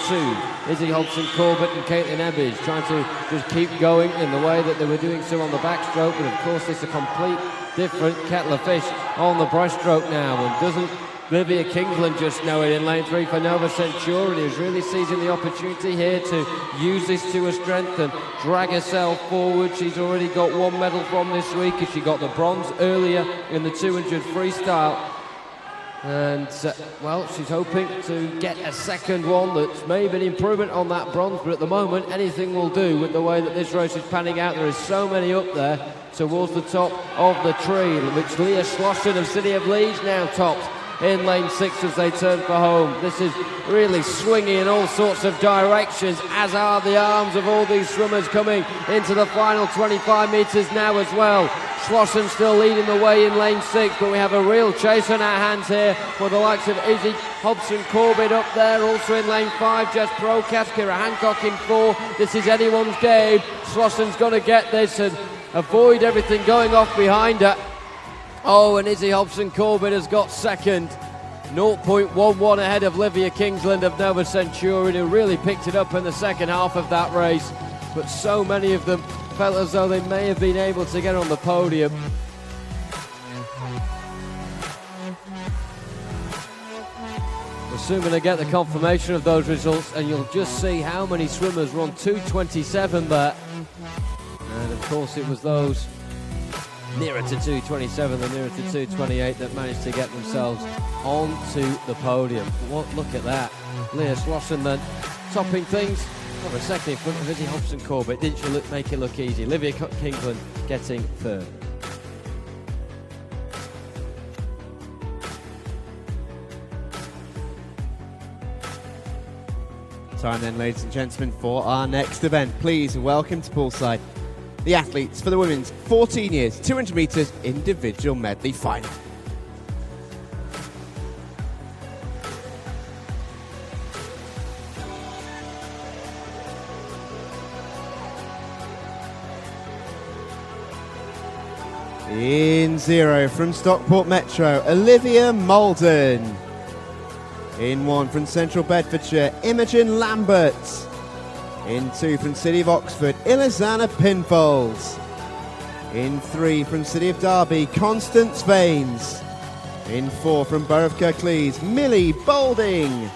2, Izzy Hobson-Corbett and Caitlin Ebbage trying to just keep going in the way that they were doing so on the backstroke, but of course it's a complete different kettle of fish on the breaststroke now, and doesn't Livia Kingsland just know it in lane 3 for Nova Centurion, who's really seizing the opportunity here to use this to her strength and drag herself forward. She's already got 1 medal from this week as she got the bronze earlier in the 200 freestyle. And, well, she's hoping to get a second one that's maybe an improvement on that bronze, but at the moment, anything will do with the way that this race is panning out. There is so many up there towards the top of the tree, which Leah Slosson of City of Leeds now tops in lane 6 as they turn for home. This is really swinging in all sorts of directions, as are the arms of all these swimmers coming into the final 25 metres now as well. Slosson still leading the way in lane 6, but we have a real chase on our hands here for the likes of Izzy Hobson-Corbett up there, also in lane 5, Jess Procath, Kira Hancock in 4. This is anyone's game. Slosson's got to get this and avoid everything going off behind her. Oh, and Izzy Hobson-Corbett has got second, 0.11 ahead of Livia Kingsland of Nova Centurion, who really picked it up in the second half of that race. But so many of them felt as though they may have been able to get on the podium. We're soon going to get the confirmation of those results, and you'll just see how many swimmers run 2:27 there. And of course it was those nearer to 2:27 than nearer to 2:28 that managed to get themselves onto the podium. Look at that. Leah Slosson then topping things over a second in front of Izzy Hobson-Corbett. Didn't she make it look easy? Livia Kingsland getting third. Time then, ladies and gentlemen, for our next event. Please welcome to poolside the athletes for the women's 14 years 200 metres individual medley final. In 0 from Stockport Metro, Olivia Malden. In 1 from Central Bedfordshire, Imogen Lambert. In 2 from City of Oxford, Ilizana Pinfolds. In 3 from City of Derby, Constance Vaines. In 4 from Borough of Kirklees, Millie Boulding.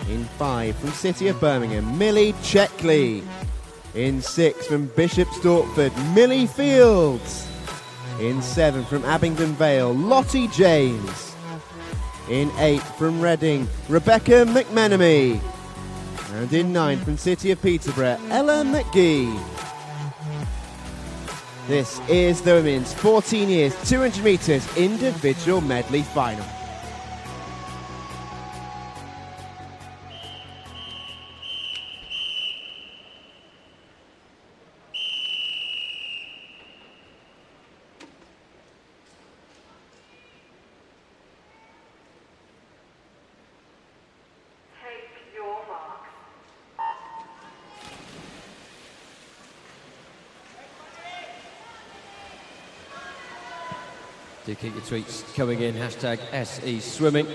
In 5 from City of Birmingham, Millie Checkley. In 6 from Bishop Stortford, Millie Fields. In 7 from Abingdon Vale, Lottie James. In 8 from Reading, Rebecca McMenemy. And in 9 from City of Peterborough, Ella McGee. This is the women's 14 years 200 metres individual medley final. Do keep your tweets coming in, hashtag SE Swimming.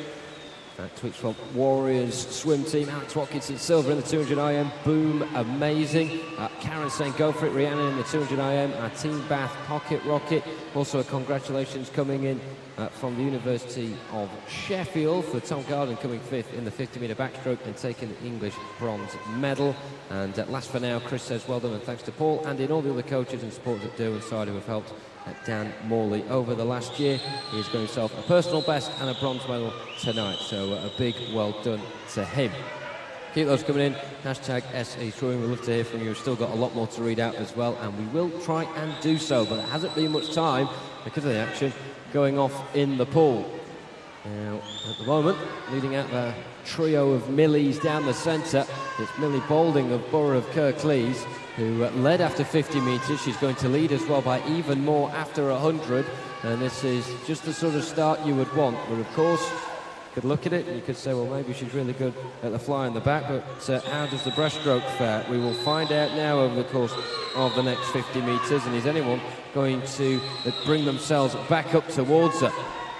Tweets from Warriors Swim Team, Alex Watkins in silver in the 200 IM, boom, amazing. Karen saying go for it, Rhiannon in the 200 IM, our Team Bath Pocket Rocket. Also a congratulations coming in from the University of Sheffield for Tom Garden coming 5th in the 50 metre backstroke and taking the English bronze medal. And last for now, Chris says well done and thanks to Paul and in all the other coaches and supporters at Derwent who have helped Dan Morley over the last year. He's got himself a personal best and a bronze medal tonight, so a big well done to him. Keep those coming in, hashtag SE Swimming. We'd love to hear from you. We've still got a lot more to read out as well, and we will try and do so, but there hasn't been much time because of the action going off in the pool. Now, at the moment, leading out the trio of Millies down the centre, it's Millie Boulding of Borough of Kirklees, who led after 50 metres. She's going to lead as well by even more after 100, and this is just the sort of start you would want. But of course, you could look at it and you could say, well, maybe she's really good at the fly in the back, but how does the breaststroke fare? We will find out now over the course of the next 50 metres, and is anyone going to bring themselves back up towards her?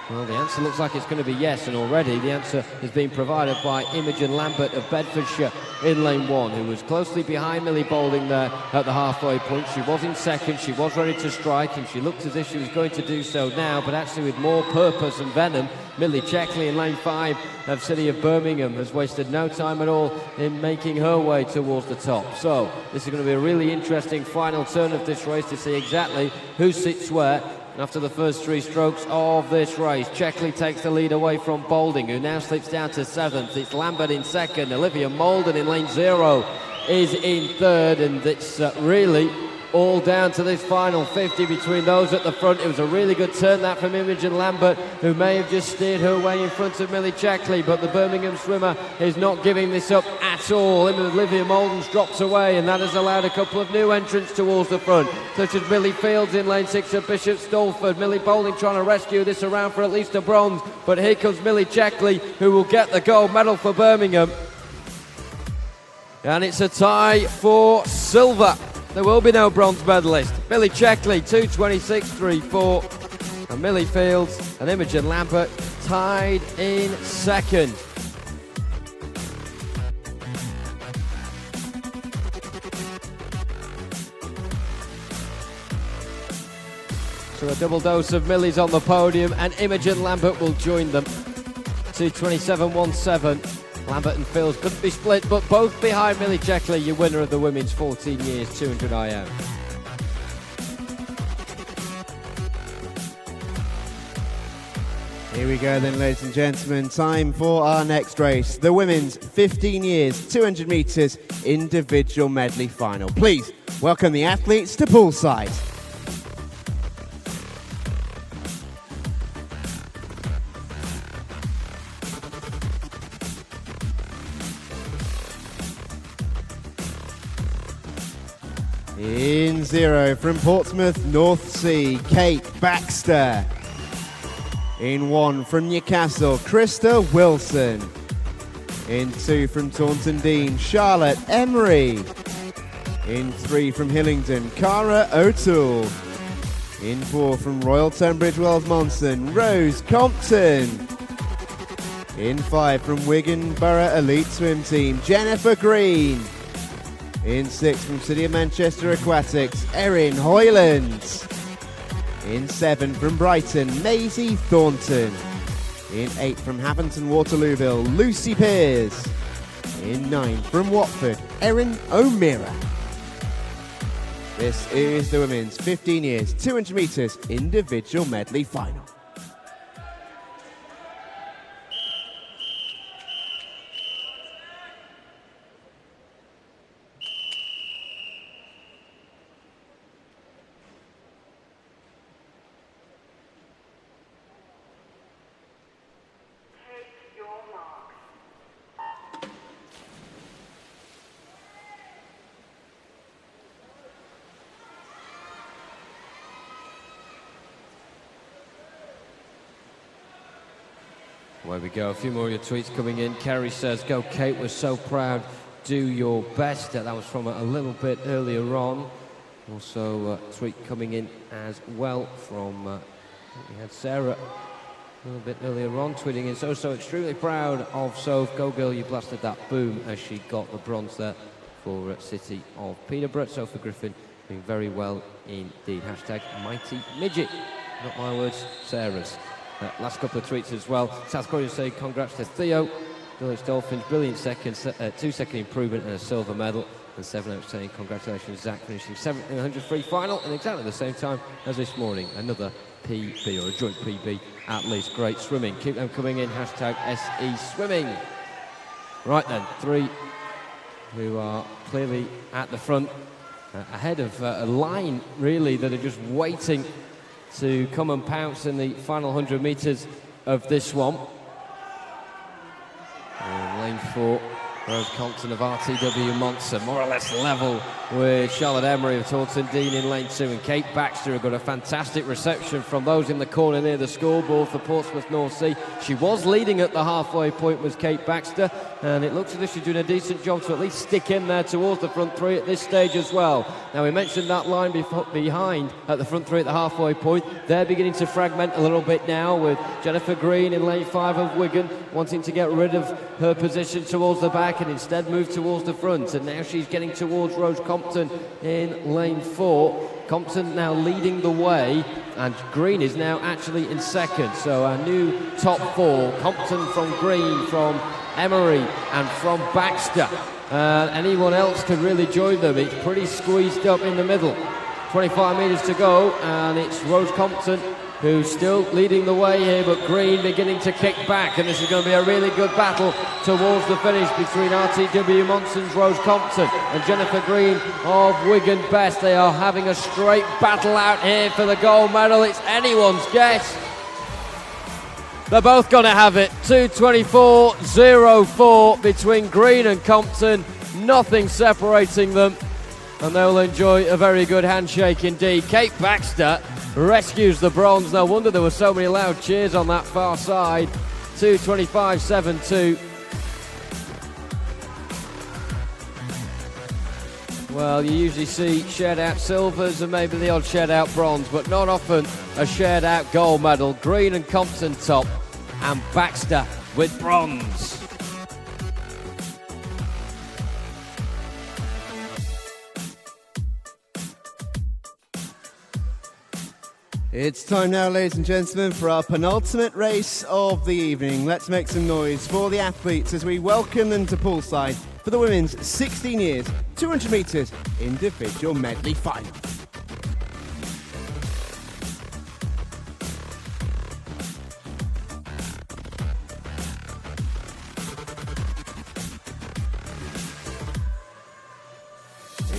Well, the answer looks like it's going to be yes, and already the answer is being provided by Imogen Lambert of Bedfordshire in lane 1, who was closely behind Millie Boulding there at the halfway point. She was in second, she was ready to strike, and she looked as if she was going to do so now, but actually with more purpose and venom. Millie Checkley in lane 5 of City of Birmingham has wasted no time at all in making her way towards the top. So this is going to be a really interesting final turn of this race to see exactly who sits where. After the first 3 strokes of this race, Checkley takes the lead away from Boulding, who now slips down to 7th. It's Lambert in 2nd. Olivia Molden in lane 0 is in 3rd, and it's really all down to this final 50 between those at the front. It was a really good turn that from Imogen Lambert, who may have just steered her way in front of Millie Checkley, but the Birmingham swimmer is not giving this up at all. Olivia Molden's dropped away, and that has allowed a couple of new entrants towards the front, such as Millie Fields in lane 6 of Bishop Stolford. Millie Boulding trying to rescue this around for at least a bronze, but here comes Millie Checkley, who will get the gold medal for Birmingham. And it's a tie for silver. There will be no bronze medalist. Millie Checkley, 2:26.34. And Millie Fields and Imogen Lambert tied in 2nd. So a double dose of Millie's on the podium, and Imogen Lambert will join them. 2:27.17. Lambert and Fields couldn't be split, but both behind Millie Checkley, your winner of the women's 14 years 200 IM. Here we go then, ladies and gentlemen. Time for our next race, the women's 15 years 200 metres individual medley final. Please welcome the athletes to poolside. In 0 from Portsmouth North Sea, Kate Baxter. In 1 from Newcastle, Krista Wilson. In 2 from Taunton Dean, Charlotte Emery. In 3 from Hillingdon, Cara O'Toole. In 4 from Royal Tunbridge Wells Monson, Rose Compton. In 5 from Wigan Borough Elite Swim Team, Jennifer Green. In 6 from City of Manchester Aquatics, Erin Hoyland. In 7 from Brighton, Maisie Thornton. In 8 from Haventon Waterlooville, Lucy Pears. In 9 from Watford, Erin O'Meara. This is the women's 15 years 200 metres individual medley final. Away we go, a few more of your tweets coming in. Kerry says, go Kate, we're so proud, do your best. That was from a little bit earlier on. Also a tweet coming in as well from, we had Sarah a little bit earlier on tweeting in, so extremely proud of Soph, go girl, you blasted that boom, as she got the bronze there for City of Peterborough. Sophie Griffin doing very well indeed. Hashtag mighty midget, not my words, Sarah's. Last couple of tweets as well. South Korea say congrats to Theo. Village Dolphins, brilliant second, 2-second improvement and a silver medal. And 7 saying congratulations, Zach, finishing 7th in the 100 free final, and exactly the same time as this morning. Another PB, or a joint PB at least. Great swimming. Keep them coming in. Hashtag SE Swimming. Right then, 3 who are clearly at the front, ahead of a line really that are just waiting to come and pounce in the final 100 metres of this one. In lane 4, Rose Compton of RTW Monster, more or less level with Charlotte Emery of Taunton Dean in lane 2, and Kate Baxter have got a fantastic reception from those in the corner near the scoreboard for Portsmouth North Sea. She was leading at the halfway point, was Kate Baxter, and it looks as if she's doing a decent job to at least stick in there towards the front three at this stage as well. Now, we mentioned that line behind at the front three at the halfway point. They're beginning to fragment a little bit now, with Jennifer Green in lane 5 of Wigan wanting to get rid of her position towards the back and instead move towards the front, and now she's getting towards Rose Compton in lane 4. Compton now leading the way, and Green is now actually in second. So our new top 4, Compton from Green, from Emery and from Baxter. Anyone else could really join them. It's pretty squeezed up in the middle. 25 metres to go, and it's Rose Compton who's still leading the way here, but Green beginning to kick back, and this is going to be a really good battle towards the finish between RTW Monson's Rose Compton and Jennifer Green of Wigan Best. They are having a straight battle out here for the gold medal. It's anyone's guess. They're both going to have it. 2:24.04 between Green and Compton. Nothing separating them, and they'll enjoy a very good handshake indeed. Kate Baxter rescues the bronze. No wonder there were so many loud cheers on that far side. 2:25.72. Well, you usually see shared out silvers and maybe the odd shared out bronze, but not often a shared out gold medal. Green and Compton top, and Baxter with bronze. It's time now, ladies and gentlemen, for our penultimate race of the evening. Let's make some noise for the athletes as we welcome them to poolside for the women's 16 years, 200 metres individual medley final.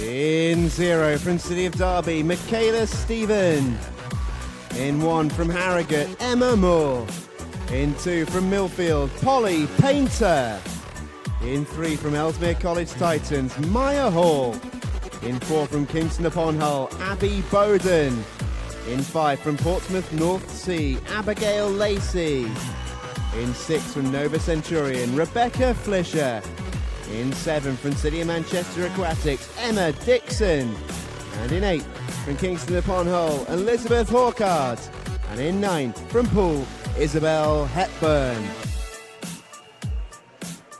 In 0 from City of Derby, Michaela Stephen. In 1 from Harrogate, Emma Moore. In 2 from Millfield, Polly Painter. In 3 from Ellesmere College Titans, Maya Hall. In 4 from Kingston upon Hull, Abby Bowden. In 5 from Portsmouth North Sea, Abigail Lacey. In 6 from Nova Centurion, Rebecca Flisher. In 7 from City of Manchester Aquatics, Emma Dixon. And in 8 from Kingston upon Hull, Elizabeth Hawkard. And in 9 from Poole, Isabel Hepburn.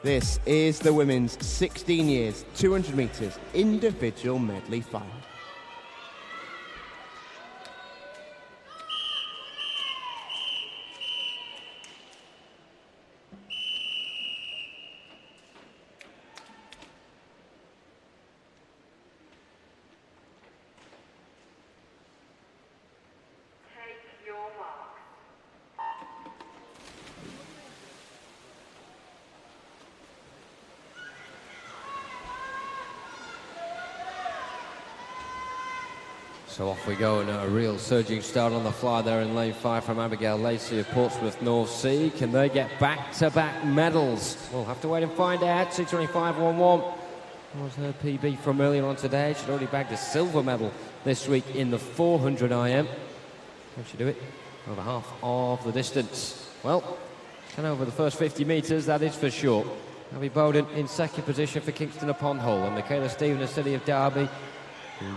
This is the women's 16 years, 200 metres individual medley final. So off we go, and a real surging start on the fly there in lane 5 from Abigail Lacey of Portsmouth North Sea. Can they get back-to-back medals? We'll have to wait and find out. 2:25.11 was her PB from earlier on today. She'd already bagged a silver medal this week in the 400 IM. Can she do it? Over half of the distance. Well, can over the first 50 metres, that is for sure. Abby Bowden in second position for Kingston upon Hull, and Michaela Stephen of City of Derby.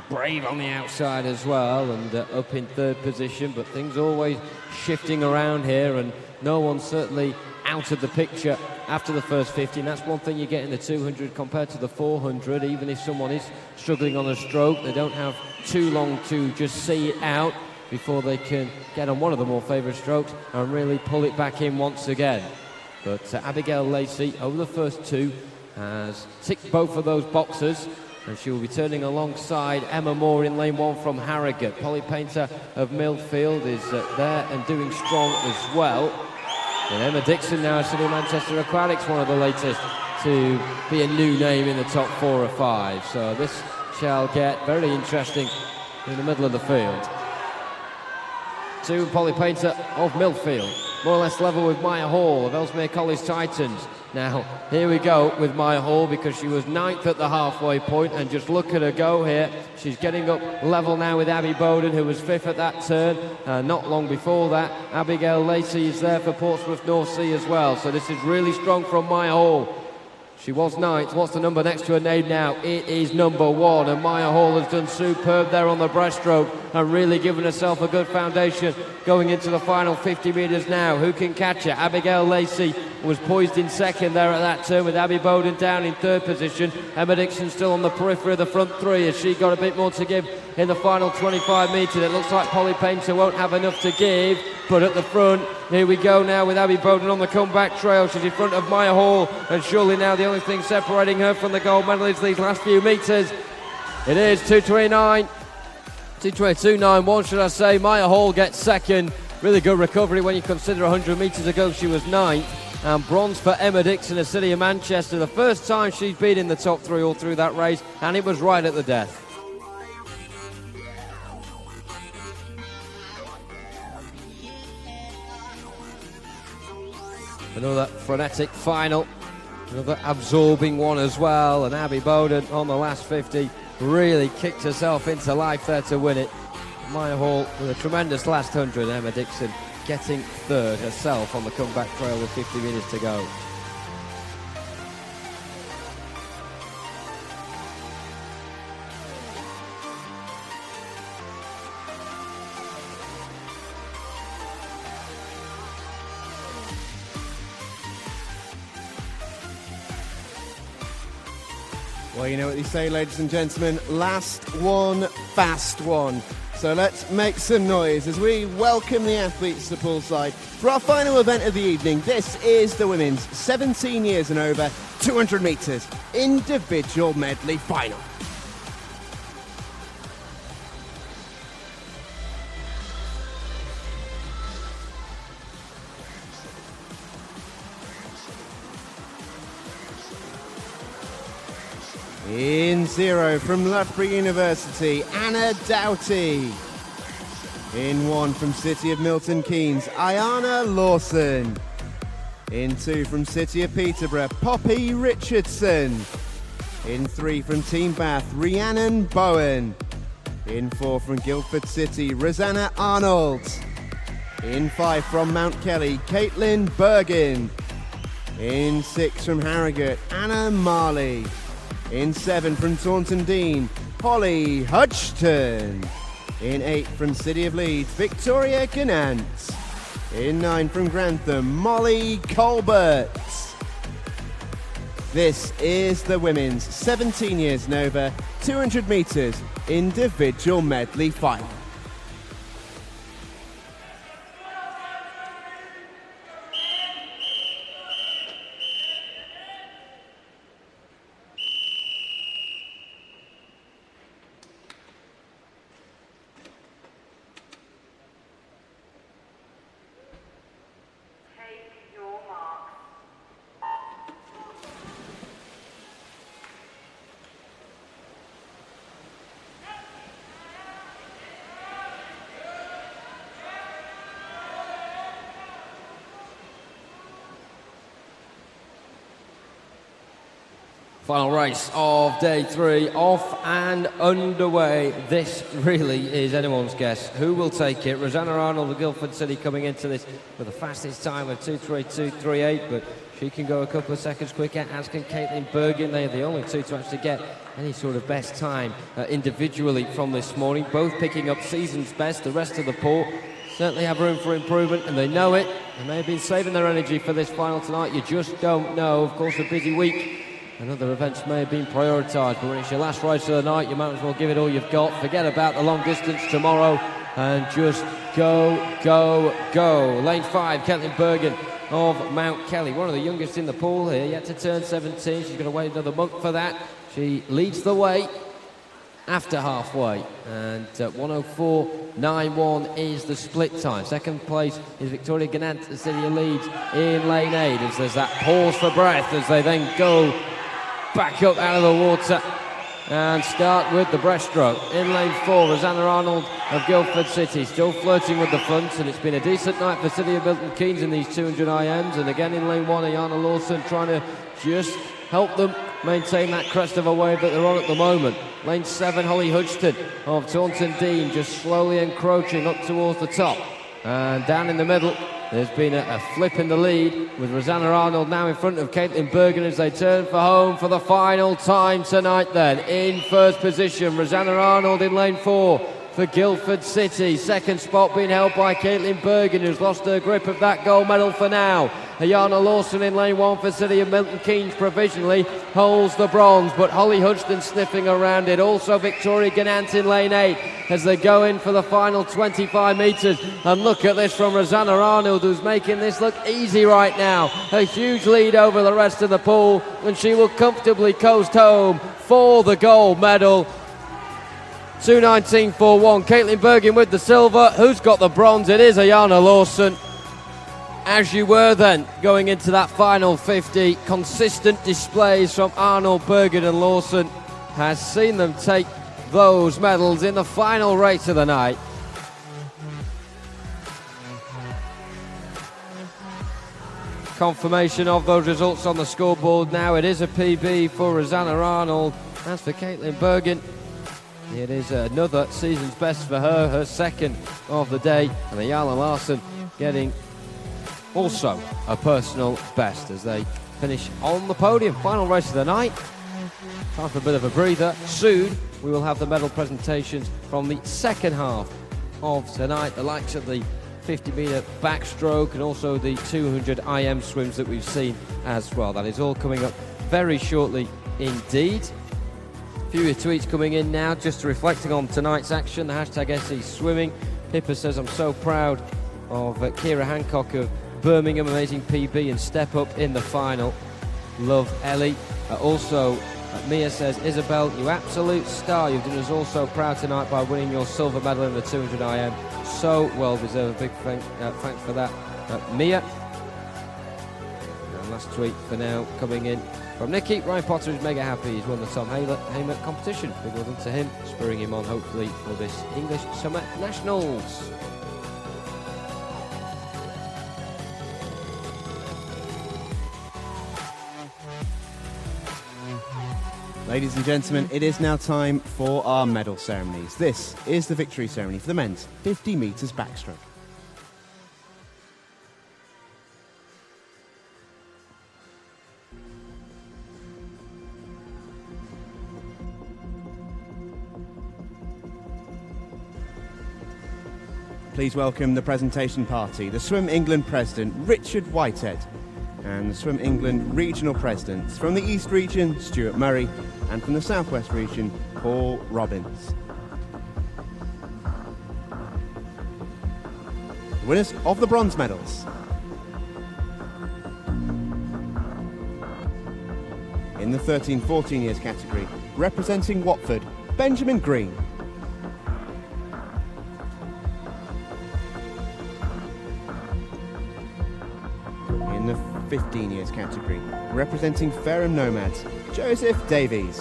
Brave on the outside as well, and up in third position, but things always shifting around here, and no one's certainly out of the picture after the first 50, and that's one thing you get in the 200 compared to the 400. Even if someone is struggling on a stroke, they don't have too long to just see it out before they can get on one of the more favourite strokes and really pull it back in once again. But Abigail Lacey, over the first 2, has ticked both of those boxes, and she will be turning alongside Emma Moore in lane 1 from Harrogate. Polly Painter of Millfield is there and doing strong as well. And Emma Dixon now of City of Manchester Aquatics, one of the latest to be a new name in the top 4 or 5. So this shall get very interesting in the middle of the field. To Polly Painter of Millfield. more or less level with Maya Hall of Ellesmere College Titans. Now, here we go with Maya Hall, because she was 9th at the halfway point, and just look at her go here. She's getting up level now with Abby Bowden, who was 5th at that turn not long before that. Abigail Lacey is there for Portsmouth North Sea as well, so this is really strong from Maya Hall. She was 9th. What's the number next to her name now? It is number 1, and Maya Hall has done superb there on the breaststroke and really given herself a good foundation going into the final 50 metres now. Who can catch her? Abigail Lacey was poised in 2nd there at that turn, with Abby Bowden down in 3rd position. Emma Dixon still on the periphery of the front 3 as she got a bit more to give in the final 25 metres. It looks like Polly Painter won't have enough to give, but at the front, here we go now with Abby Bowden on the comeback trail. She's in front of Maya Hall, and surely now the only thing separating her from the gold medal is these last few metres. It is 2:29.1 should I say. Maya Hall gets 2nd. Really good recovery when you consider 100 metres ago she was 9th. And bronze for Emma Dixon of City of Manchester. The first time she's been in the top 3 all through that race, and it was right at the death. Another frenetic final, another absorbing one as well, and Abby Bowden on the last 50 really kicked herself into life there to win it. Maya Hall with a tremendous last 100, Emma Dixon getting 3rd herself on the comeback trail with 50 metres to go. Well, you know what they say, ladies and gentlemen, last one, fast one. So let's make some noise as we welcome the athletes to poolside for our final event of the evening. This is the women's 17 years and over 200 metres individual medley final. In 0 from Loughborough University, Anna Doughty. In 1 from City of Milton Keynes, Ayana Lawson. In 2 from City of Peterborough, Poppy Richardson. In 3 from Team Bath, Rhiannon Bowen. In 4 from Guildford City, Rosanna Arnold. In 5 from Mount Kelly, Caitlin Bergen. In 6 from Harrogate, Anna Marley. In 7 from Taunton Dean, Holly Hodgson. In 8 from City of Leeds, Victoria Ganant. In 9 from Grantham, Molly Colbert. This is the women's 17 years and over 200 metres individual medley final. Final race of day 3, off and underway. This really is anyone's guess. Who will take it? Rosanna Arnold of Guildford City coming into this with the fastest time of 2:32.38, but she can go a couple of seconds quicker, as can Caitlin Bergen. They are the only two to actually get any sort of best time individually from this morning, both picking up season's best. The rest of the pool certainly have room for improvement, and they know it. They may have been saving their energy for this final tonight. You just don't know. Of course, a busy week and other events may have been prioritised, but when it's your last race of the night, you might as well give it all you've got. Forget about the long distance tomorrow and just go, go, go. Lane 5, Caitlin Bergen of Mount Kelly, one of the youngest in the pool here, yet to turn 17. She's going to wait another month for that. She leads the way after halfway, and 1:04.91 is the split time. Second place is Victoria Ganant, the City of Leeds, in lane 8, as there's that pause for breath as they then go back up out of the water and start with the breaststroke. In lane 4, Rosanna Arnold of Guildford City, still flirting with the front, and it's been a decent night for City of Milton Keynes in these 200 IMs. And again in lane 1, Ayana Lawson trying to just help them maintain that crest of a wave that they're on at the moment. Lane 7, Holly Hudson of Taunton Dean just slowly encroaching up towards the top. And down in the middle, there's been a flip in the lead with Rosanna Arnold now in front of Caitlin Bergen as they turn for home for the final time tonight then. In first position, Rosanna Arnold in lane 4 for Guildford City. Second spot being held by Caitlin Bergen, who's lost her grip of that gold medal for now. Ayana Lawson in lane 1 for City of Milton Keynes provisionally holds the bronze, but Holly Hudson sniffing around it. Also Victoria Gannant in lane 8 as they go in for the final 25 metres. And look at this from Rosanna Arnold, who's making this look easy right now. A huge lead over the rest of the pool, and she will comfortably coast home for the gold medal. 2:19.41. Caitlin Bergen with the silver. Who's got the bronze? It is Ayana Lawson. As you were then, going into that final 50, consistent displays from Arnold, Bergen and Lawson has seen them take those medals in the final race of the night. Confirmation of those results on the scoreboard now. It is a PB for Rosanna Arnold. As for Caitlin Bergen, it is another season's best for her, her second of the day. And Ayana Lawson getting also a personal best as they finish on the podium. Final race of the night. Time for a bit of a breather. Soon we will have the medal presentations from the second half of tonight. The likes of the 50-metre backstroke and also the 200 IM swims that we've seen as well. That is all coming up very shortly indeed. A few tweets coming in now, just reflecting on tonight's action. The hashtag SE Swimming. Pippa says, I'm so proud of Kira Hancock of Birmingham, amazing PB and step up in the final. Love Ellie. Mia says, Isabel, you absolute star. You've done us all so proud tonight by winning your silver medal in the 200 IM. So well deserved. Big thanks for that, Mia. And last tweet for now coming in from Nicky. Ryan Potter is mega happy. He's won the Tom Hamer competition. Big well done to him, spurring him on hopefully for this English Summer Nationals. Ladies and gentlemen, it is now time for our medal ceremonies. This is the victory ceremony for the men's 50 metres backstroke. Please welcome the presentation party, the Swim England President, Richard Whitehead, and the Swim England Regional Presidents from the East Region, Stuart Murray, and from the Southwest Region, Paul Robbins. The winners of the bronze medals. In the 13-14 years category, representing Watford, Benjamin Green. In the 15 years category, representing Fareham Nomads, Joseph Davies.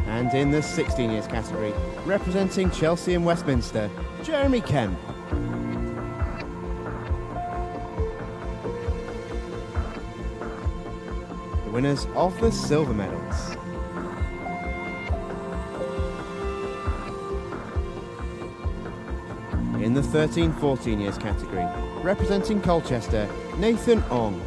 And in the 16 years category, representing Chelsea and Westminster, Jeremy Kemp. The winners of the silver medals. In the 13-14 years category, representing Colchester, Nathan Ong.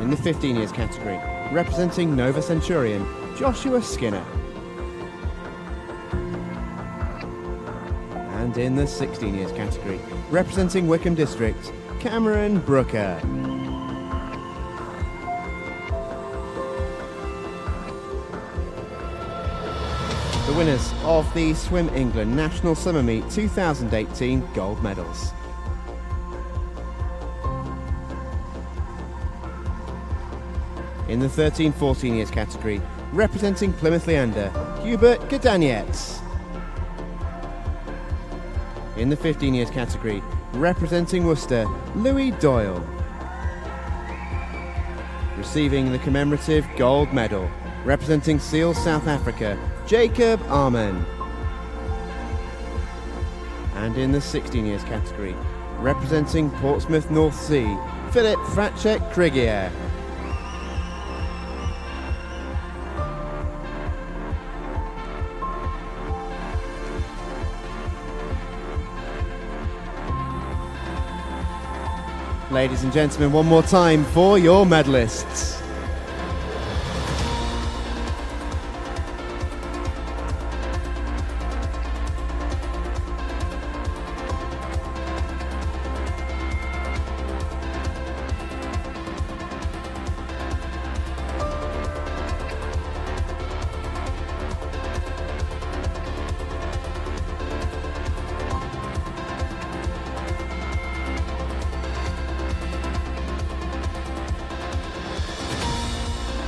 In the 15 years category, representing Nova Centurion, Joshua Skinner. And in the 16 years category, representing Wickham District, Cameron Brooker. The winners of the Swim England National Summer Meet 2018 gold medals. In the 13-14 years category, representing Plymouth Leander, Hubert Gadanietz. In the 15 years category, representing Worcester, Louis Doyle. receiving the commemorative gold medal, representing Seals South Africa, Jacob Arman. And in the 16 years category, representing Portsmouth North Sea, Philip Fracek-Krigier. Ladies and gentlemen, one more time for your medalists.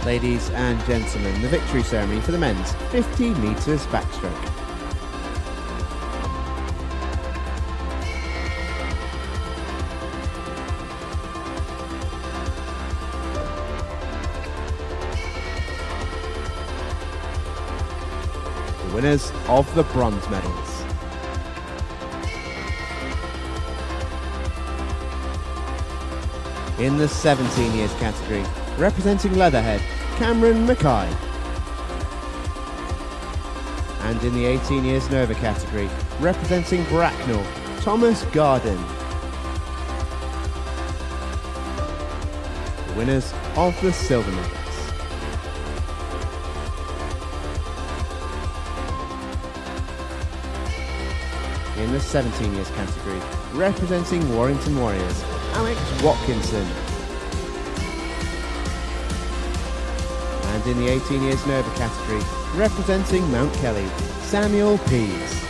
Ladies and gentlemen, the victory ceremony for the men's 50 metres backstroke. The winners of the bronze medals. In the 17 years category, representing Leatherhead, Cameron Mackay. And in the 18 years Nova category, representing Bracknell, Thomas Garden. The winners of the silver medals. In the 17 years category, representing Warrington Warriors, Alex Watkinson. And in the 18 years Nova category, representing Mount Kelly, Samuel Pease.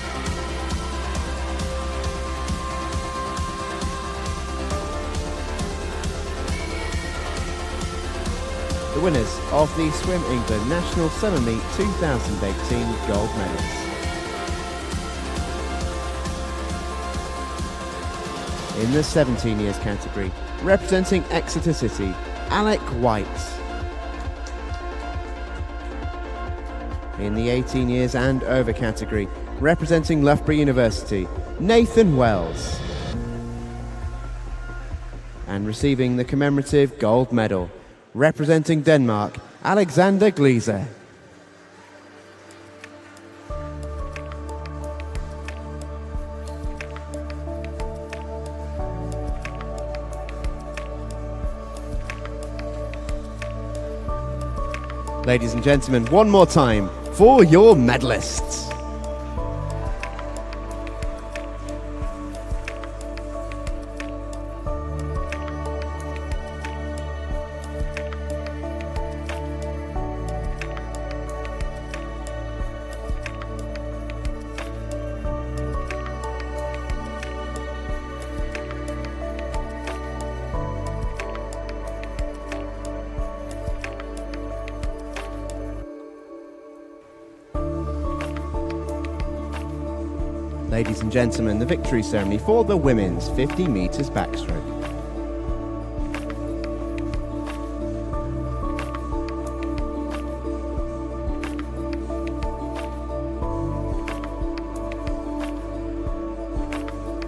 The winners of the Swim England National Summer Meet 2018 gold medals. In the 17 years category, representing Exeter City, Alec White. In the 18 years and over category, representing Loughborough University, Nathan Wells. And receiving the commemorative gold medal, representing Denmark, Alexander Gleiser. Ladies and gentlemen, one more time for your medalists. Ladies and gentlemen, the victory ceremony for the women's 50 metres backstroke.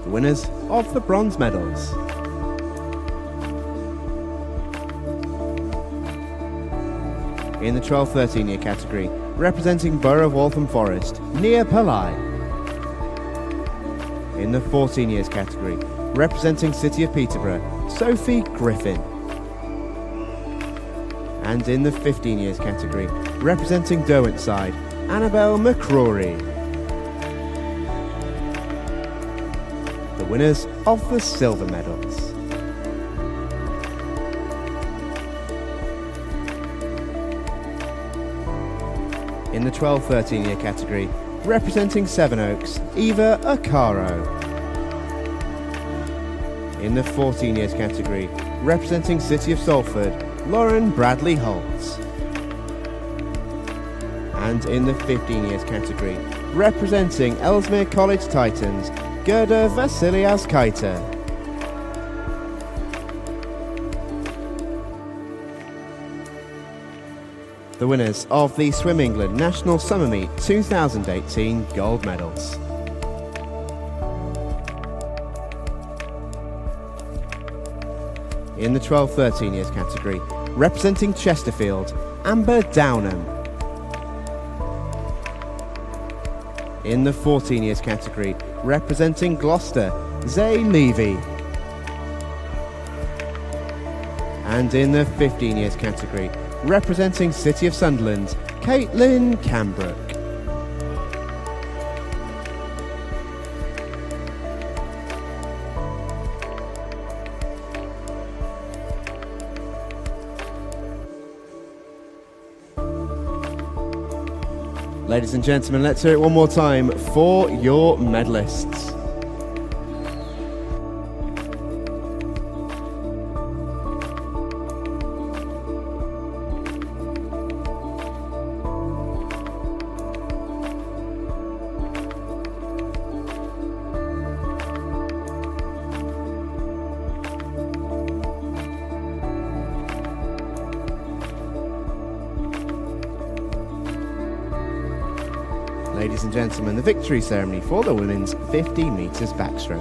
The winners of the bronze medals. In the 12-13 year category, representing Borough of Waltham Forest, Nia Pillai. In the 14 years category, representing City of Peterborough, Sophie Griffin. And in the 15 years category, representing Derwentside, Annabelle McCrory. The winners of the silver medals. In the 12-13 year category, representing Sevenoaks, Eva Acaro. In the 14 years category, representing City of Salford, Lauren Bradley Holtz. And in the 15 years category, representing Ellesmere College Titans, Gerda Vasiliauskaite. The winners of the Swim England National Summer Meet 2018 gold medals. In the 12-13 years category, representing Chesterfield, Amber Downham. In the 14 years category, representing Gloucester, Zay Levy. And in the 15 years category, representing City of Sunderland, Caitlin Cambrook. Ladies and gentlemen, let's hear it one more time for your medalists. Ladies and gentlemen, the victory ceremony for the women's 50 metres backstroke.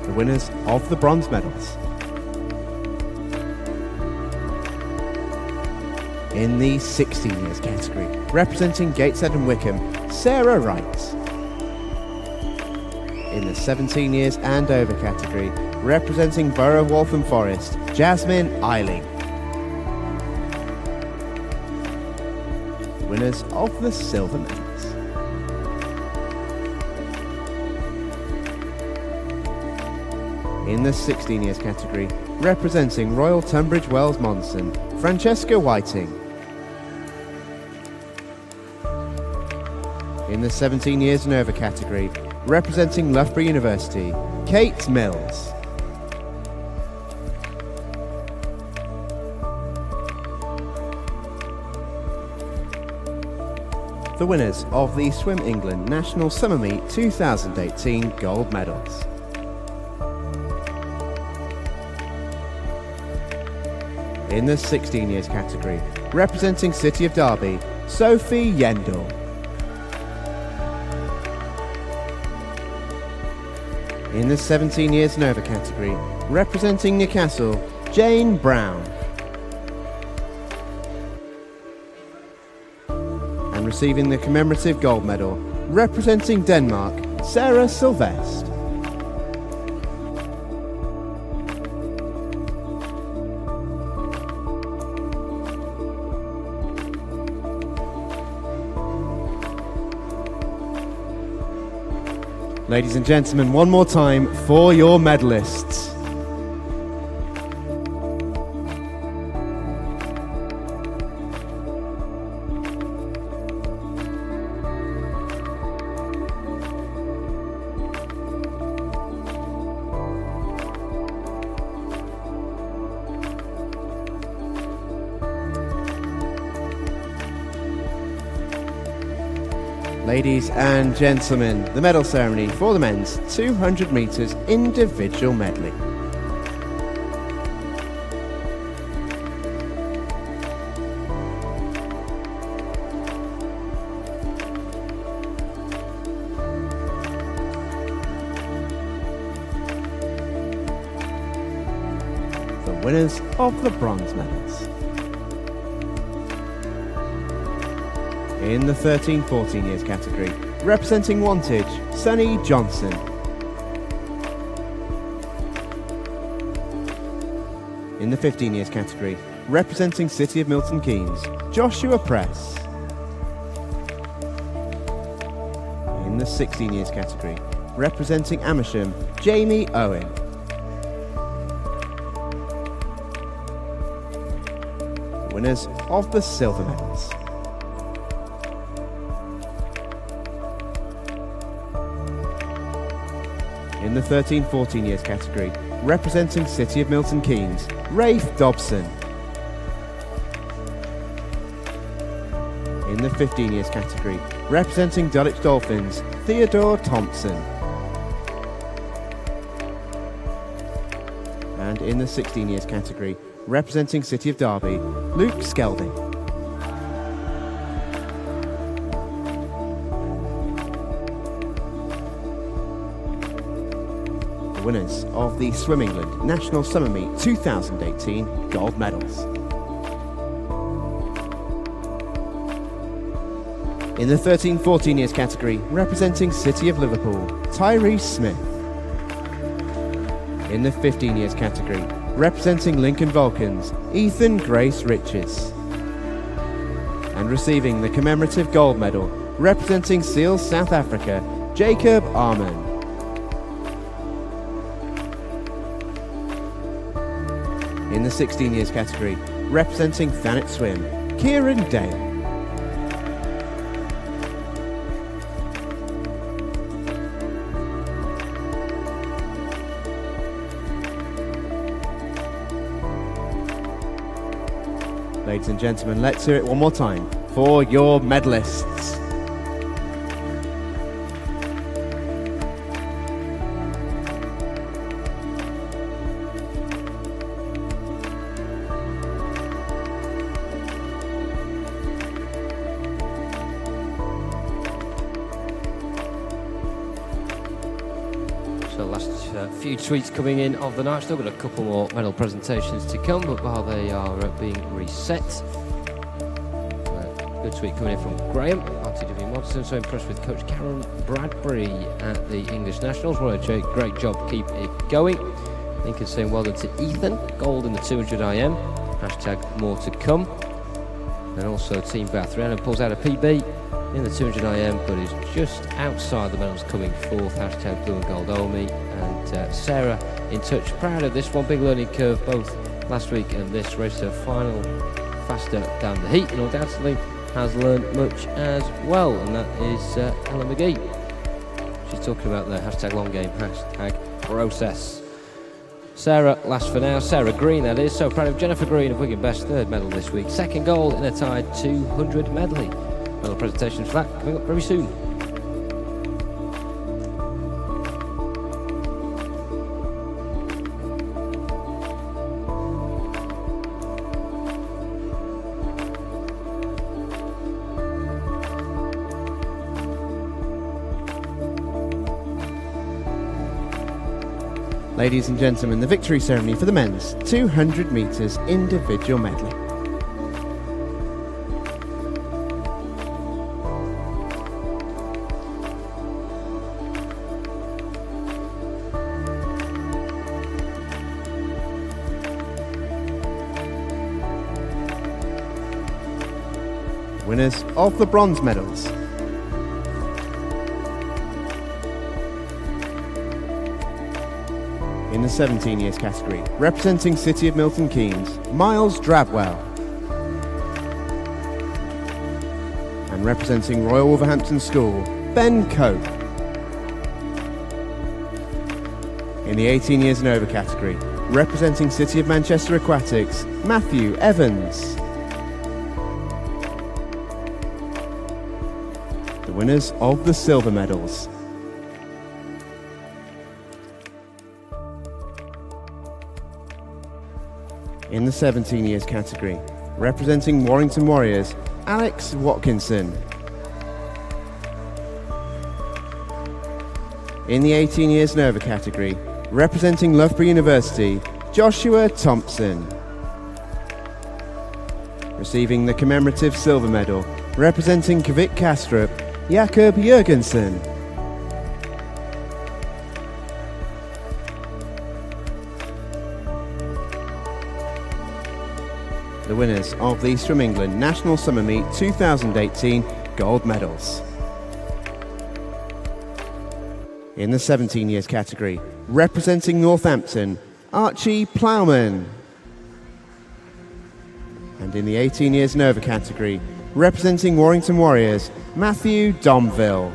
The winners of the bronze medals. In the 16 years category, representing Gateshead and Wickham, Sarah Wright. In the 17 years and over category, representing Borough of Waltham Forest, Jasmine Eiling. Winners of the silver medals. In the 16 years category, representing Royal Tunbridge Wells Monson, Francesca Whiting. In the 17 years and over category, representing Loughborough University, Kate Mills. The winners of the Swim England National Summer Meet 2018 gold medals. In the 16 years category, representing City of Derby, Sophie Yendall. In the 17 years and over category, representing Newcastle, Jane Brown. And receiving the commemorative gold medal, representing Denmark, Sarah Sylvestre. Ladies and gentlemen, one more time for your medalists. Ladies and gentlemen, the medal ceremony for the men's 200 metres individual medley. The winners of the bronze medals. In the 13-14 years category, representing Wantage, Sunny Johnson. In the 15 years category, representing City of Milton Keynes, Joshua Press. In the 16 years category, representing Amersham, Jamie Owen. The winners of the silver medals. In the 13-14 years category, representing City of Milton Keynes, Rafe Dobson. In the 15 years category, representing Dulwich Dolphins, Theodore Thompson. And in the 16 years category, representing City of Derby, Luke Skelding. The winners of the Swim England National Summer Meet 2018 gold medals. In the 13-14 years category, representing City of Liverpool, Tyrese Smith. In the 15 years category, representing Lincoln Vulcans, Ethan Grace Riches. And receiving the commemorative gold medal, representing Seals South Africa, Jacob Arman. In the 16 years category, representing Thanet Swim, Kieran Dale. Ladies and gentlemen, let's hear it one more time for your medalists. So last few tweets coming in of the night. Still got a couple more medal presentations to come, but while they are being reset, good tweet coming in from Graham, RTW Modison. So impressed with Coach Karen Bradbury at the English Nationals. What a great job, keep it going. Lincoln saying well done to Ethan, gold in the 200 IM, hashtag more to come. And also Team Bath, Rhiannon pulls out a PB in the 200 IM, but is just outside the medals coming fourth, hashtag blue and gold Omi. And Sarah in touch, proud of this one, big learning curve both last week and this, raced her final faster down the heat and undoubtedly has learned much as well, and that is Ella McGee. She's talking about the hashtag long game, hashtag process. Sarah last for now, Sarah Green that is, so proud of Jennifer Green of Wigan Best, third medal this week, second gold in a tied 200 medley. Medal presentation for that coming up very soon. Ladies and gentlemen, the victory ceremony for the men's 200 metres individual medley. Winners of the bronze medals. In the 17 years category, representing City of Milton Keynes, Miles Drabwell. And representing Royal Wolverhampton School, Ben Cope. In the 18 years and over category, representing City of Manchester Aquatics, Matthew Evans. The winners of the silver medals. In the 17 years category, representing Warrington Warriors, Alex Watkinson. In the 18 years and over category, representing Loughborough University, Joshua Thompson. Receiving the commemorative silver medal, representing Kvik Kastrup, Jakob Jurgensen. The winners of the Swim England National Summer Meet 2018 gold medals. In the 17 years category, representing Northampton, Archie Plowman. And in the 18 years and over category, representing Warrington Warriors, Matthew Domville.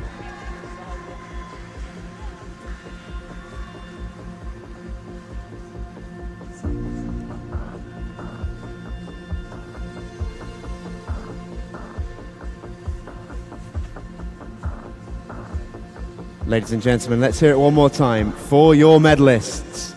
Ladies and gentlemen, let's hear it one more time for your medalists.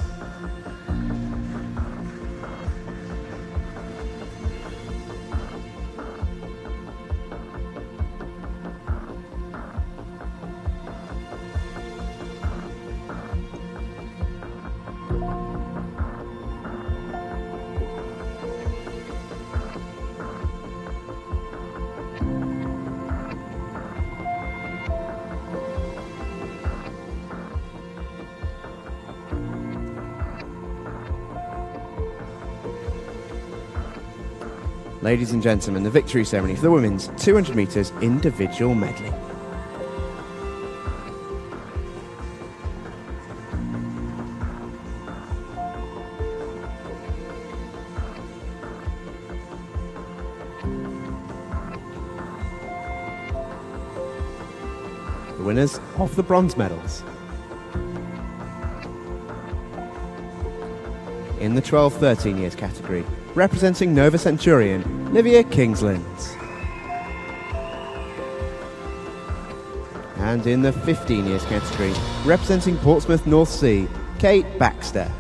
Ladies and gentlemen, the victory ceremony for the women's 200 metres individual medley. The winners of the bronze medals. In the 12-13 years category, representing Nova Centurion, Livia Kingsland. And in the 15 years category, representing Portsmouth North Sea, Kate Baxter.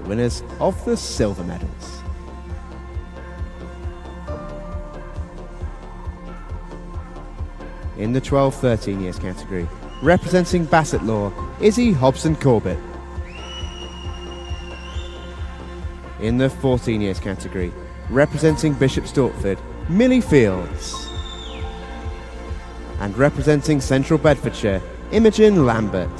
The winners of the silver medals. In the 12-13 years category, representing Bassett Law, Izzy Hobson-Corbett. In the 14 years category, representing Bishop Stortford, Millie Fields. And representing Central Bedfordshire, Imogen Lambert.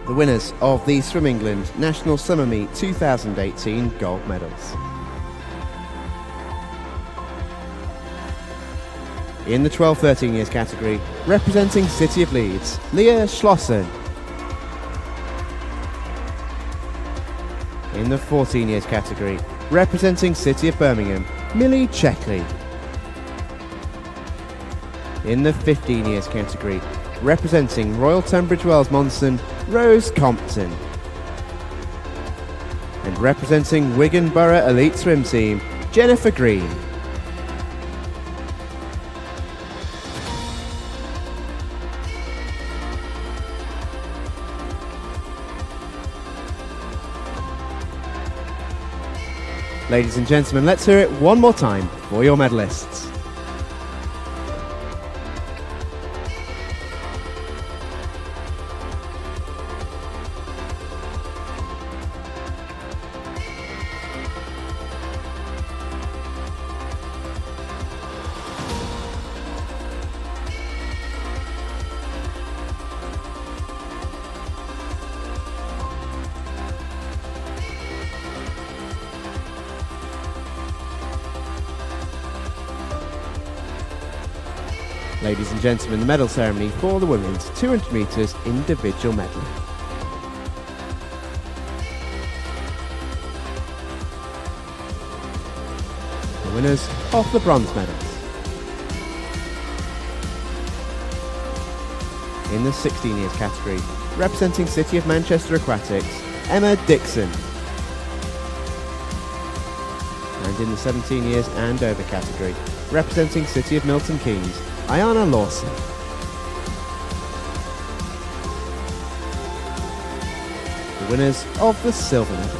The winners of the Swim England National Summer Meet 2018 gold medals. In the 12-13 years category, representing City of Leeds, Leah Schlossen. In the 14 years category, representing City of Birmingham, Millie Checkley. In the 15 years category, representing Royal Tunbridge Wells Monson, Rose Compton. And representing Wigan Borough Elite Swim Team, Jennifer Green. Ladies and gentlemen, let's hear it one more time for your medalists. Ladies and gentlemen, the medal ceremony for the women's 200 metres individual medley. The winners of the bronze medals. In the 16 years category, representing City of Manchester Aquatics, Emma Dixon. And in the 17 years and over category, representing City of Milton Keynes, Ayana Lawson. The winners of the silver medals.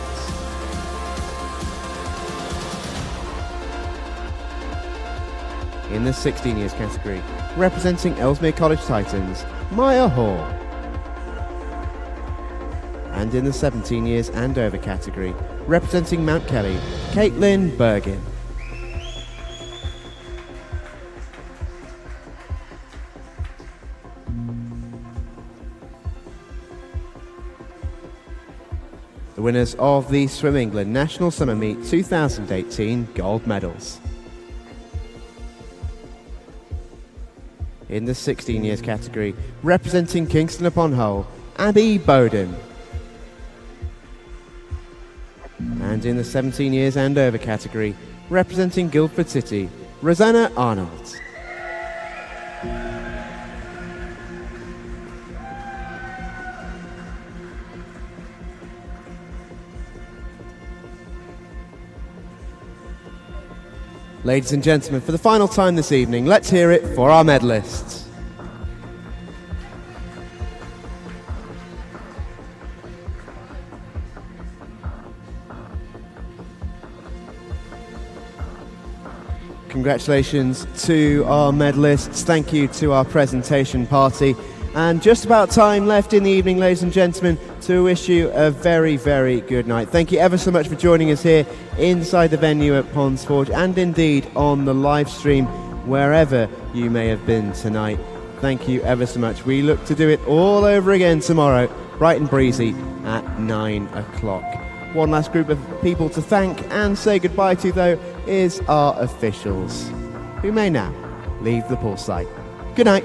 In the 16 years category, representing Ellesmere College Titans, Maya Hall. And in the 17 years and over category, representing Mount Kelly, Caitlin Bergen. The winners of the Swim England National Summer Meet 2018 gold medals. In the 16 years category, representing Kingston upon Hull, Abby Bowden. And in the 17 years and over category, representing Guildford City, Rosanna Arnold. Ladies and gentlemen, for the final time this evening, let's hear it for our medalists. Congratulations to our medalists. Thank you to our presentation party. And just about time left in the evening, ladies and gentlemen, to wish you a very, very good night. Thank you ever so much for joining us here inside the venue at Ponds Forge, and indeed on the live stream wherever you may have been tonight. Thank you ever so much. We look to do it all over again tomorrow, bright and breezy at 9 o'clock. One last group of people to thank and say goodbye to, though, is our officials, who may now leave the poolside. Good night.